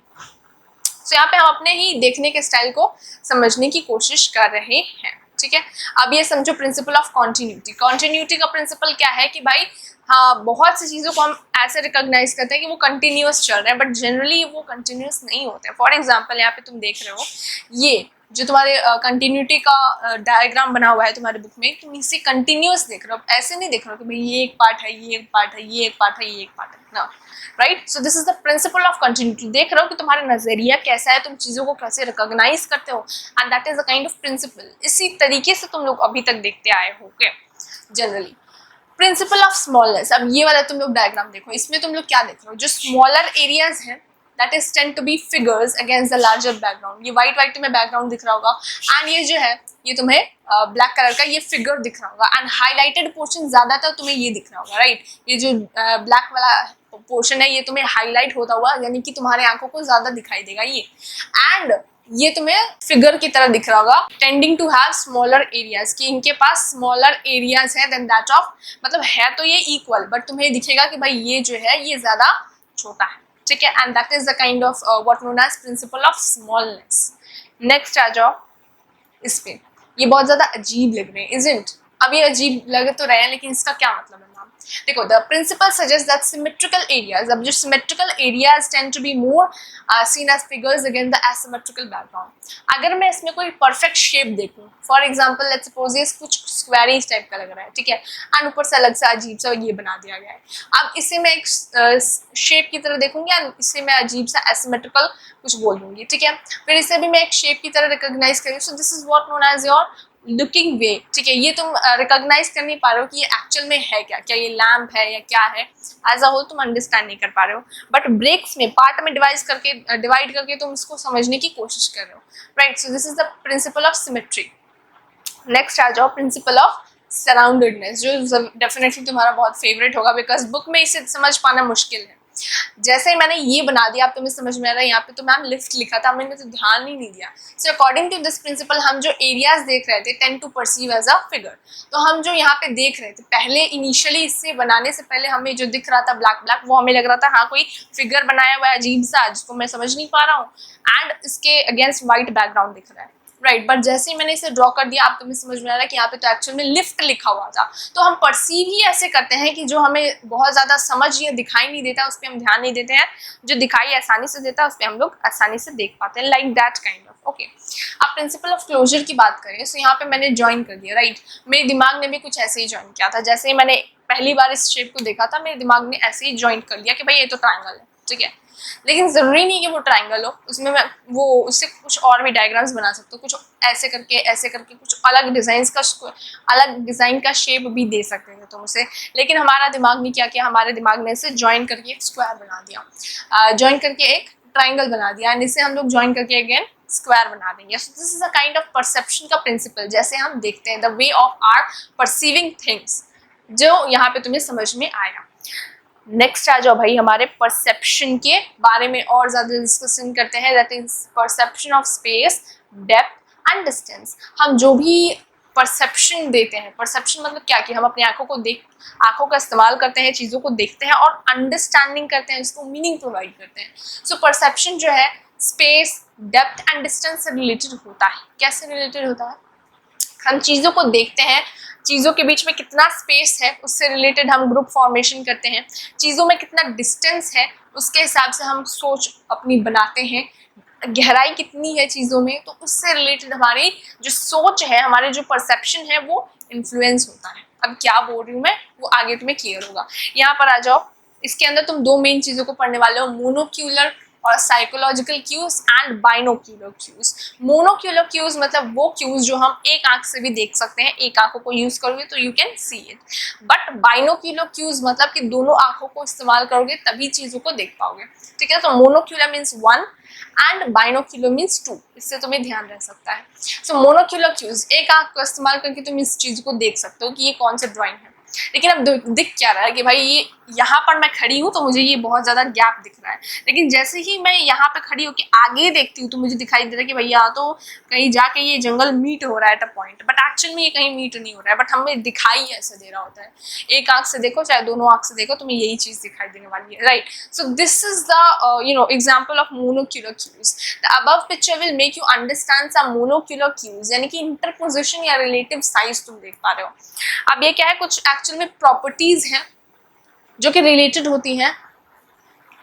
सो यहाँ पे हम अपने ही देखने के स्टाइल को समझने की कोशिश कर रहे हैं, ठीक है। अब ये समझो प्रिंसिपल ऑफ कॉन्टिन्यूटी। कॉन्टिन्यूटी का प्रिंसिपल क्या है कि भाई हाँ बहुत सी चीज़ों को हम ऐसे रिकॉग्नाइज करते हैं कि वो कंटिन्यूअस चल रहे हैं, बट जनरली वो कंटिन्यूअस नहीं होते हैं। फॉर एग्जांपल यहाँ पे तुम देख रहे हो ये जो तुम्हारे कंटिन्यूटी का डायग्राम बना हुआ है तुम्हारे बुक में, तुम इसे कंटिन्यूअस देख रहे हो, ऐसे नहीं देख रहे हो कि भाई ये एक पार्ट है, ये एक पार्ट है, ये एक पार्ट है, ये एक पार्ट है ना, right. So this is the principle of continuity. देख रहे हो कि तुम्हारा नजरिया कैसा है, तुम चीज़ों को कैसे रिकॉग्नाइज करते हो, and that is a kind of principle. इसी तरीके से तुम लोग अभी तक देखते आए हो क्या जनरली। प्रिंसिपल ऑफ स्मॉलनेस, अब ये वाला तुम लोग डायग्राम देखो, इसमें तुम लोग क्या देख रहे हो, जो स्मॉलर एरियाज हैं that is tend to be figures against the larger background। ये white तुम्हें बैकग्राउंड दिख रहा होगा, एंड ये जो है ये तुम्हें ब्लैक कलर का ये फिगर दिख रहा होगा, एंड हाईलाइटेड पोर्शन ज्यादातर तुम्हें ये दिख रहा होगा, राइट। ये जो ब्लैक वाला पोर्शन है ये तुम्हें हाईलाइट होता हुआ, यानी कि तुम्हारे आंखों को ज्यादा दिखाई देगा ये, एंड ये तुम्हें फिगर की तरह दिख रहा होगा, tending to have smaller areas, कि इनके पास स्मॉलर एरियाज है देन दैट ऑफ, मतलब है तो ये इक्वल, बट तुम्हें दिखेगा कि भाई ये जो है ये ज्यादा छोटा है, ठीक है। And that is the kind of what known as principle of smallness. Next आ जाओ इस पे, ये बहुत ज्यादा अजीब लग रहे हैं, इजंट? अब ये अजीब लग तो रहे हैं, लेकिन इसका क्या मतलब है नाम देखो। The principle suggest that symmetrical areas, अब जो symmetrical areas tend to be more seen as figures against the asymmetrical background. अगर मैं इसमें कोई परफेक्ट शेप देखूं, फॉर एग्जांपल लेट्स सपोज ये कुछ स्क्वेरिश टाइप का लग रहा है, ठीक है, एंड ऊपर से अलग सा अजीब सा ये बना दिया गया है। अब इसे मैं एक शेप की तरह देखूंगी, एंड इसे मैं अजीब सा एसिमेट्रिकल कुछ बोल दूंगी, ठीक है, फिर इसे भी मैं एक शेप की तरह रिकॉग्नाइज करूँ। So this is what known as your looking way, ठीक है। ये तुम रिकॉग्नाइज कर नहीं पा रहे हो कि ये एक्चुअल में है क्या ये लैम्प है या क्या है, एज अ होल तुम अंडरस्टैंड नहीं कर पा रहे हो, बट ब्रेक्स में पार्ट में डिवाइड करके तुम इसको समझने की कोशिश कर रहे हो, right. So this is the principle of symmetry. Next आ जाओ प्रिंसिपल ऑफ सराउंडेडनेस, जो डेफिनेटली तुम्हारा बहुत फेवरेट होगा, बिकॉज बुक में इसे समझ पाना मुश्किल है। जैसे ही मैंने ये बना दिया, अब तुम्हें समझ में आ रहा है, यहाँ पे तो मैम लिफ्ट लिखा था, मैंने तो ध्यान ही नहीं दिया। So according to this principle हम जो एरियाज देख रहे थे tend to perceive as a figure, तो हम जो यहाँ पे देख रहे थे पहले इनिशियली इससे बनाने से पहले हमें जो दिख रहा था ब्लैक ब्लैक, वो हमें लग रहा था हाँ कोई फिगर बनाया हुआ है अजीब सा जिसको मैं समझ नहीं पा रहा हूँ, एंड इसके अगेंस्ट व्हाइट बैकग्राउंड दिख रहा है, राइट। बट जैसे ही मैंने इसे ड्रॉ कर दिया, आप तुम्हें समझ में आ रहा है कि यहाँ पे तो एक्चुअल में लिफ्ट लिखा हुआ था। तो हम परसीव ही ऐसे करते हैं कि जो हमें बहुत ज़्यादा समझ या दिखाई नहीं देता उस पर हम ध्यान नहीं देते हैं, जो दिखाई आसानी से देता है उस पर हम लोग आसानी से देख पाते हैं, like that kind of. Okay, अब प्रिंसिपल ऑफ क्लोजर की बात करें, सो यहाँ पे मैंने ज्वाइन कर दिया, राइट। मेरे दिमाग ने भी कुछ ऐसे ही ज्वाइन किया था, जैसे ही मैंने पहली बार इस शेप को देखा था मेरे दिमाग ने ऐसे ही ज्वाइन कर लिया कि भाई ये तो ट्रायंगल है, ठीक है। लेकिन ज़रूरी नहीं कि वो ट्राइंगल हो, उसमें मैं वो उससे कुछ और भी डायग्राम्स बना सकते हो, कुछ ऐसे करके कुछ अलग डिज़ाइन का शेप भी दे सकते हैं तुम उसे। लेकिन हमारा दिमाग ने क्या किया, हमारे दिमाग ने इसे ज्वाइन करके एक स्क्वायर बना दिया, ज्वाइन करके एक ट्राइंगल बना दिया, एंड इसे हम लोग ज्वाइन करके अगेन स्क्वायर बना देंगे। So this is a kind of perception का प्रिंसिपल, जैसे हम देखते हैं, the way of our perceiving things, जो यहाँ पे तुम्हें समझ में आया। नेक्स्ट आ जाओ भाई हमारे परसेप्शन के बारे में और ज़्यादा डिस्कशन करते हैं, that is perception of space, depth and distance. हम जो भी परसेप्शन देते हैं, परसेप्शन मतलब क्या कि हम अपनी आंखों का इस्तेमाल करते हैं, चीज़ों को देखते हैं और अंडरस्टैंडिंग करते हैं, इसको मीनिंग प्रोवाइड करते हैं। सो परसेप्शन जो है स्पेस, डेप्थ एंड डिस्टेंस से रिलेटेड होता है। कैसे रिलेटेड होता है? हम चीज़ों को देखते हैं, चीज़ों के बीच में कितना स्पेस है उससे रिलेटेड हम ग्रुप फॉर्मेशन करते हैं, चीज़ों में कितना डिस्टेंस है उसके हिसाब से हम सोच अपनी बनाते हैं, गहराई कितनी है चीज़ों में, तो उससे रिलेटेड हमारी जो सोच है, हमारे जो परसेप्शन है वो इन्फ्लुएंस होता है। अब क्या बोल रही हूँ मैं वो आगे तुम्हें क्लियर होगा। यहाँ पर आ जाओ, इसके अंदर तुम दो मेन चीज़ों को पढ़ने वाले हो, मोनोक्यूलर और psychological cues and binocular cues. Monocular cues मतलब वो क्यूज जो हम एक आंख से भी देख सकते हैं, एक आंखों को यूज करोगे तो you can see it. But binocular cues मतलब कि दोनों आंखों को इस्तेमाल करोगे तभी चीजों को देख पाओगे, ठीक है। तो monocular means one and binocular means two, इससे तुम्हें ध्यान रह सकता है। सो मोनोक्यूलर क्यूज, एक आंख को इस्तेमाल करके तुम इस चीज को देख सकते हो कि ये कौन सा ड्राइंग है। लेकिन अब दिख क्या रहा है कि भाई ये यहाँ पर मैं खड़ी हूँ तो मुझे ये बहुत ज़्यादा गैप दिख रहा है, लेकिन जैसे ही मैं यहाँ पे खड़ी होकर आगे देखती हूँ तो मुझे दिखाई दे रहा है कि भैया तो कहीं जाके ये जंगल मीट हो रहा है at a point, but actual में ये कहीं मीट नहीं हो रहा है, बट हमें दिखाई ऐसा दे रहा होता है। एक आंख से देखो चाहे दोनों आंख से देखो तुम्हें यही चीज़ दिखाई देने वाली है, right. So this is the example of monocular cues. The above picture will make you understand some monocular cues, यानी कि इंटरपोजिशन या रिलेटिव साइज तुम देख पा रहे हो। अब ये क्या है, कुछ एक्चुअल में प्रॉपर्टीज हैं जो कि रिलेटेड होती हैं।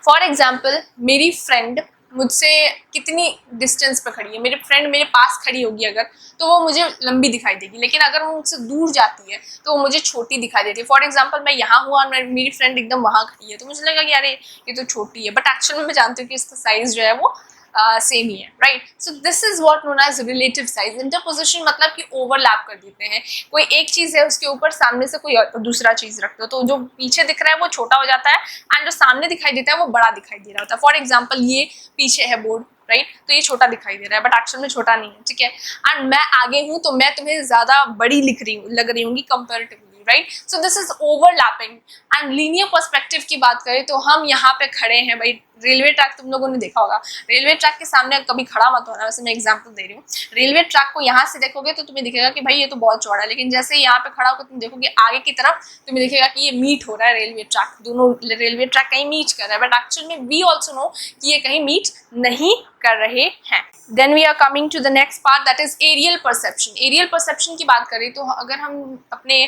फॉर एग्जाम्पल मेरी फ्रेंड मुझसे कितनी डिस्टेंस पर खड़ी है, मेरी फ्रेंड मेरे पास खड़ी होगी अगर, तो वो मुझे लंबी दिखाई देगी, लेकिन अगर वो मुझसे दूर जाती है तो वो मुझे छोटी दिखाई देती है। फॉर एग्जाम्पल मैं यहाँ हुआ और मेरी फ्रेंड एकदम वहाँ खड़ी है तो मुझे लगा कि अरे ये तो छोटी है, बट एक्चुअल में मैं जानती हूँ कि इसका साइज जो है वो सेम ही है, right. So this is what known as relative size. Interposition मतलब कि ओवरलैप कर देते हैं, कोई एक चीज है उसके ऊपर सामने से कोई दूसरा चीज रखते हो तो जो पीछे दिख रहा है वो छोटा हो जाता है एंड जो सामने दिखाई देता है वो बड़ा दिखाई दे रहा होता है। फॉर एग्जाम्पल ये पीछे है बोर्ड, राइट, तो ये छोटा दिखाई दे रहा है बट एक्चुअल में छोटा नहीं है, ठीक है। एंड मैं आगे हूँ तो मैं तुम्हें ज्यादा बड़ी लग रही हूँ comparatively, right. So this is overlapping. And linear perspective की बात करें तो हम यहाँ पे खड़े हैं, भाई रेलवे ट्रैक तुम लोगों ने देखा होगा, रेलवे ट्रैक के सामने कभी खड़ा मत होना, वैसे मैं एग्जांपल दे रही हूँ। रेलवे ट्रैक को यहाँ से देखोगे तो तुम्हें दिखेगा कि भाई ये तो बहुत चौड़ा है, लेकिन जैसे यहाँ पे खड़ा होकर तुम देखोगे आगे की तरफ तुम्हें दिखेगा कि ये मीट हो रहा है रेलवे ट्रैक, दोनों रेलवे ट्रैक कहीं मीट कर रहा है, बट एक्चुअल में वी ऑल्सो नो कि ये कहीं मीट नहीं कर रहे हैं। Then we are coming to the next part, that is aerial perception. Aerial perception की बात करें तो अगर हम अपने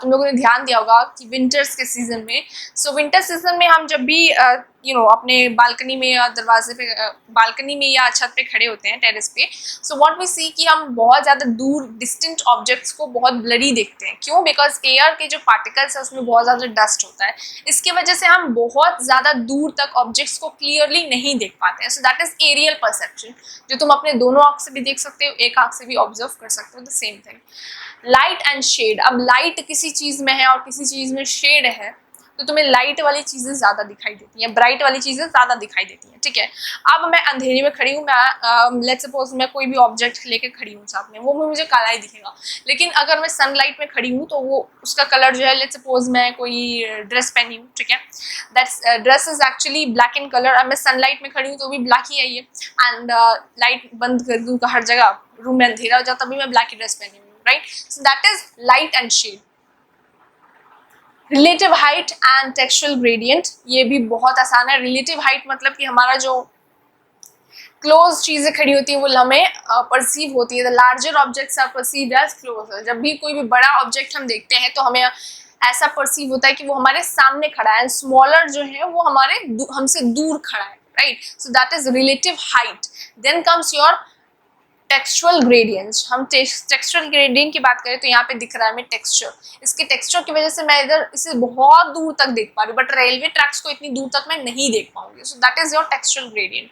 तुम लोगों ने ध्यान दिया होगा कि विंटर्स के सीजन में, सो विंटर सीजन में हम जब भी अपने बालकनी में या दरवाजे पे बालकनी में या छत पे खड़े होते हैं, टेरेस पे, सो व्हाट वी सी कि हम बहुत ज़्यादा दूर डिस्टेंट ऑब्जेक्ट्स को बहुत ब्लरी देखते हैं। क्यों? बिकॉज एयर के जो पार्टिकल्स है उसमें बहुत ज़्यादा डस्ट होता है, इसकी वजह से हम बहुत ज़्यादा दूर तक ऑब्जेक्ट्स को क्लियरली नहीं देख पाते हैं। So that is aerial perception, जो तुम अपने दोनों आँख से भी देख सकते हो, एक आँख से भी ऑब्जर्व कर सकते हो, the same thing. Light and shade, अब लाइट किसी चीज़ में है और किसी चीज़ में शेड है तो तुम्हें लाइट वाली चीज़ें ज़्यादा दिखाई देती हैं, ब्राइट वाली चीज़ें ज़्यादा दिखाई देती हैं, ठीक है। अब मैं अंधेरे में खड़ी हूँ, मैं लेट्स सपोज मैं कोई भी ऑब्जेक्ट लेके खड़ी हूँ साथ में, वो मुझे काला ही दिखेगा, लेकिन अगर मैं सनलाइट में खड़ी हूँ तो वो उसका कलर जो है, लेट्स सपोज मैं कोई ड्रेस पहनी हूँ, ठीक है, that's dress is actually black in colour, अब मैं सनलाइट में खड़ी हूँ तो भी ब्लैक ही है ये, एंड लाइट बंद कर दूँ हर जगह, रूम में अंधेरा हो जाता तभी मैं ब्लैक ही ड्रेस पहनी हुई हूँ, right. So that is light and shade. Relative height and textual gradient, ये भी बहुत आसान है। रिलेटिव हाइट मतलब कि हमारा जो क्लोज चीज़ें खड़ी होती है वो हमें परसीव होती है, the larger objects are perceived as closer. जब भी कोई भी बड़ा ऑब्जेक्ट हम देखते हैं तो हमें ऐसा परसीव होता है कि वो हमारे सामने खड़ा है, स्मॉलर जो है वो हमसे दूर खड़ा है, right. So that is relative height. Then comes your textual gradients, हम टेक्सचुअल ग्रेडियंट की बात करें तो यहाँ पे दिख रहा है हमें टेक्सचर, इसके टेक्सचर की वजह से मैं इधर इसे बहुत दूर तक देख पा रही हूँ, बट रेलवे ट्रैक्स को इतनी दूर तक मैं नहीं देख पाऊंगी, so that is your textual gradient.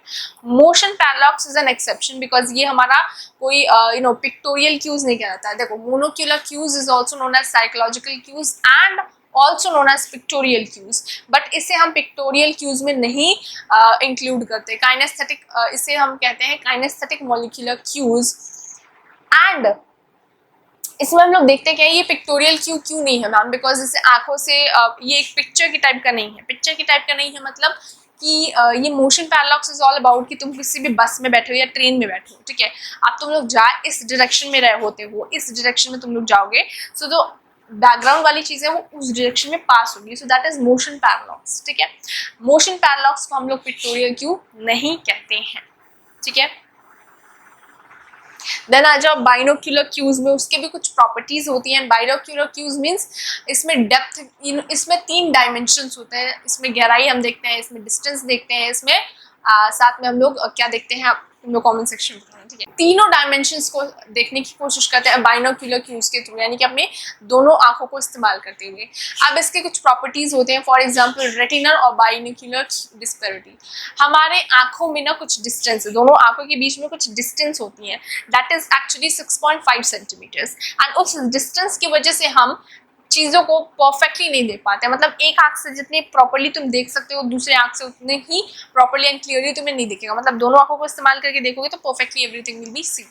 Motion parallax is an exception because ये हमारा कोई पिक्टोरियल क्यूज नहीं कहलाता है। देखो, monocular cues is also known as psychological cues and also known as pictorial cues, but इसे हम pictorial cues में नहीं include करते। kinesthetic इसे हम कहते हैं kinesthetic molecular cues, and इसमें हम लोग देखते हैं कि ये पिक्टोरियल क्यों नहीं है मैम, बिकॉज इसे आंखों से ये एक पिक्चर की टाइप का नहीं है। पिक्चर की टाइप का नहीं है मतलब कि ये motion parallax is all about कि तुम किसी भी बस में बैठे हो या ट्रेन में बैठे हो, ठीक है, अब तुम लोग इस डायरेक्शन में रहे होते हो, इस डायरेक्शन में तुम लोग जाओगे, सो तो बैकग्राउंड वाली चीजें वो उस डायरेक्शन में पास होगी, सो दैट इज मोशन पैरालॉक्स, ठीक है। मोशन पैरालॉक्स को हम लोग पिक्टोरियल क्यू नहीं कहते हैं, ठीक है। देन आ जाओ बाइनोक्यूलर क्यूज में, उसके भी कुछ प्रॉपर्टीज होती हैं। बाइनोक्यूलर क्यूज मींस इसमें डेप्थ, इसमें 3 डायमेंशंस होते हैं, इसमें गहराई हम देखते हैं, इसमें डिस्टेंस देखते हैं, इसमें साथ में हम लोग क्या देखते हैं, तुम लोग कमेंट सेक्शन में बताना, ठीक है। तीनों डायमेंशंस को देखने की कोशिश करते हैं बाइनोक्यूलर क्यूज के थ्रू, यानी कि अपने दोनों आंखों को इस्तेमाल करते हुए। अब इसके कुछ प्रॉपर्टीज होते हैं, फॉर एग्जांपल रेटिनल और बाइनोक्यूलर डिस्पेरिटी। हमारे आंखों में ना कुछ डिस्टेंस है, दोनों आंखों के बीच में कुछ डिस्टेंस होती है, that is actually 6.5 centimetres, and उस डिस्टेंस की वजह से हम चीज़ों को परफेक्टली नहीं देख पाते हैं। मतलब एक आंख से जितनी प्रॉपर्ली तुम देख सकते हो, दूसरे आंख से उतने ही प्रॉपर्ली एंड क्लियरली तुम्हें नहीं दिखेगा। मतलब दोनों आंखों को इस्तेमाल करके देखोगे तो perfectly everything will be see.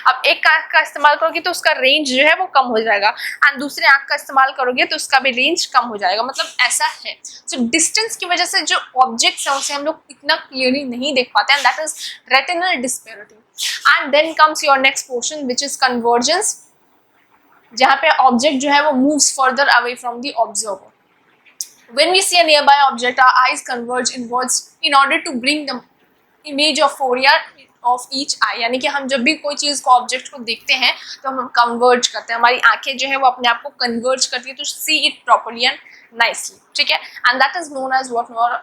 अब एक आंख का इस्तेमाल करोगे तो उसका रेंज जो है वो कम हो जाएगा, एंड दूसरे आंख का इस्तेमाल करोगे तो उसका भी रेंज कम हो जाएगा, मतलब ऐसा है। सो डिस्टेंस की वजह से जो ऑब्जेक्ट्स हैं उसे हम लोग इतना क्लियरली नहीं देख पाते हैं, that is retinal disparity. And then comes your next portion which is convergence, जहाँ पे ऑब्जेक्ट जो है वो moves further away from the observer. When we see a nearby object, our eyes converge inwards in order to bring the image of Fourier of each eye, यानी कि हम जब भी कोई चीज़ को ऑब्जेक्ट को देखते हैं तो हम कन्वर्ज करते हैं, हमारी आंखें जो है वो अपने आप को कन्वर्ज करती है to see it properly and nicely, ठीक है, and that is known as what more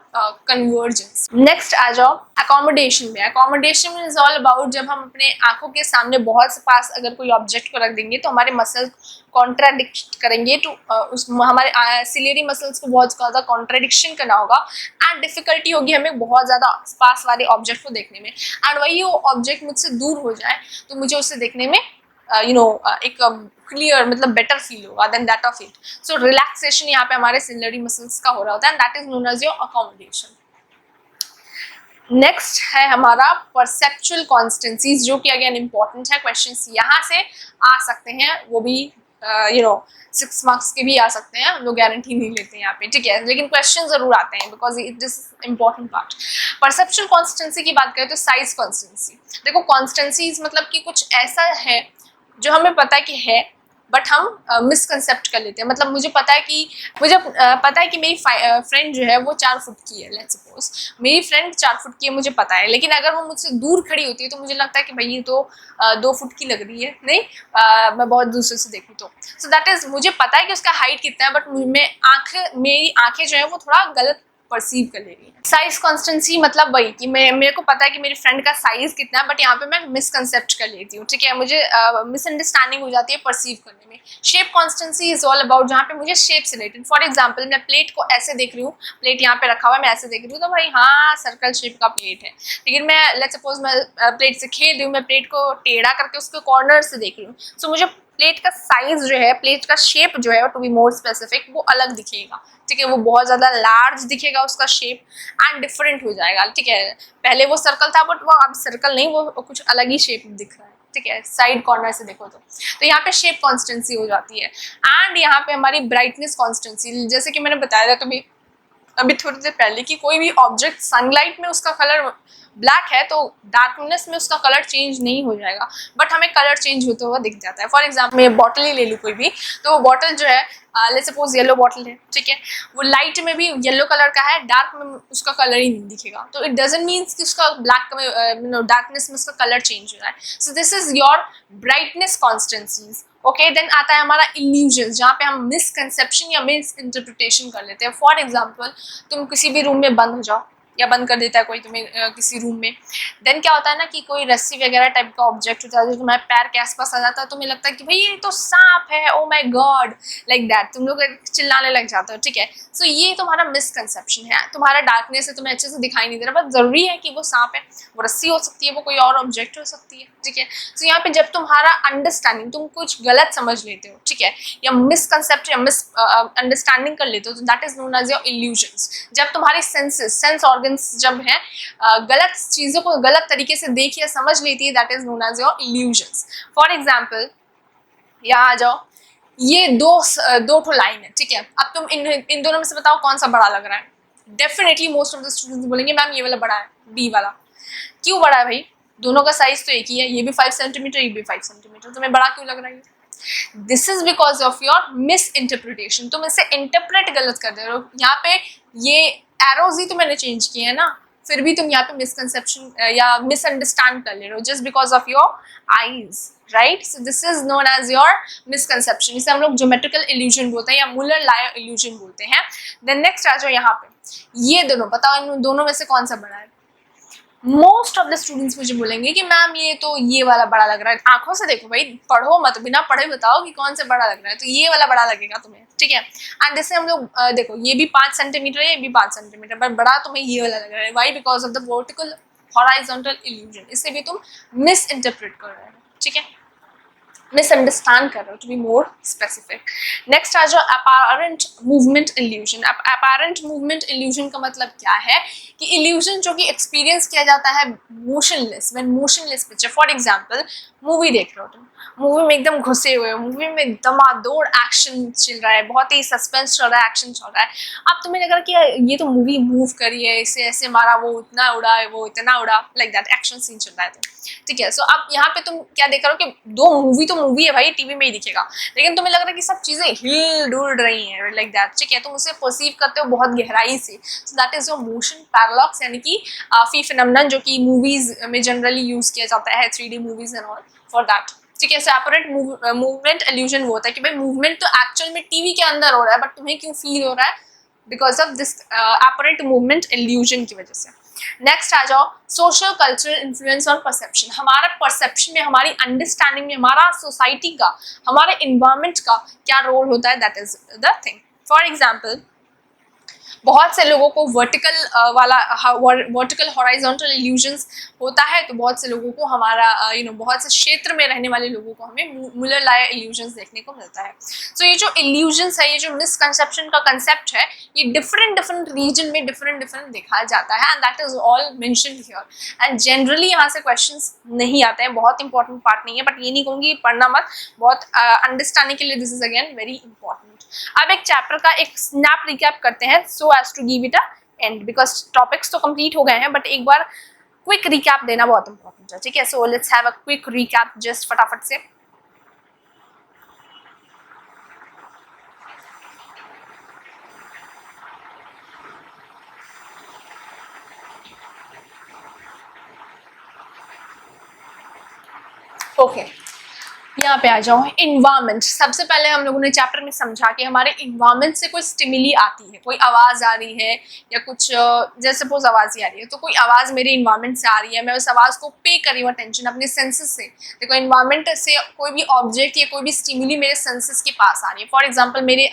convergence. Next आ जाओ अकोमोडेशन में। अकोमोडेशन इज ऑल अबाउट जब हम अपने आंखों के सामने बहुत से पास अगर कोई ऑब्जेक्ट को रख देंगे तो हमारे मसल्स कॉन्ट्राडिक्ट करेंगे, तो हमारे सिलेरी मसल्स को बहुत ज़्यादा कॉन्ट्राडिक्शन करना होगा, एंड डिफिकल्टी होगी हमें बहुत ज़्यादा पास वाले ऑब्जेक्ट को देखने में, एंड वही वो ऑब्जेक्ट मुझसे दूर हो जाए तो मुझे उसे देखने में एक क्लियर मतलब बेटर फील होगा then that of it. So relaxation यहाँ पे हमारे सिलेरी मसल्स का हो रहा होता है, and that is known as your accommodation. Next है हमारा परसेप्चुअल कॉन्स्टेंसीज, जो कि अगेन इंपॉर्टेंट है, क्वेश्चंस यहाँ से आ सकते हैं, वो भी 6 मार्क्स के भी आ सकते हैं, हम लोग गारंटी नहीं लेते हैं यहाँ पे, ठीक है, लेकिन क्वेश्चन जरूर आते हैं because it is important part. Perceptual constituency की बात करें तो साइज कॉन्स्टेंसी, देखो कॉन्स्टेंसीज मतलब कि कुछ ऐसा है जो हमें पता है कि है बट हम मिसकंसेप्ट कर लेते हैं। मतलब मुझे पता है कि मेरी फ्रेंड जो है वो 4 फुट की है, लेट्स सपोज मेरी फ्रेंड 4 फुट की है, मुझे पता है, लेकिन अगर वो मुझसे दूर खड़ी होती है तो मुझे लगता है कि भाई ये तो 2 फुट की लग रही है, नहीं मैं बहुत दूसरे से देखूँ तो। सो दैट इज मुझे पता है कि उसका हाइट कितना है, बट मेरी आंखें जो है वो थोड़ा गलत परसीव कर ले रही है। साइज कॉन्स्टेंसी मतलब वही कि मेरे को पता है कि मेरी फ्रेंड का साइज कितना है, बट यहाँ पे मैं मिसकंसेप्ट कर लेती हूँ, ठीक है, मुझे मिसअंडरस्टैंडिंग हो जाती है परसीव करने में। Shape constituency is all about जहाँ पे मुझे शेप से रिलेटेड, फॉर एग्जाम्पल मैं प्लेट को ऐसे देख रही हूँ, प्लेट यहाँ पे रखा हुआ है, मैं ऐसे देख रही हूँ तो भाई हाँ सर्कल शेप का प्लेट है, लेकिन मैं लेट्स सपोज मैं प्लेट से खेल रही हूँ, मैं प्लेट को टेढ़ा करके उसके कॉर्नर से देख रही हूँ, सो मुझे प्लेट का साइज जो है, प्लेट का शेप जो है, टू बी मोर स्पेसिफिक, वो अलग दिखेगा, ठीक है, वो बहुत ज़्यादा लार्ज दिखेगा उसका शेप एंड डिफरेंट हो जाएगा, ठीक है, पहले वो सर्कल था बट वो अब सर्कल नहीं, वो कुछ अलग ही शेप दिख रहा है, ठीक है, साइड कॉर्नर से देखो तो यहाँ पे शेप कॉन्स्टेंसी हो जाती है। एंड यहाँ पे हमारी ब्राइटनेस कॉन्स्टेंसी, जैसे कि मैंने बताया था अभी थोड़ी देर पहले कि कोई भी ऑब्जेक्ट सनलाइट में उसका कलर ब्लैक है तो डार्कनेस में उसका कलर चेंज नहीं हो जाएगा, बट हमें कलर चेंज होता हुआ दिख जाता है। फॉर एग्जाम्पल मैं बॉटल ही ले लूँ कोई भी, तो वो बॉटल जो है लेट्स सपोज येलो बॉटल है, ठीक है, वो लाइट में भी येलो कलर का है, डार्क में उसका कलर ही नहीं दिखेगा, तो इट डजंट मीन्स कि उसका ब्लैक में डार्कनेस में उसका कलर चेंज हो रहा है। So this is your brightness constancies. Okay, then आता है हमारा इल्यूजन, जहाँ पे हम मिसकंसेप्शन या मिस इंटरप्रिटेशन कर लेते हैं। फॉर एग्जाम्पल तुम किसी भी रूम में बंद हो जाओ, या बंद कर देता है कोई तुम्हें किसी रूम में। देन क्या होता है ना कि कोई रस्सी वगैरह टाइप का ऑब्जेक्ट होता है जो तुम्हारे पैर के आसपास आ जाता है, तुम्हें लगता है कि भाई ये तो सांप है, oh my God, like that, तुम लोग चिल्लाने लग जाते हो, ठीक है। सो ये तुम्हारा मिसकंसेप्शन है, तुम्हारा डार्कनेस है, तुम्हें अच्छे से दिखाई नहीं दे रहा, बट जरूरी है कि वो सांप है, वो रस्सी हो सकती है, वो कोई और ऑब्जेक्ट हो सकती है, ठीक है। सो यहाँ पे जब तुम्हारा अंडरस्टैंडिंग, तुम कुछ गलत समझ लेते हो, ठीक है, या मिसकंसेप्ट या मिस अंडरस्टैंडिंग कर लेते हो, तो that is known as your illusions. जब तुम्हारी सेंस ऑर्गन्स जब है गलत चीजों को गलत तरीके से देख या समझ लेती है, that is known as your illusions. For example यहाँ आ जाओ, ये दो ठो लाइन है, ठीक है। अब तुम इन दोनों में से बताओ कौन सा बड़ा लग रहा है। Definitely most of the students बोलेंगे मैम ये वाला बड़ा है, बी वाला। क्यों बड़ा है भाई? दोनों का साइज तो एक ही है, ये भी 5 सेंटीमीटर, ये भी 5 सेंटीमीटर, तुम्हें बड़ा क्यों लग रहा है? This is because of your miss interpretation, तुम इसे इंटरप्रेट गलत कर दे रहे हो। यहाँ पे ये एरोज ही तो मैंने चेंज किए हैं ना, फिर भी तुम यहाँ पे मिसकंसेप्शन या मिसअंडरस्टैंड कर ले रहे हो just because of your eyes, right. So this is known as your misconception, इसे हम लोग ज्योमेट्रिकल इल्यूजन बोलते हैं या मुलर-लायर इल्यूजन बोलते हैं। देन नेक्स्ट आ जाओ यहाँ पे, ये दोनों, बताओ इन दोनों में से कौन सा बड़ा है? मोस्ट ऑफ द स्टूडेंट्स मुझे बोलेंगे कि मैम ये तो ये वाला बड़ा लग रहा है। आंखों से देखो भाई, पढ़ो मत, बिना पढ़े बताओ कि कौन सा बड़ा लग रहा है, तो ये वाला बड़ा लगेगा तुम्हें, ठीक है। एंड जैसे हम लोग देखो, ये भी 5 सेंटीमीटर है, ये भी 5 सेंटीमीटर, बट बड़ा तुम्हें ये वाला लग रहा है। Why? Because of the vertical horizontal illusion, इससे भी तुम मिस इंटरप्रेट कर रहे हो, ठीक है, मिसअंडरस्टैंड कर रहे हो, to be more specific. Next आ जाओ apparent movement illusion. Apparent movement illusion का मतलब क्या है कि इल्यूजन जो कि एक्सपीरियंस किया जाता है motionless, when motionless picture. For example movie देख रहे हो तुम, मूवी में एकदम घुसे हुए हो, मूवी में दमादोड़ एक्शन चल रहा है, बहुत ही सस्पेंस चल रहा है, एक्शन चल रहा है। अब तुम्हें लग रहा है कि ये तो मूवी मूव करी है, इसे ऐसे मारा, वो इतना उड़ा, वो इतना उड़ा, लाइक दैट, एक्शन सीन चल रहा है, ठीक है। सो अब यहाँ पे तुम क्या देख रहे हो कि दो मूवी तो मूवी है भाई, टीवी में ही दिखेगा, लेकिन तुम्हें लग रहा है कि सब चीजें हिल डुल रही हैं, लाइक दैट, ठीक है। तुम उसे परसीव करते हो बहुत गहराई से। सो that is your motion paradox, यानी कि फी फिनोमेनन, जो कि मूवीज में जनरली यूज किया जाता है, 3D movies and all, for that, ठीक है। सेपरेट मूवमेंट इल्यूजन वो होता है कि भाई मूवमेंट तो एक्चुअल में टीवी के अंदर हो रहा है, बट तुम्हें क्यों फील हो रहा है? Because of this apparent movement illusion की वजह से। नेक्स्ट आ जाओ, सोशल कल्चरल इन्फ्लुएंस और परसेप्शन। हमारा परसेप्शन में, हमारी अंडरस्टैंडिंग में, हमारा सोसाइटी का, हमारे इन्वायरमेंट का क्या रोल होता है, that is the thing. For example, बहुत से लोगों को वर्टिकल वाला वर्टिकल हॉराइजॉन्टल इल्यूजन्स होता है, तो बहुत से लोगों को हमारा बहुत से क्षेत्र में रहने वाले लोगों को हमें मुलर-लायर इल्यूजन्स देखने को मिलता है। सो ये जो इल्यूजन्स है, ये जो मिसकंसेप्शन का कंसेप्ट है, ये डिफरेंट रीजन में डिफरेंट देखा जाता है, and that is all mentioned here. And generally यहाँ से क्वेश्चंस नहीं आते हैं, बहुत इंपॉर्टेंट पार्ट नहीं है, बट ये नहीं कहूँगी पढ़ना मत, बहुत अंडरस्टैंडिंग के लिए this is again very important. अब एक चैप्टर का एक स्नैप रिकैप करते हैं, so as to give it a end, because topics तो कंप्लीट हो गए हैं, बट एक बार क्विक रिकैप देना बहुत इंपॉर्टेंट है, ठीक है। So let's have a quick recap just फटाफट से। ओके, यहाँ पे आ जाओ, इन्वायरमेंट। सबसे पहले हम लोगों ने चैप्टर में समझा कि हमारे इन्वायरमेंट से कोई स्टिमुली आती है, कोई आवाज़ आ रही है या कुछ, जैसे सपोज आवाज़ ही आ रही है, तो कोई आवाज़ मेरे इन्वायरमेंट से आ रही है, मैं उस आवाज़ को पे कर रही हूँ अटेंशन अपने सेंसेस से। देखो, इन्वायरमेंट से कोई भी ऑब्जेक्ट या कोई भी स्टिमुली मेरे सेंसेस के पास आ रही है। फॉर एग्जाम्पल, मेरे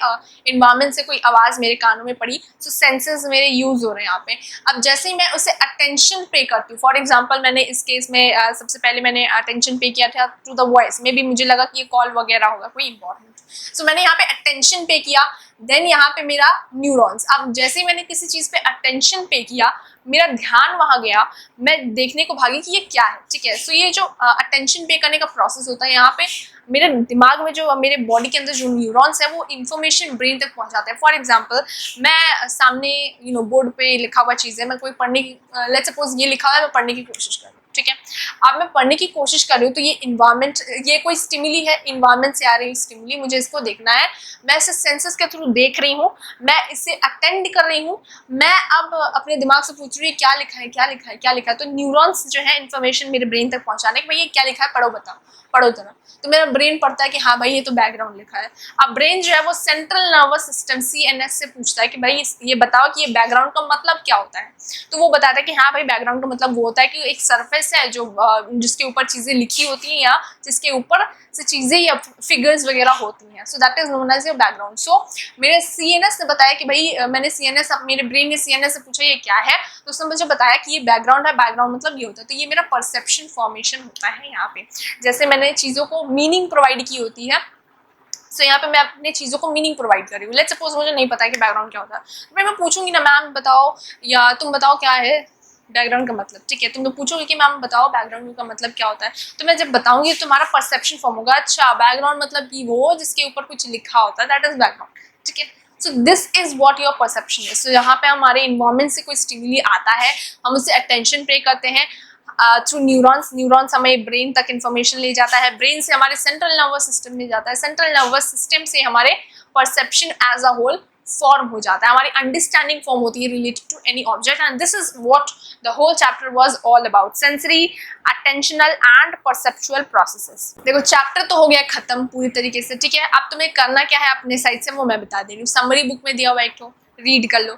इन्वायरमेंट से कोई आवाज़ मेरे कानों में पड़ी, तो सेंसेस मेरे यूज़ हो रहे हैं यहाँ पे। अब जैसे ही मैं उसे अटेंशन पे करती हूँ, फॉर एग्जाम्पल मैंने इस केस में सबसे पहले मैंने अटेंशन पे किया था टू द वॉइस, में भी मुझे लगा कि ये कॉल वगैरह होगा कोई इंपॉर्टेंट, सो मैंने यहाँ पे अटेंशन पे किया। देन यहाँ पे मेरा न्यूरॉन्स, अब जैसे ही मैंने किसी चीज़ पे अटेंशन पे किया, मेरा ध्यान वहाँ गया, मैं देखने को भागी कि ये क्या है, ठीक है। सो ये जो अटेंशन पे करने का प्रोसेस होता है, यहाँ पे मेरे दिमाग में जो, मेरे बॉडी के अंदर जो न्यूरॉन्स है, वो इन्फॉर्मेशन ब्रेन तक पहुँचाते हैं। फॉर एग्जाम्पल, मैं सामने बोर्ड पे लिखा हुआ चीज़ है, मैं कोई पढ़ने की, लेट्स सपोज ये लिखा हुआ है, मैं पढ़ने की कोशिश कर रही हूँ, ठीक है। अब मैं पढ़ने की कोशिश कर रही हूँ तो ये इन्वायरमेंट, ये कोई स्टिमुली है, इन्वायरमेंट से आ रही स्टिमुली, मुझे इसको देखना है, मैं इसे सेंसेस के थ्रू देख रही हूँ, मैं इसे अटेंड कर रही हूँ, मैं अब अपने दिमाग से पूछ रही हूँ क्या लिखा है, क्या लिखा है, क्या लिखा है। तो न्यूरॉन्स जो है इन्फॉर्मेशन मेरे ब्रेन तक पहुंचाने कि भाई ये क्या लिखा है, पढ़ो, बताओ, पढ़ो जरा। तो मेरा ब्रेन पढ़ता है कि हाँ भाई ये तो बैकग्राउंड लिखा है। अब ब्रेन जो है वो सेंट्रल नर्वस सिस्टम CNS से पूछता है कि भाई ये बताओ कि ये बैकग्राउंड का मतलब क्या होता है। तो वो बताता है कि हाँ भाई बैकग्राउंड का मतलब वो होता है कि एक सरफेस है जो जिसके ऊपर चीजें लिखी होती हैं या जिसके ऊपर से चीजें या फिगर्स वगैरह होती हैं। So that is known as your background. So मेरे CNS ने बताया कि भाई मैंने CNS, मेरे ब्रेन ने CNS से पूछा ये क्या है, तो उसने मुझे बताया कि ये बैकग्राउंड है, बैकग्राउंड मतलब ये होता है। तो ये मेरा परसेप्शन फॉर्मेशन होता है यहाँ पे, जैसे मैंने चीजों को मीनिंग प्रोवाइड की होती है। सो यहाँ पे मैं अपने चीज़ों को मीनिंग प्रोवाइड कर रही हूँ। लेट्स सपोज मुझे नहीं पता है कि बैकग्राउंड क्या होता है, तो मैं पूछूंगी ना मैम बताओ या तुम बताओ क्या है बैकग्राउंड का मतलब, ठीक है। तुम लोग पूछोगे कि मैम बताओ बैकग्राउंड का मतलब क्या होता है, तो मैं जब बताऊंगी तो तुम्हारा परसेप्शन फॉर्म होगा, अच्छा बैकग्राउंड मतलब कि वो जिसके ऊपर कुछ लिखा होता है, दैट इज बैकग्राउंड, ठीक है। So this is what your perception है। सो यहाँ पे हमारे इन्वायरमेंट से कोई स्टिमुली आता है, हम उससे अटेंशन पे करते हैं थ्रू न्यूरॉन्स, न्यूरॉन्स हमें ब्रेन तक इन्फॉर्मेशन ले जाता है, ब्रेन से हमारे सेंट्रल नर्वस सिस्टम में जाता है, सेंट्रल नर्वस सिस्टम से हमारे perception as a whole form हो जाता है, हमारी अंडरस्टैंडिंग फॉर्म होती है related to any object. And this is what the whole chapter was all about, sensory, attentional and perceptual processes. देखो चैप्टर तो हो गया खत्म पूरी तरीके से, ठीक है। अब तुम्हें करना क्या है अपने साइड से वो मैं बता दे रही हूँ। समरी बुक में दिया हुआ एक तो रीड कर लो,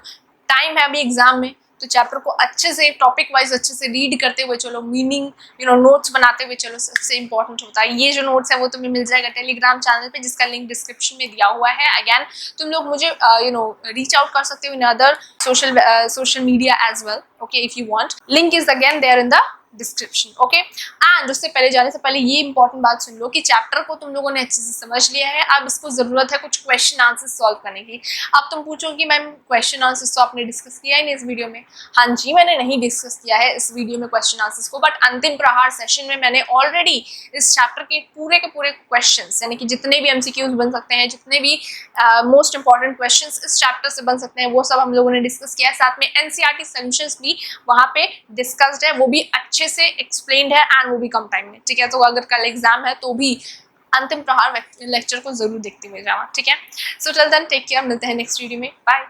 टाइम है अभी एग्जाम में, तो चैप्टर को अच्छे से टॉपिक वाइज अच्छे से रीड करते हुए चलो, मीनिंग नोट्स बनाते हुए चलो, सबसे इंपॉर्टेंट होता है। ये जो नोट्स है वो तुम्हें मिल जाएगा टेलीग्राम चैनल पे, जिसका लिंक डिस्क्रिप्शन में दिया हुआ है। अगेन तुम लोग मुझे रीच आउट कर सकते हो in other social media as well, okay, if you want. Link is again there in the description, okay. And उससे पहले जाने से पहले ये इंपॉर्टेंट बात सुन लो कि चैप्टर को तुम लोगों ने अच्छे से समझ लिया है, अब इसको जरूरत है कुछ क्वेश्चन आंसर सॉल्व करने की। अब तुम पूछोगे कि मैम क्वेश्चन आंसर्स तो आपने डिस्कस किया ही नहीं इस वीडियो में। हाँ जी, मैंने नहीं डिस्कस किया है इस वीडियो में क्वेश्चन आंसर्स को, बट अंतिम प्रहार सेशन में मैंने ऑलरेडी इस चैप्टर के पूरे क्वेश्चंस, यानी कि जितने भी MCQs बन सकते हैं, जितने भी मोस्ट इंपॉर्टेंट क्वेश्चंस इस चैप्टर से बन सकते हैं, वो सब हम लोगों ने डिस्कस किया है। साथ में NCERT सॉल्यूशंस भी वहाँ पे डिस्कस्ड है, वो भी अच्छे से एक्सप्लेन्ड है एंड वो भी कम टाइम में, ठीक है। तो अगर कल एग्जाम है तो भी अंतिम प्रहार लेक्चर को जरूर देखते हुए जाना, ठीक है। So till then take care, मिलते हैं नेक्स्ट वीडियो में, बाय।